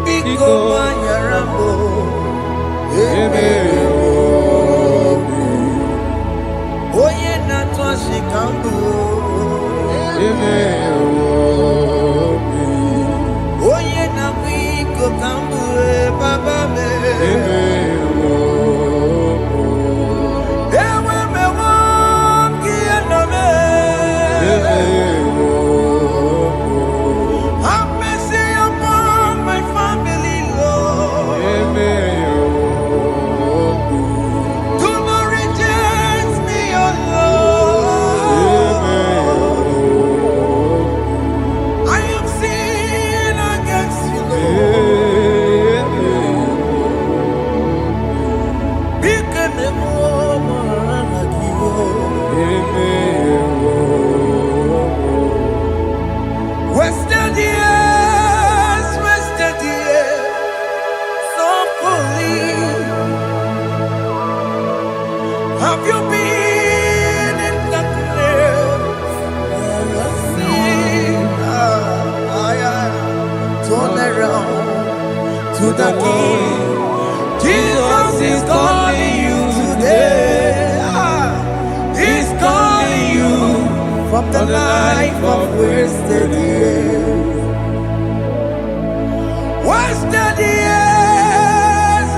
S5: Biko Manyarambo, Oye Natwa Shikambu, Oye Namiko Kambu, Baba me. Wasted years, so fully. Have you been in darkness? Turn around to the King. Jesus is calling you today. He's calling you from the life of wasted years. Wasted years,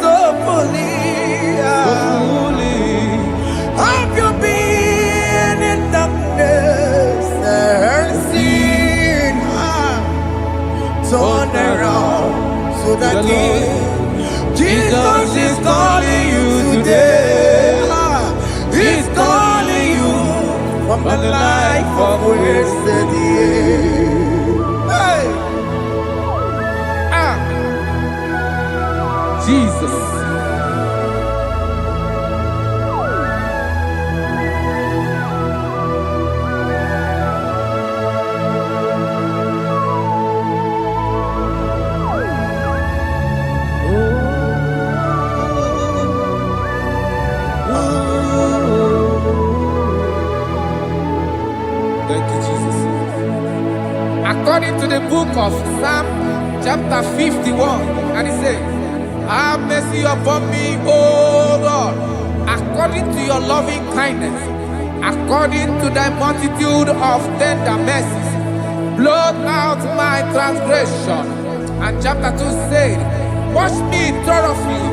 S5: so fully. Have you been in darkness and seen? Turn around to the King. Jesus is calling you today. He's calling you from the life of wasted years. Hey!
S3: Jesus. Thank you, Jesus. According to the book of Psalm, chapter 51, and it says, have mercy upon me, O Lord, according to your loving kindness, according to thy multitude of tender mercies, blot out my transgression. And chapter 2 said, wash me thoroughly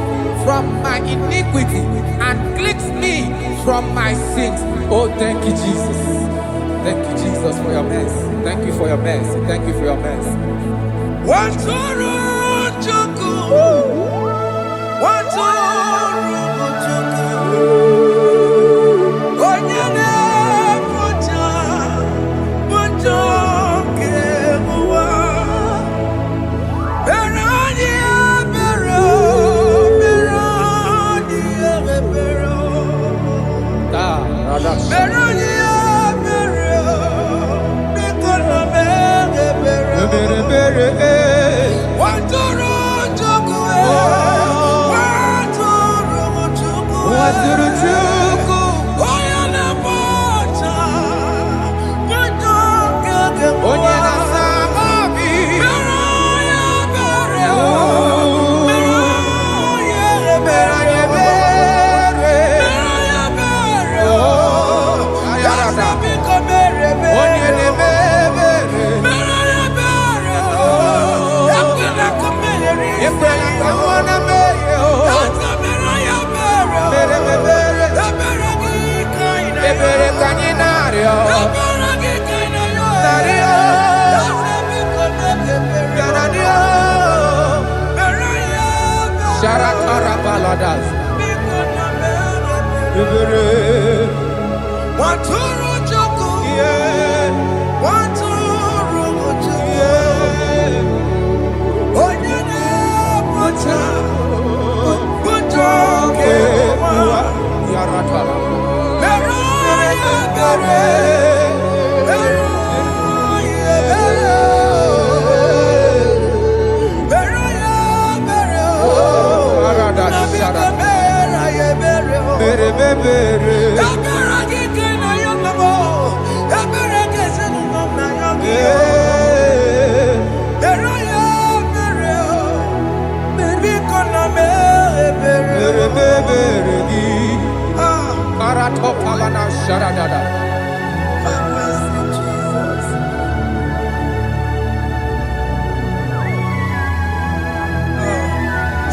S3: from my iniquity and cleanse me from my sins. Oh, thank you, Jesus. Thank you, Jesus, for your mercy. Thank you for your mercy. Thank you for your mercy.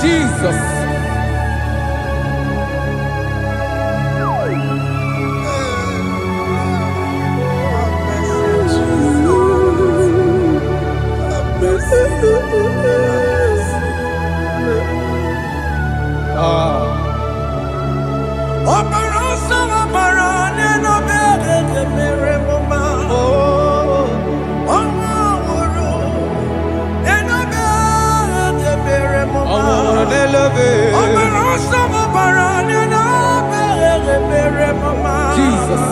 S3: Jesus.
S5: Love it.
S3: Jesus.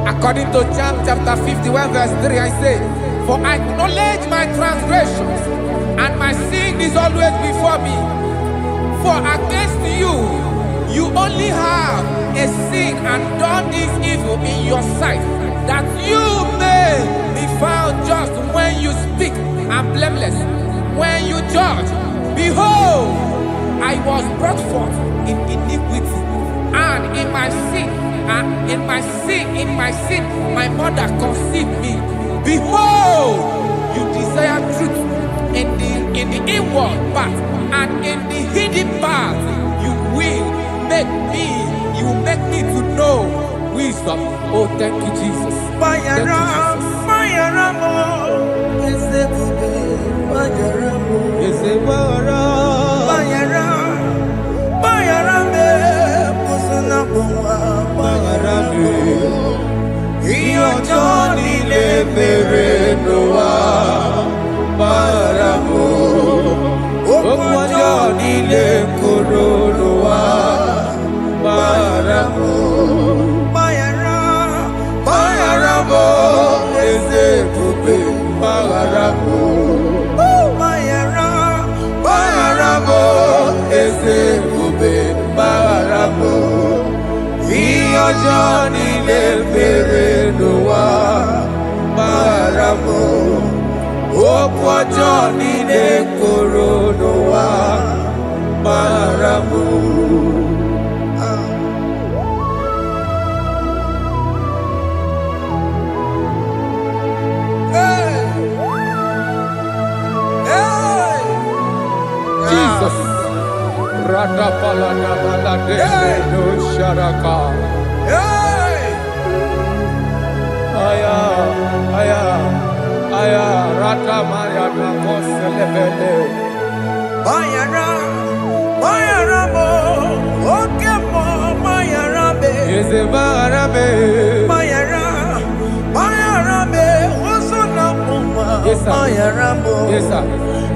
S3: According to John chapter 51 verse 3, I say, for I acknowledge my transgressions, and my sin is always before me. For against you, you only have a sin and done this evil in your sight, that you may be found just when you speak, and blameless when you judge. Behold, I was brought forth in iniquity, and in my sin, my mother conceived me. Behold, you desire truth in the inward part, and in the hidden part, you will make me to know wisdom. Oh, thank you, Jesus. Thank you, Jesus.
S5: Bawaramo. Mayara, Bawaramo, Eze Ube, Bawaramo. Iyo Johnny le bere noa, Bawaramo. Opo Johnny le koro noa, Bawaramo.
S3: Jesus. Rada palada balade no sharaka. Aya, aya, aya. Rada Maria na koselebele.
S5: Bayara, Bayara mo, oke mo, Bayara be.
S3: Eze Bayarabe.
S5: Bayara, Bayara be, osona muma.
S3: Yes, sir.
S5: Bayara mo.
S3: Yes, sir.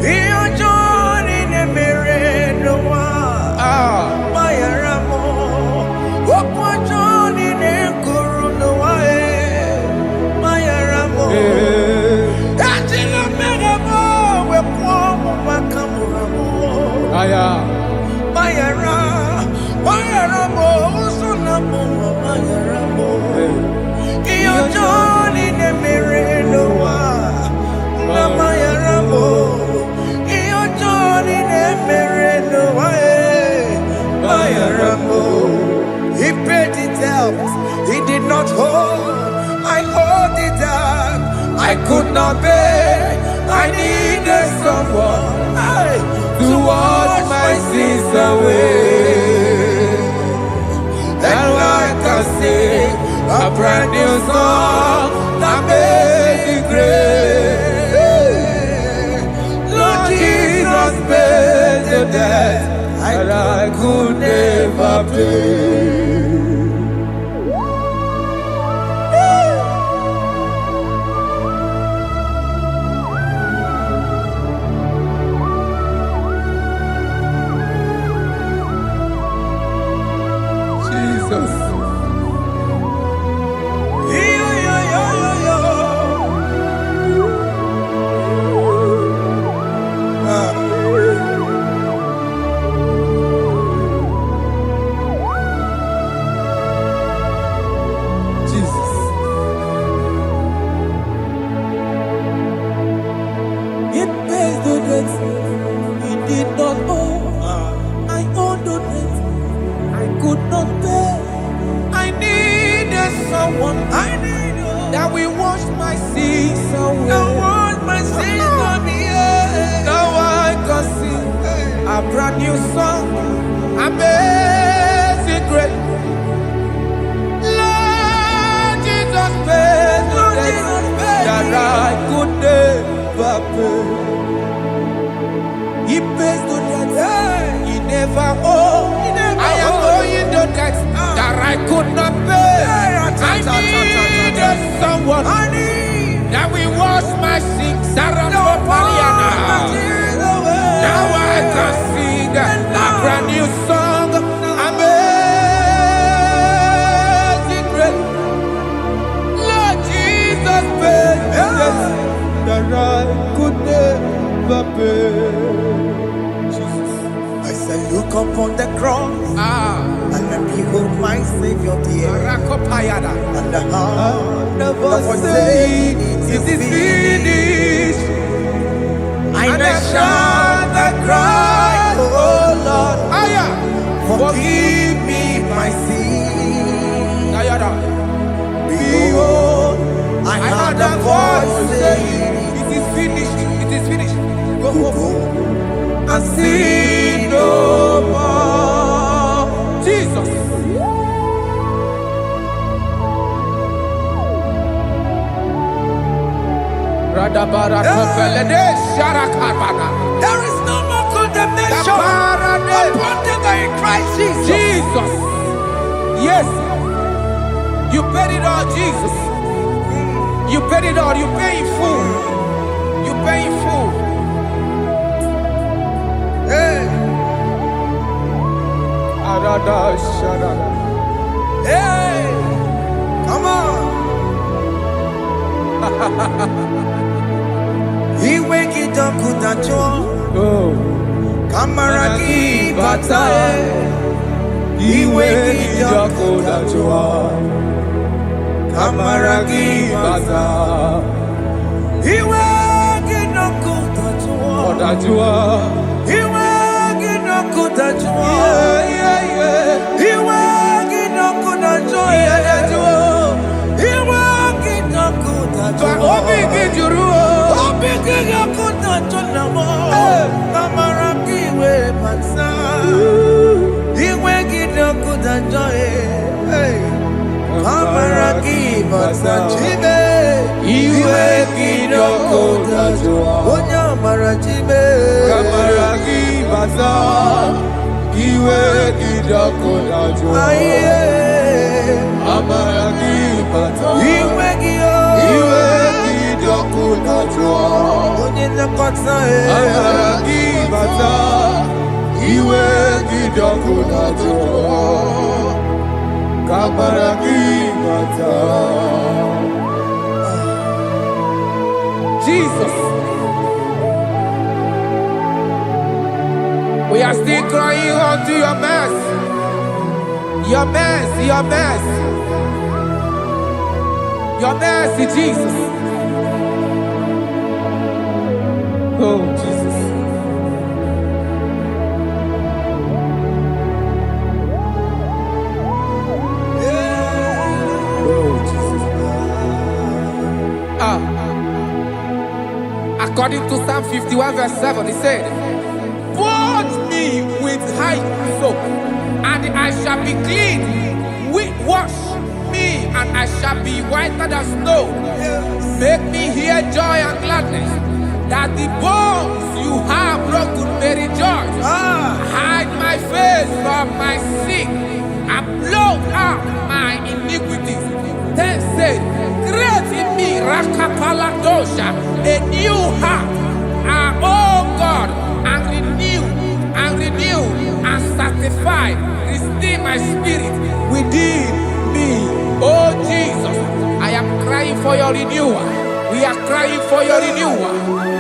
S5: Iyo Johnny ne mere noa. Bayara mo, opo Johnny ne kuru noa Bayara mo. Ajila mere mo, we po mo makamura mo.
S3: Aya.
S5: Bayara, Bayara mo, osona muma Bayara mo. Iyo Johnny ne mere noa. Bayara mo. Iyo Johnny ne mere noa. Bayara mo. He paid the debt he did not hold. I owed the debt I could not pay. I needed someone to wash my sins away. And I can sing a brand new song that made me great. Lord Jesus paid the debt that I could never pay.
S3: Jesus. Jesus.
S5: It pays the debt he did not owe. I owed the debt I could not pay. I needed someone that will wash my sins away. That wash my sins away. Now I can sing a brand new song. Amazing grace. Lord Jesus paid the debt that I could never pay. He pays the debt he never owed. I am owing the debt that I could not pay. I needed someone that will wash my sins. Now I can sing a brand new song. Amazing grace. Lord Jesus paid the debt that I could never pay. I say, look upon the cross and then behold my Savior dear. And the heart never saying it is finished. And I shout and cry, oh Lord, forgive me my sin. Behold, I heard a voice saying, it is finished, it is finished. Go home and sin no more. Jesus. There is no more condemnation upon them that in Christ Jesus.
S3: Jesus. Yes. You paid it all, Jesus. You paid it all. You pay in full. You pay in full.
S5: Hey. Hey. Come on. Iwe kidokudacho.
S3: Oh.
S5: Kamaragi batae. Iwe kidokudacho. Kamaragi bata. Iwe kidokudacho.
S3: Odajua.
S5: Iwe kidokudacho. Iwe kidokudacho. Iwe kidokudacho.
S3: Obi kijuru.
S5: Obi kidokudacho namo. Kamaragi we bata. Iwe kidokudacho. Kamaragi bata. Chibe. Iwe kidokudacho. Onya marachibe.
S3: Kamaragi bata. Iwe kidokudacho.
S5: Aye.
S3: Kamaragi bata.
S5: Iwe kiyo.
S3: Iwe kidokudacho.
S5: Onye nakota
S3: Kamaragi bata. Iwe kidokudacho. Kamaragi bata. Jesus. We are still crying unto your mercy. Your mercy, your mercy. Your mercy, Jesus. Oh, Jesus. Oh, Jesus. According to Psalm 51 verse 7, he said, "Wash me with hyssop, and I shall be clean. Wash me, and I shall be whiter than snow. Make me hear joy and gladness, that the bones you have broken may rejoice. Hide my face from my sin, and blot out my iniquities. Then say, create in me Rakapaladosha, a new heart, oh God, and renew, and sanctify, restore my spirit within me." Oh Jesus, I am crying for your renewal. We are crying for your renewal.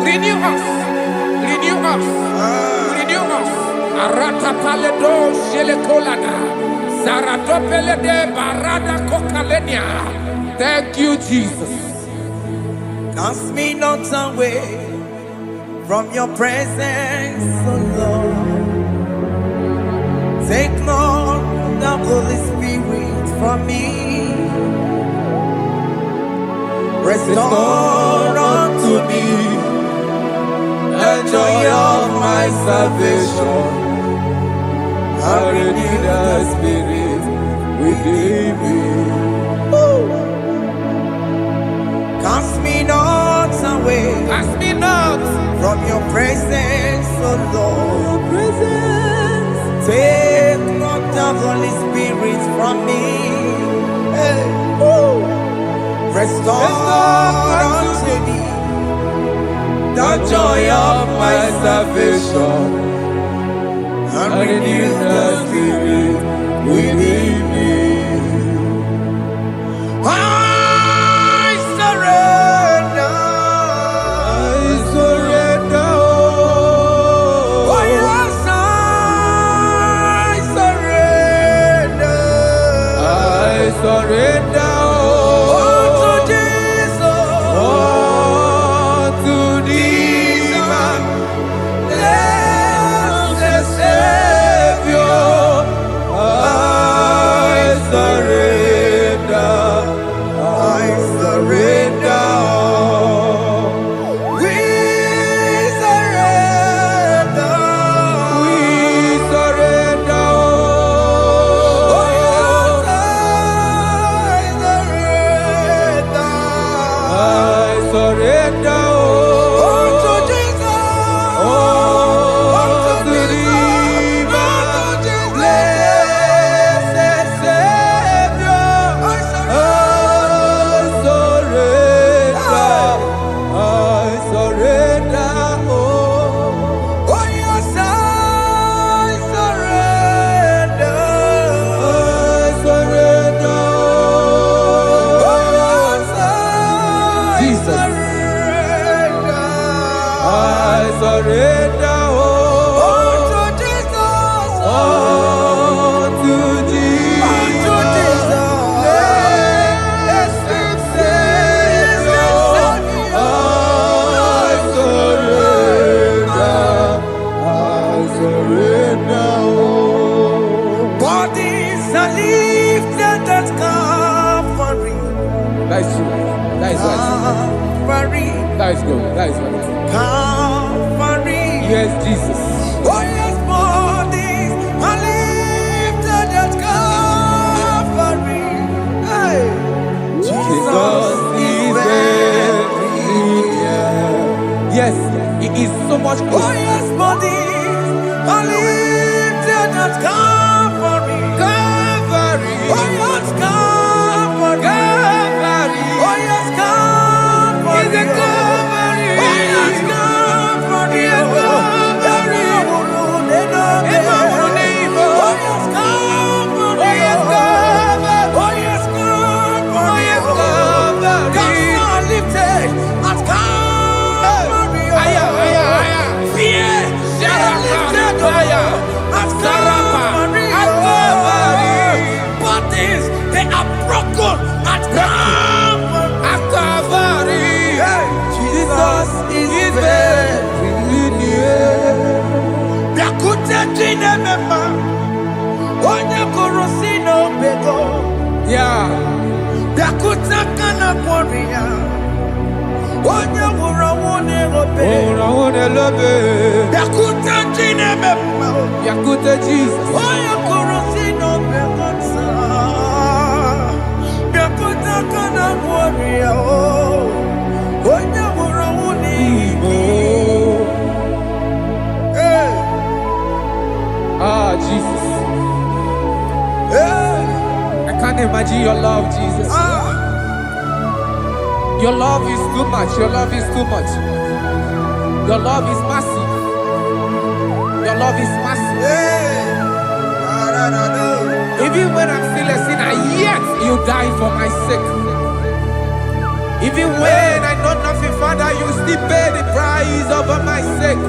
S3: Renew us, renew us, renew us. Arata paledo shelekolada, zaratopele de barada kokalenia. Thank you, Jesus.
S5: Cast me not away from your presence, oh Lord. Take not the Holy Spirit from me. Restore unto me the joy of my salvation. And renew the spirit within me. Cast me not away.
S3: Cast me not
S5: From your presence, oh Lord. Take not the Holy Spirit from me. Hey. Restore unto me the joy of my salvation, and renew the spirit within me. I surrender.
S3: I surrender.
S5: Oh yes, I surrender.
S3: I surrender.
S5: Savior. are lifted at Calvary.
S3: That is true. That is right.
S5: Calvary.
S3: That is good. That is right.
S5: Calvary.
S3: Yes, Jesus.
S5: Oh yes, bodies are lifted at Calvary. Hey.
S3: Jesus is very near. Yes, He is so much
S5: Oh
S3: closer.
S5: yes, bodies are lifted at Calvary.
S3: Calvary.
S5: Oh yes, Calvary.
S3: Calvary.
S5: Oh yes, Calvary.
S3: Is a Calvary.
S5: Oh yes, Calvary.
S3: Is a Calvary.
S5: Oh yes, Calvary.
S3: Oh yes, Calvary.
S5: Oh yes, Calvary.
S3: Oh yes, Calvary.
S5: Gods are lifted at Calvary.
S3: Aya, aya, aya.
S5: Fear lifted
S3: Aya.
S5: at
S3: Sarapa.
S5: Calvary.
S3: At Calvary.
S5: Bodies, they are broken at Calvary.
S3: At Calvary. Jesus is very near.
S5: Biakute jine mema, onye korosi no bego.
S3: Yeah.
S5: Biakute kana kworiya, onye wura wone obe.
S3: Oh, I love it.
S5: Biakute jine mema,
S3: Yakute Jesus.
S5: onye korosi no bego sa. Biakute kana kworiya, onye wura wone
S3: Igbo.
S5: Hey,
S3: Ah, Jesus.
S5: hey,
S3: I can't imagine your love, Jesus.
S5: ah.
S3: Your love is too much. Your love is too much. Your love is massive. Your love is massive.
S5: Hey,
S3: Even when I'm still a sinner, yet you die for my sake. Even when I know nothing, Father, you still pay the price over my sake.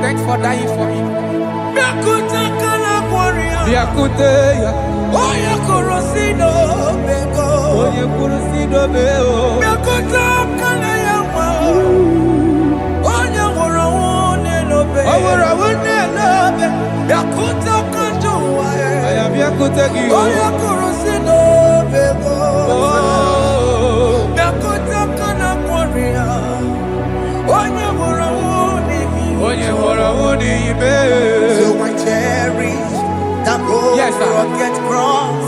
S3: Thanks for dying for me.
S5: Biakute kana kworiya,
S3: Biakute ya.
S5: onye korosi no bego.
S3: Onye kurusi dobe o.
S5: Biakute kana yawa, onye wura wone no be.
S3: Owura wone lobe.
S5: Biakute kanjuwa,
S3: Aya biakute gi o.
S5: onye korosi no bego.
S3: Oh.
S5: Biakute kana kworiya, onye wura wone mi.
S3: Onye hora wone ibe.
S5: So I cherish that old
S3: Yes, sir.
S5: rugged cross.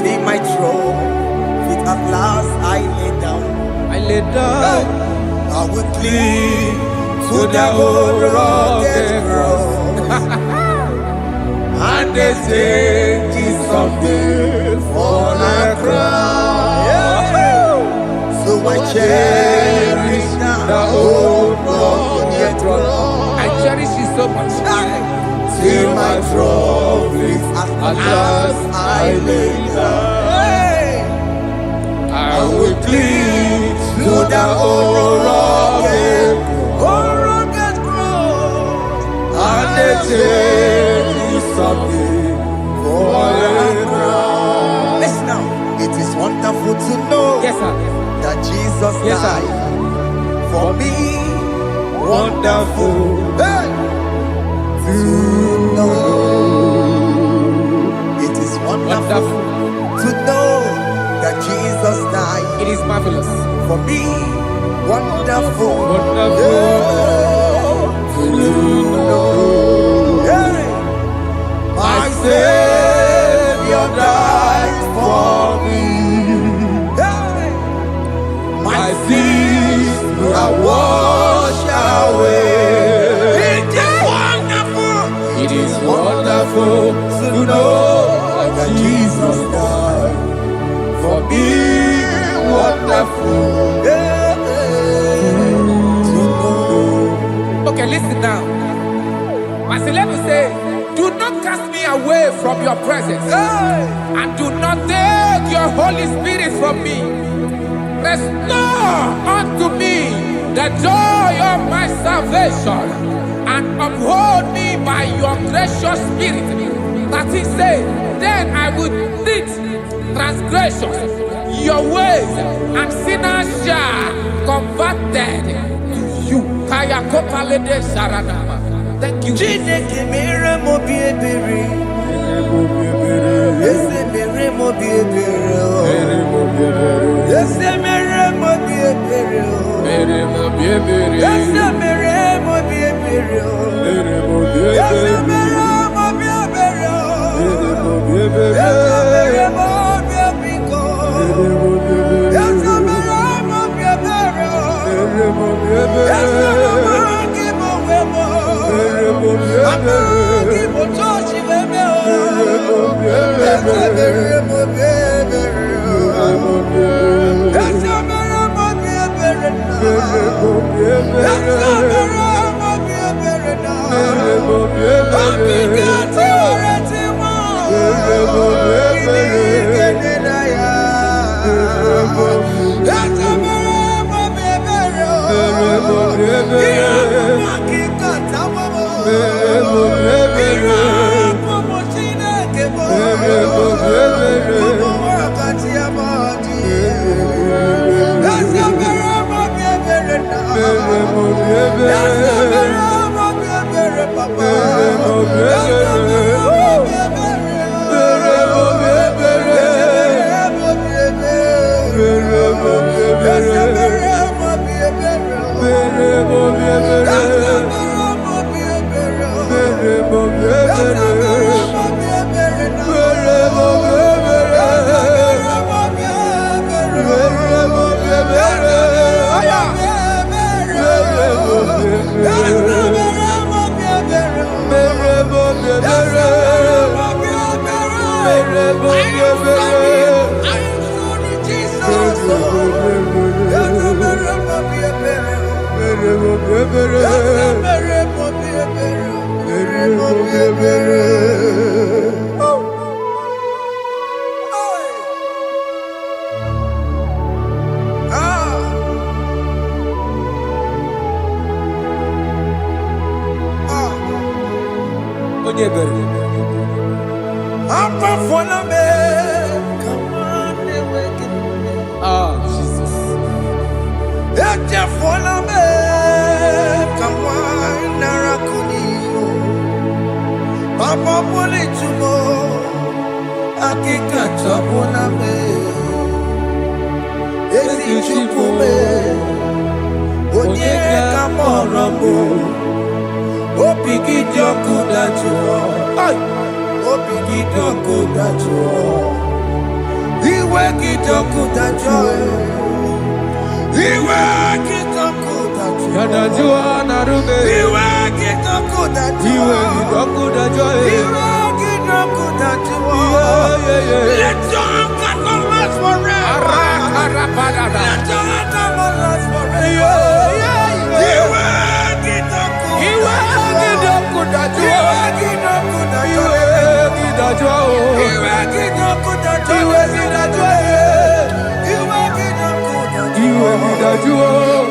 S5: See my throne, feet at last I lay down.
S3: I lay down
S5: I will cling
S3: to
S5: to
S3: the
S5: that old
S3: old
S5: rugged
S3: rugged
S5: cross.
S3: and they say it's someday for a crown.
S5: So I cherish
S3: The
S5: that
S3: old
S5: old rugged cross.
S3: I cherish it so much.
S5: Till my trophy at last I lay down.
S3: I will cling to the old rugged
S5: cross.
S3: and they say it's someday for a crown.
S5: Listen now, it is wonderful to know
S3: Yes, sir.
S5: that Jesus
S3: Yes, sir.
S5: died for me.
S3: Wonderful.
S5: Hey! To know. It is wonderful
S3: Wonderful.
S5: to know that Jesus died
S3: It is marvelous.
S5: for me. Wonderful.
S3: Wonderful.
S5: To know. Hey!
S3: My Savior died for me.
S5: Hey!
S3: My sins are washed away.
S5: It is wonderful
S3: It is wonderful to know that Jesus died for me. Wonderful.
S5: to know.
S3: Okay, listen now. Verse 11 says, do not cast me away from your presence,
S5: Hey!
S3: and do not take your Holy Spirit from me. Restore unto me the joy of my salvation, and uphold me by your gracious spirit. That he said, then I will teach transgressions your ways, and sinners shall converted to you. Kaya kopalede sharanama. Thank you.
S5: Chineke mere m obi ebere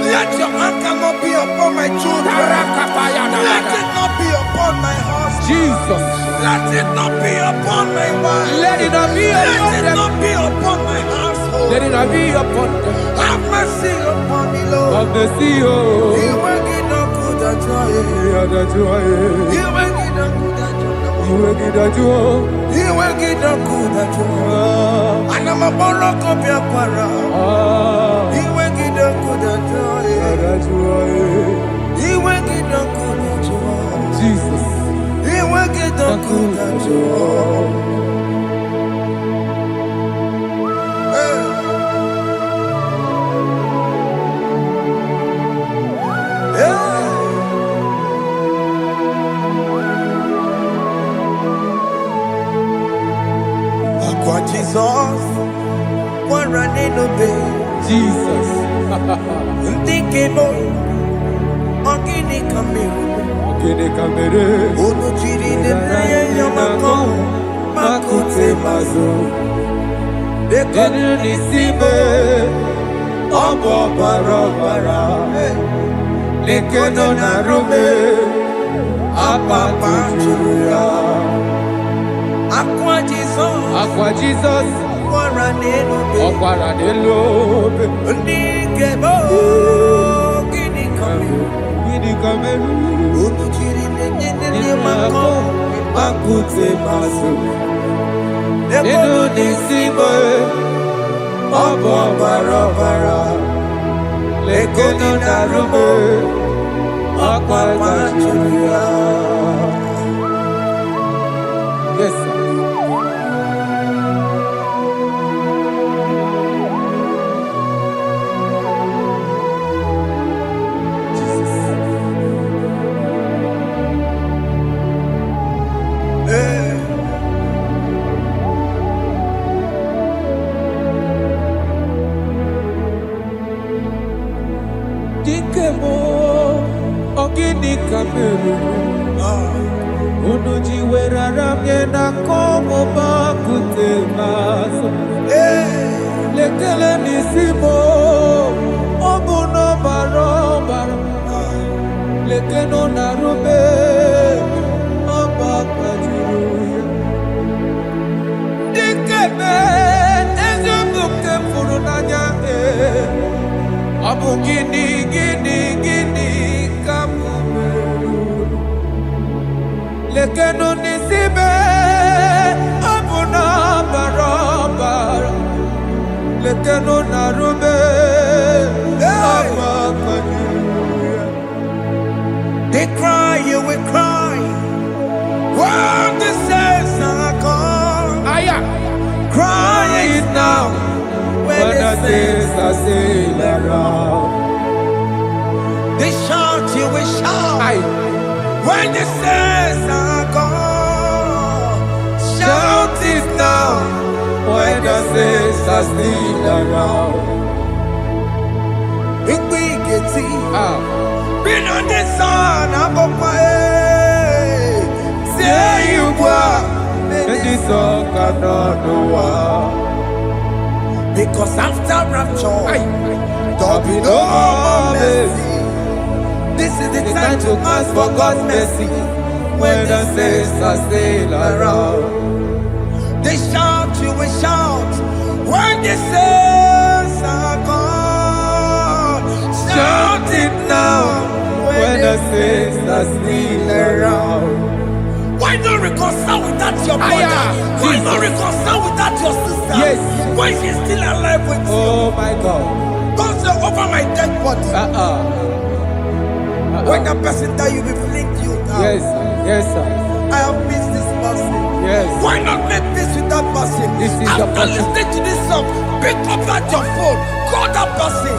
S5: Let your anger not be upon my children. Let it not be upon my husband.
S3: Jesus.
S5: Let it not be upon my wife.
S3: Let it not be upon
S5: Let it
S3: them.
S5: not be upon my household.
S3: Let it not be upon them.
S5: Have mercy upon me, Lord.
S3: Of the sea, oh.
S5: You will get no good at joy.
S3: Yeah, that you are.
S5: You will get no good at joy.
S3: You will get that you are.
S5: You will get no good at joy. And I'm a borrow of your para. You will get no good at joy.
S3: That you are.
S5: You will get no good at joy.
S3: Jesus.
S5: You will get no good at joy. Jesus, one running obey.
S3: Jesus.
S5: Thinking more, Ogini Kamiru.
S3: Ogini Kamiru.
S5: Onuchiri Nenaya Yamako, Makute Mazo. Dekonu Nisibe, Obo Barobara. Dekonu Narume, Apapa Julia. Aqua Jesus,
S3: Aqua Jesus, Okwara Nelobe,
S5: Ndikebo, Gini Kameru,
S3: Gini Kameru,
S5: Unuchiri Nenene Mako, Makute Maso,
S3: Dekonu Nisibe, Obo Barobara,
S5: Lekeno narume akwa machuria. Yes, sir. Dikemo ogini kameru unuji werara mjena komo bakute maso lekele nisimo obuno barobara lekeno narube abakajuruya dikeme ezobuke furunanya Abu gini kamumeru lekeno nisibe abu na barabara lekeno narube abakajuruya. They cry, you will cry when the saints are gone. Cry it now when the saints are still around. They shout, you will shout when the saints are gone. Shout it now when the saints are still around. If we get it, been on the sun, I'm up my say you are, and this song cannot know why. Because after rapture, there'll be no more mercy. This is the time to ask for God's mercy when the saints are still around. They shout, you will shout when the saints are gone. Shout it now when the saints are still around. Why not reconcile with that your brother? Why not reconcile with that your sister? Yes. Why she's still alive with you? Oh my God. Don't say over my dead body. When the person that you will fling you down. Yes, sir. Yes, sir. I have missed this person. Yes. Why not make peace with that person? This is after listening to this song, pick up at your phone, call that person.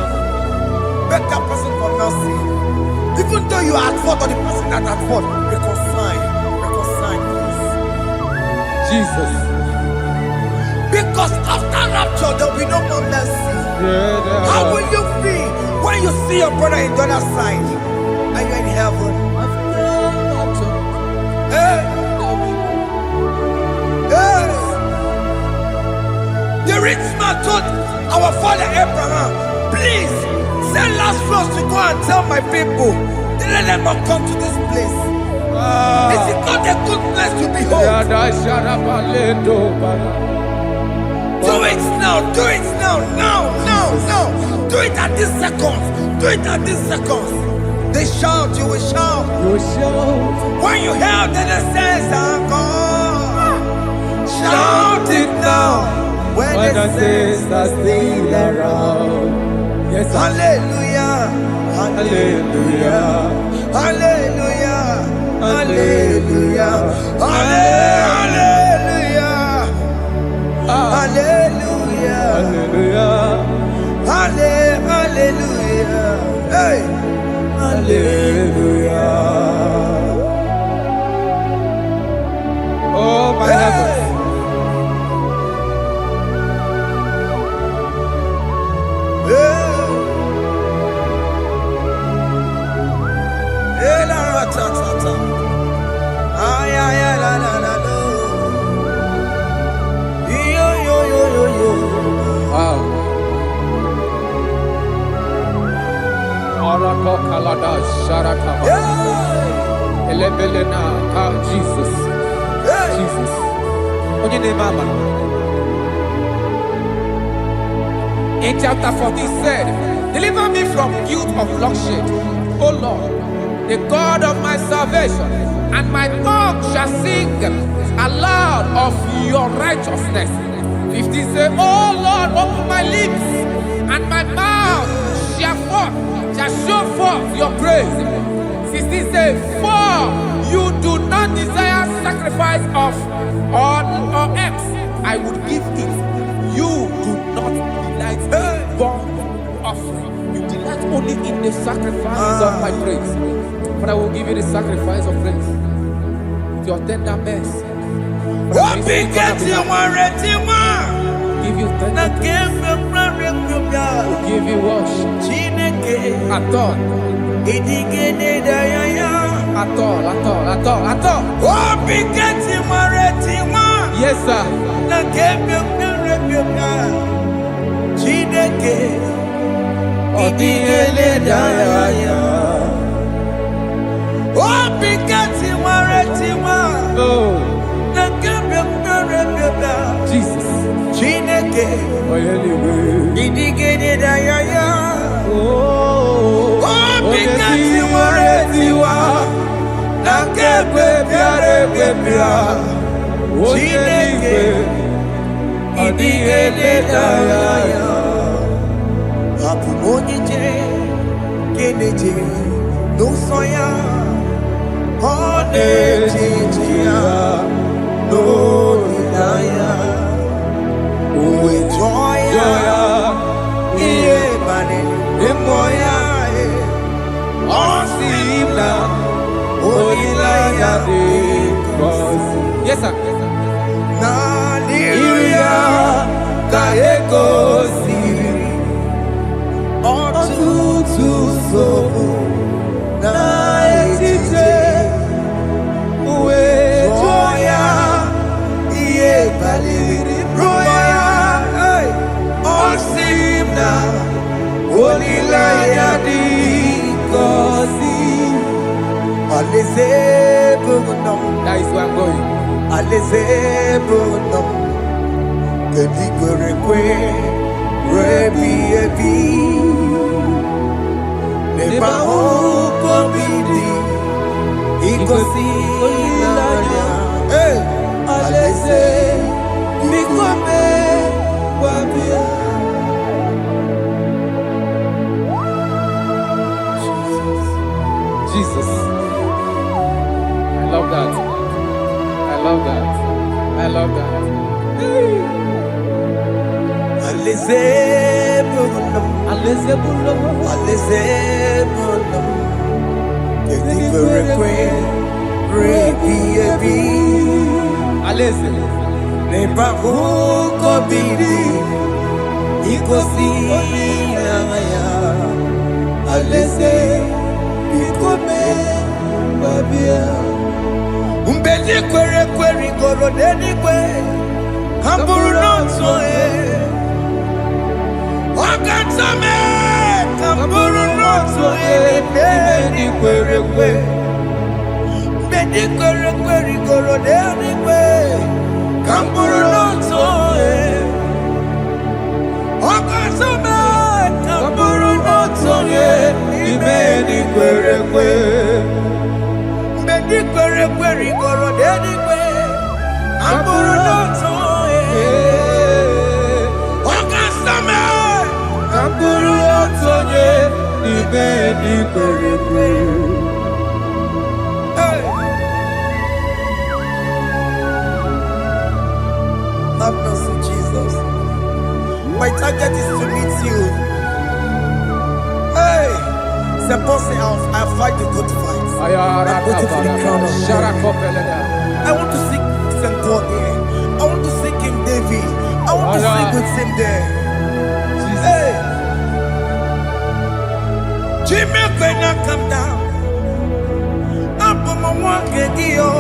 S5: Beg that person for mercy. Even though you are at fault or the person that at fault, reconcile. Jesus. Because after rapture, there will be no more mercy. How will you feel when you see your brother in the other side? Are you in heaven? Hey. Hey. The rich man told our father Abraham, please send Lazarus to go and tell my people, let them not come to this place. This is not a good place to behold. Do it now, do it now, now. Do it at this second. Do it at this second. They shout, you will shout. You will shout. When you hear that the saints are gone, shout it now. When the saints are still around. Yes, hallelujah. Hallelujah. Hallelujah. Hallelujah. Hallelujah. Hallelujah. Hallelujah. Hallelujah. Hey. Hallelujah. Oh my heavens. Jesus. Jesus. In chapter 14 said, deliver me from guilt of bloodshed, O Lord, the God of my salvation, and my tongue shall sing aloud of your righteousness. 15 say, O Lord, open my lips, and my mouth
S3: shall show forth your praise. 16 says, for you do not desire sacrifice of or eggs, I would give it. You do not delight in burnt offering. You delight only in the sacrifice of my praise. But I will give you the sacrifice of praise. With your tender mercy. Give you tender will give you worship. At all. Yes, sir. Jesus. Yes, sir. That is where I'm going. Jesus. I love that. I love that. I love that.
S5: Umbedi kwere kwere goro deni kwe Kamburu noto Wakatame Kamburu noto Deni kwere kwe Umbedi kwere kwere goro deni kwe Kamburu noto Wakatame Kamburu noto Deni kwere kwe Query, goro dedi kwe Amburu noto Wakasame Amburu noto Ibedi query kwe. Have mercy, Jesus. My target is to meet you. Hey, c'est pensé I fight the good fight. I'm waiting for the crown of glory. I want to seek St. God there. I want to seek King David. I want to sing with him there. Hey, Jimmy, when I come down, I'm on my one Kedio.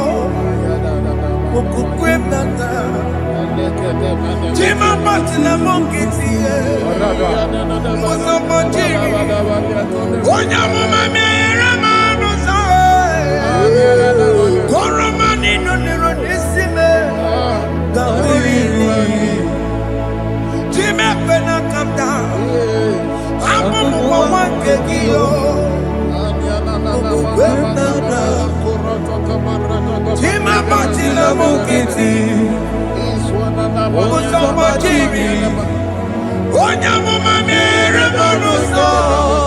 S5: Jimmy, Martina Monkey, was on my Jimmy. When I'm on my man, Koromani no nero nisime Jimmy pena come down Amu mwa kegio Jimmy batila mukiti Okusoma Jimmy Onya mama mere bonuso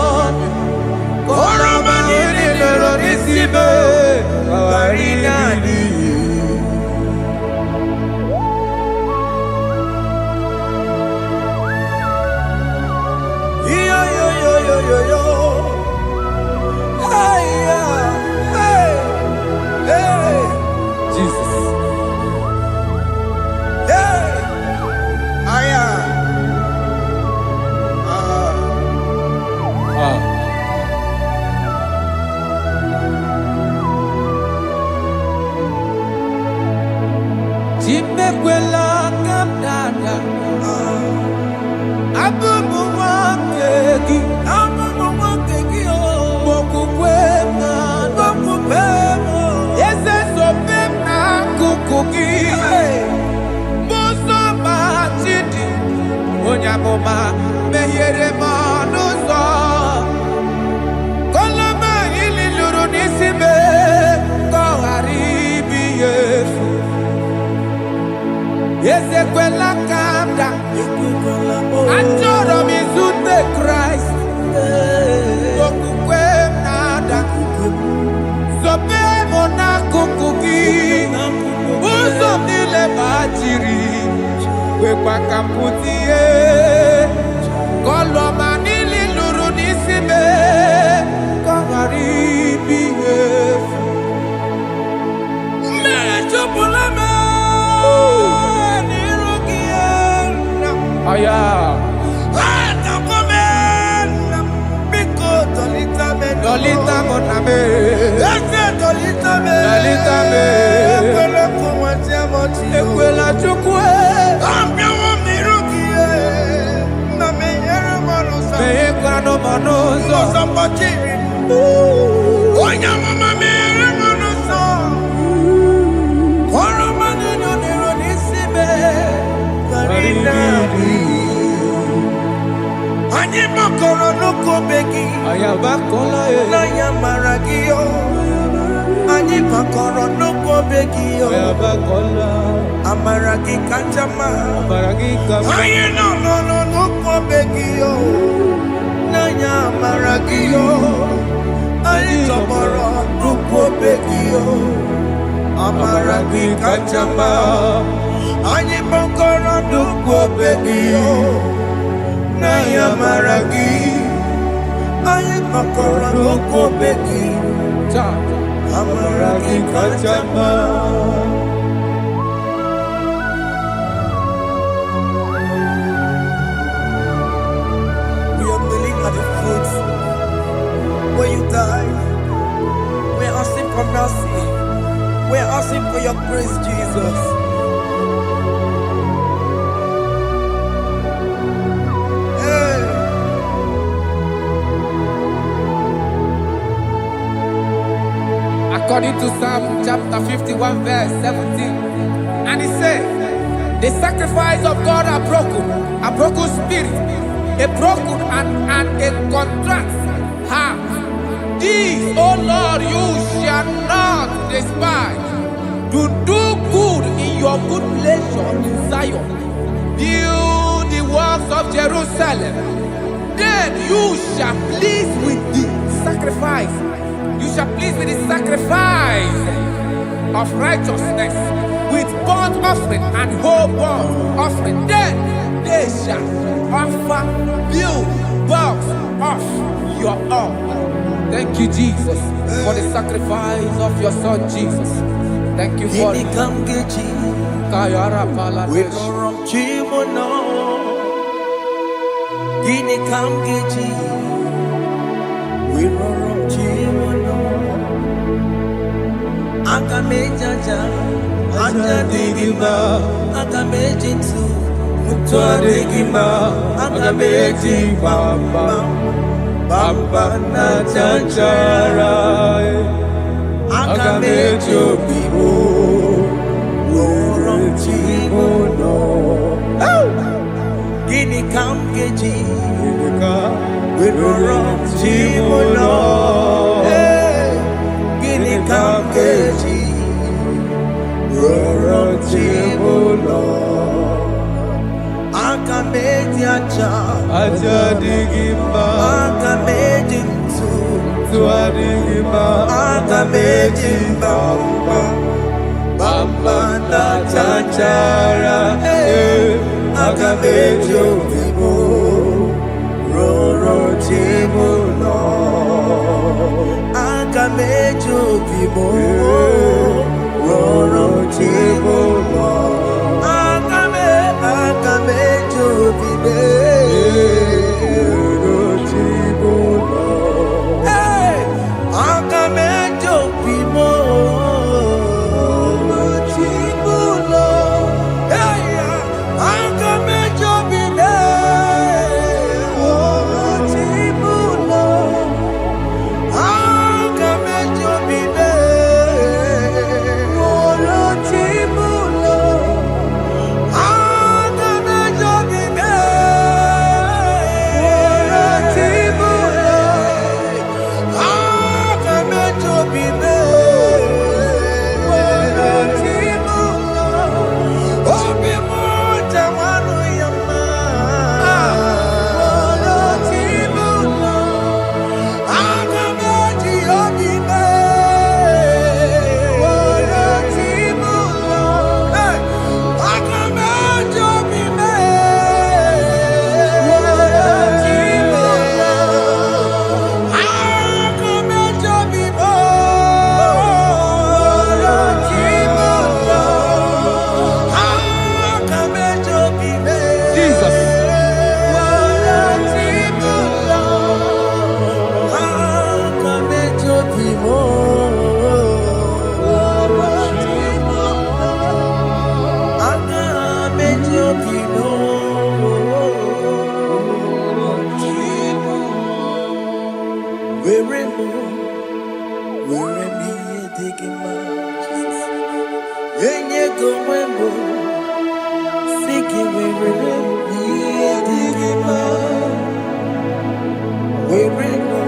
S5: Chimekwela kamdada. Abụmụ nwoke gị. Abụmụ nwoke gị o. Mokukwe mmadụ. Mokukwe mmadụ. Eze sobe m n'akụkụ gị. Mụsọ ma chidi. Onye amụma mehiere m ọnụ ụzọ. Koloma ili lụrụ n'isi me. Ka ọ ghara ibi ya efu. Ezekwela kamda. Achọrọ m izute Kraịst. Okwukwe m na-ada. Zobe m n'akụkụ gị. Ụzọ m niile gbachiri. Kwekwa ka m pụta ihe. Kọlọma niile lụrụ n'isi me. Ka ọ ghara ibi ihe efu. Mmejupụla m. Aya. Dolita moname. Dolita me. Ekwela chukwe. Meye kwano manozo. Onya mama mere manozo. Koro manino nero nisibe. Marina. Anyị makọrọ n'ụkọ begi. Ayabakola e. N'anya mara gị o. Anyị makọrọ n'ụkọ begi o. Ayabakola. Amara gị kacha mma. Amara gị kacha mma. Anyị nọ n'ụkọ begi o. N'anya mara gị o. Anyị tọgbọrọ n'ụkọ begi o. Amara gị kacha mma. Anyị makọrọ n'ụkọ begi o. N'anya mara gị, anyị makọrọ n'ụkọ begi, amara gị kacha mma. We are kneeling at the foot where you died. We are asking for mercy. We are asking for your grace, Jesus. According to Psalm chapter 51 verse 17, and he said, the sacrifice of God are broken spirit, a broken and a contrite heart. These, O Lord, you shall not despise. To do good in your good pleasure in Zion. Build the works of Jerusalem. Then you shall please with the sacrifice. You shall please with the sacrifice of righteousness, with burnt offering and whole burnt offering. Then they shall offer build works of your own. Thank you, Jesus, for the sacrifice of your Son, Jesus. Thank you for it.
S2: Akamejaja, ajadigima, akamejintu, mutuadigima, akamejibamba, bamba na chanchara, akamejobibo, roromchimono. Gini kamgeji, roromchimono. Kamkeji, Rorochibulo, Akameji aja digimba, Akameji tuadigimba, Akameji bamba, bamba na chanchara, Akameji obibo, Rorochibulo. Akamejo bibo, roro chibo lo. Akamejo bibe, roro chibo lo. Akamejo bibo, roro chibo lo.
S5: Enye gomwemo, siki werere, iye digima. Weremo,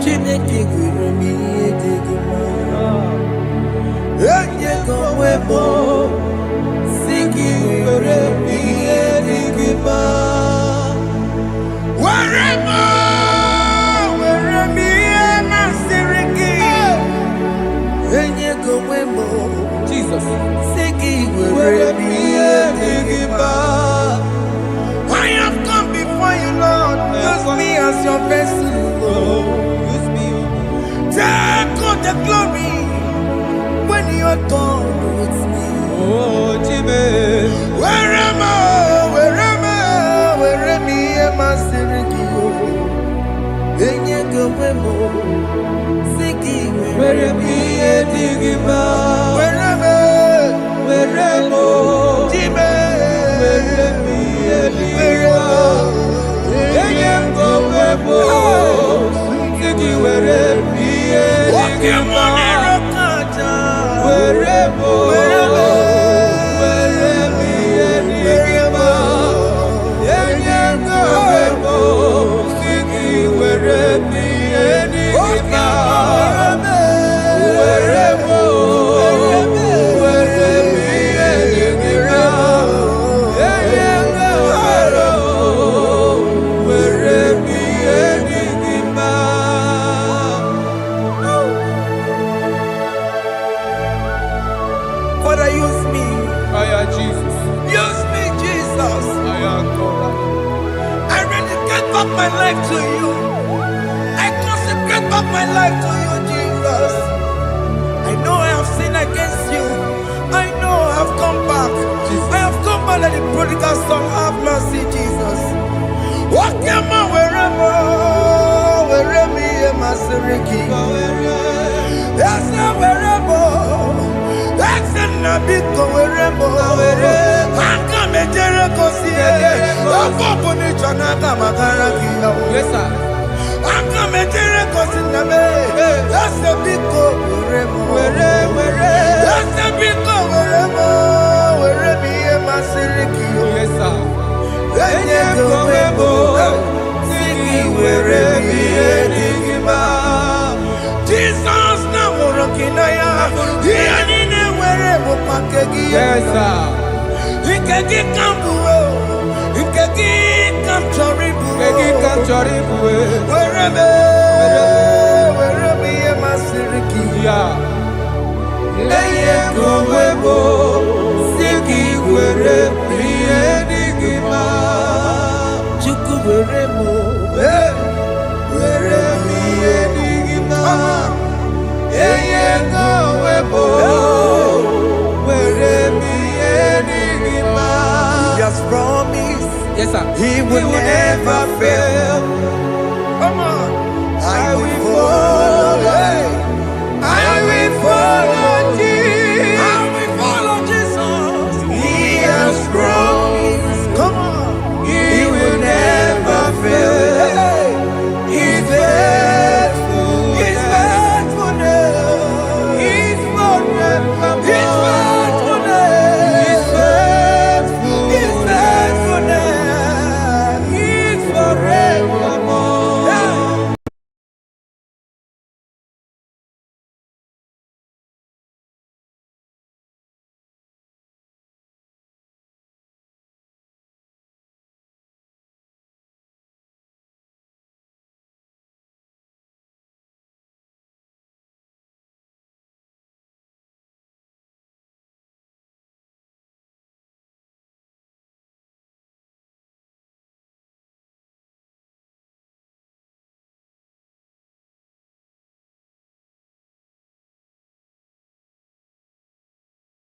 S5: chineke wereme, iye digima. Enye gomwemo, siki werere, iye digima. Weremo, wereme, iye nasiriki. Enye gomwemo,
S3: Jesus.
S5: siki wereme, iye digima. I have come before you, Lord. Use me as your vessel, Lord.
S3: Use me.
S5: Take all the glory when you are done with me.
S3: Oh, Jimmy.
S5: Where am I? Where am I? Where am I? Masirikio. Enye gomemo. Siki
S3: Where am I? Digima.
S5: Where am I?
S3: Where am I?
S5: Jimmy.
S3: Where am I? Digima. Enye gomemo. Siki where am I? Digima. Where am I? Where am I? Digima. Enye gomemo. Siki where am I? Digima.
S5: Father, use me.
S3: Jesus.
S5: Use me, Jesus.
S3: I am God.
S5: I dedicate back my life to you. I consecrate back my life to you, Jesus. I know I have sinned against you. I know I have come back. I have come back like the prodigal son. Have mercy, Jesus. Walk your man wherever me and my Siriki. Yes, wherever. That's a big wherever. I'm coming to
S3: Yes, sir.
S5: I'm coming to that's a big wherever. That's a big wherever me and my Siriki.
S3: Yes, sir.
S5: Jesus na morokinaya. Yani ne wherever pakegi.
S3: Yes, sir.
S5: Ikegi kambuo. Ikegi kamchoribu. Wherever me and my Siriki.
S3: Yeah.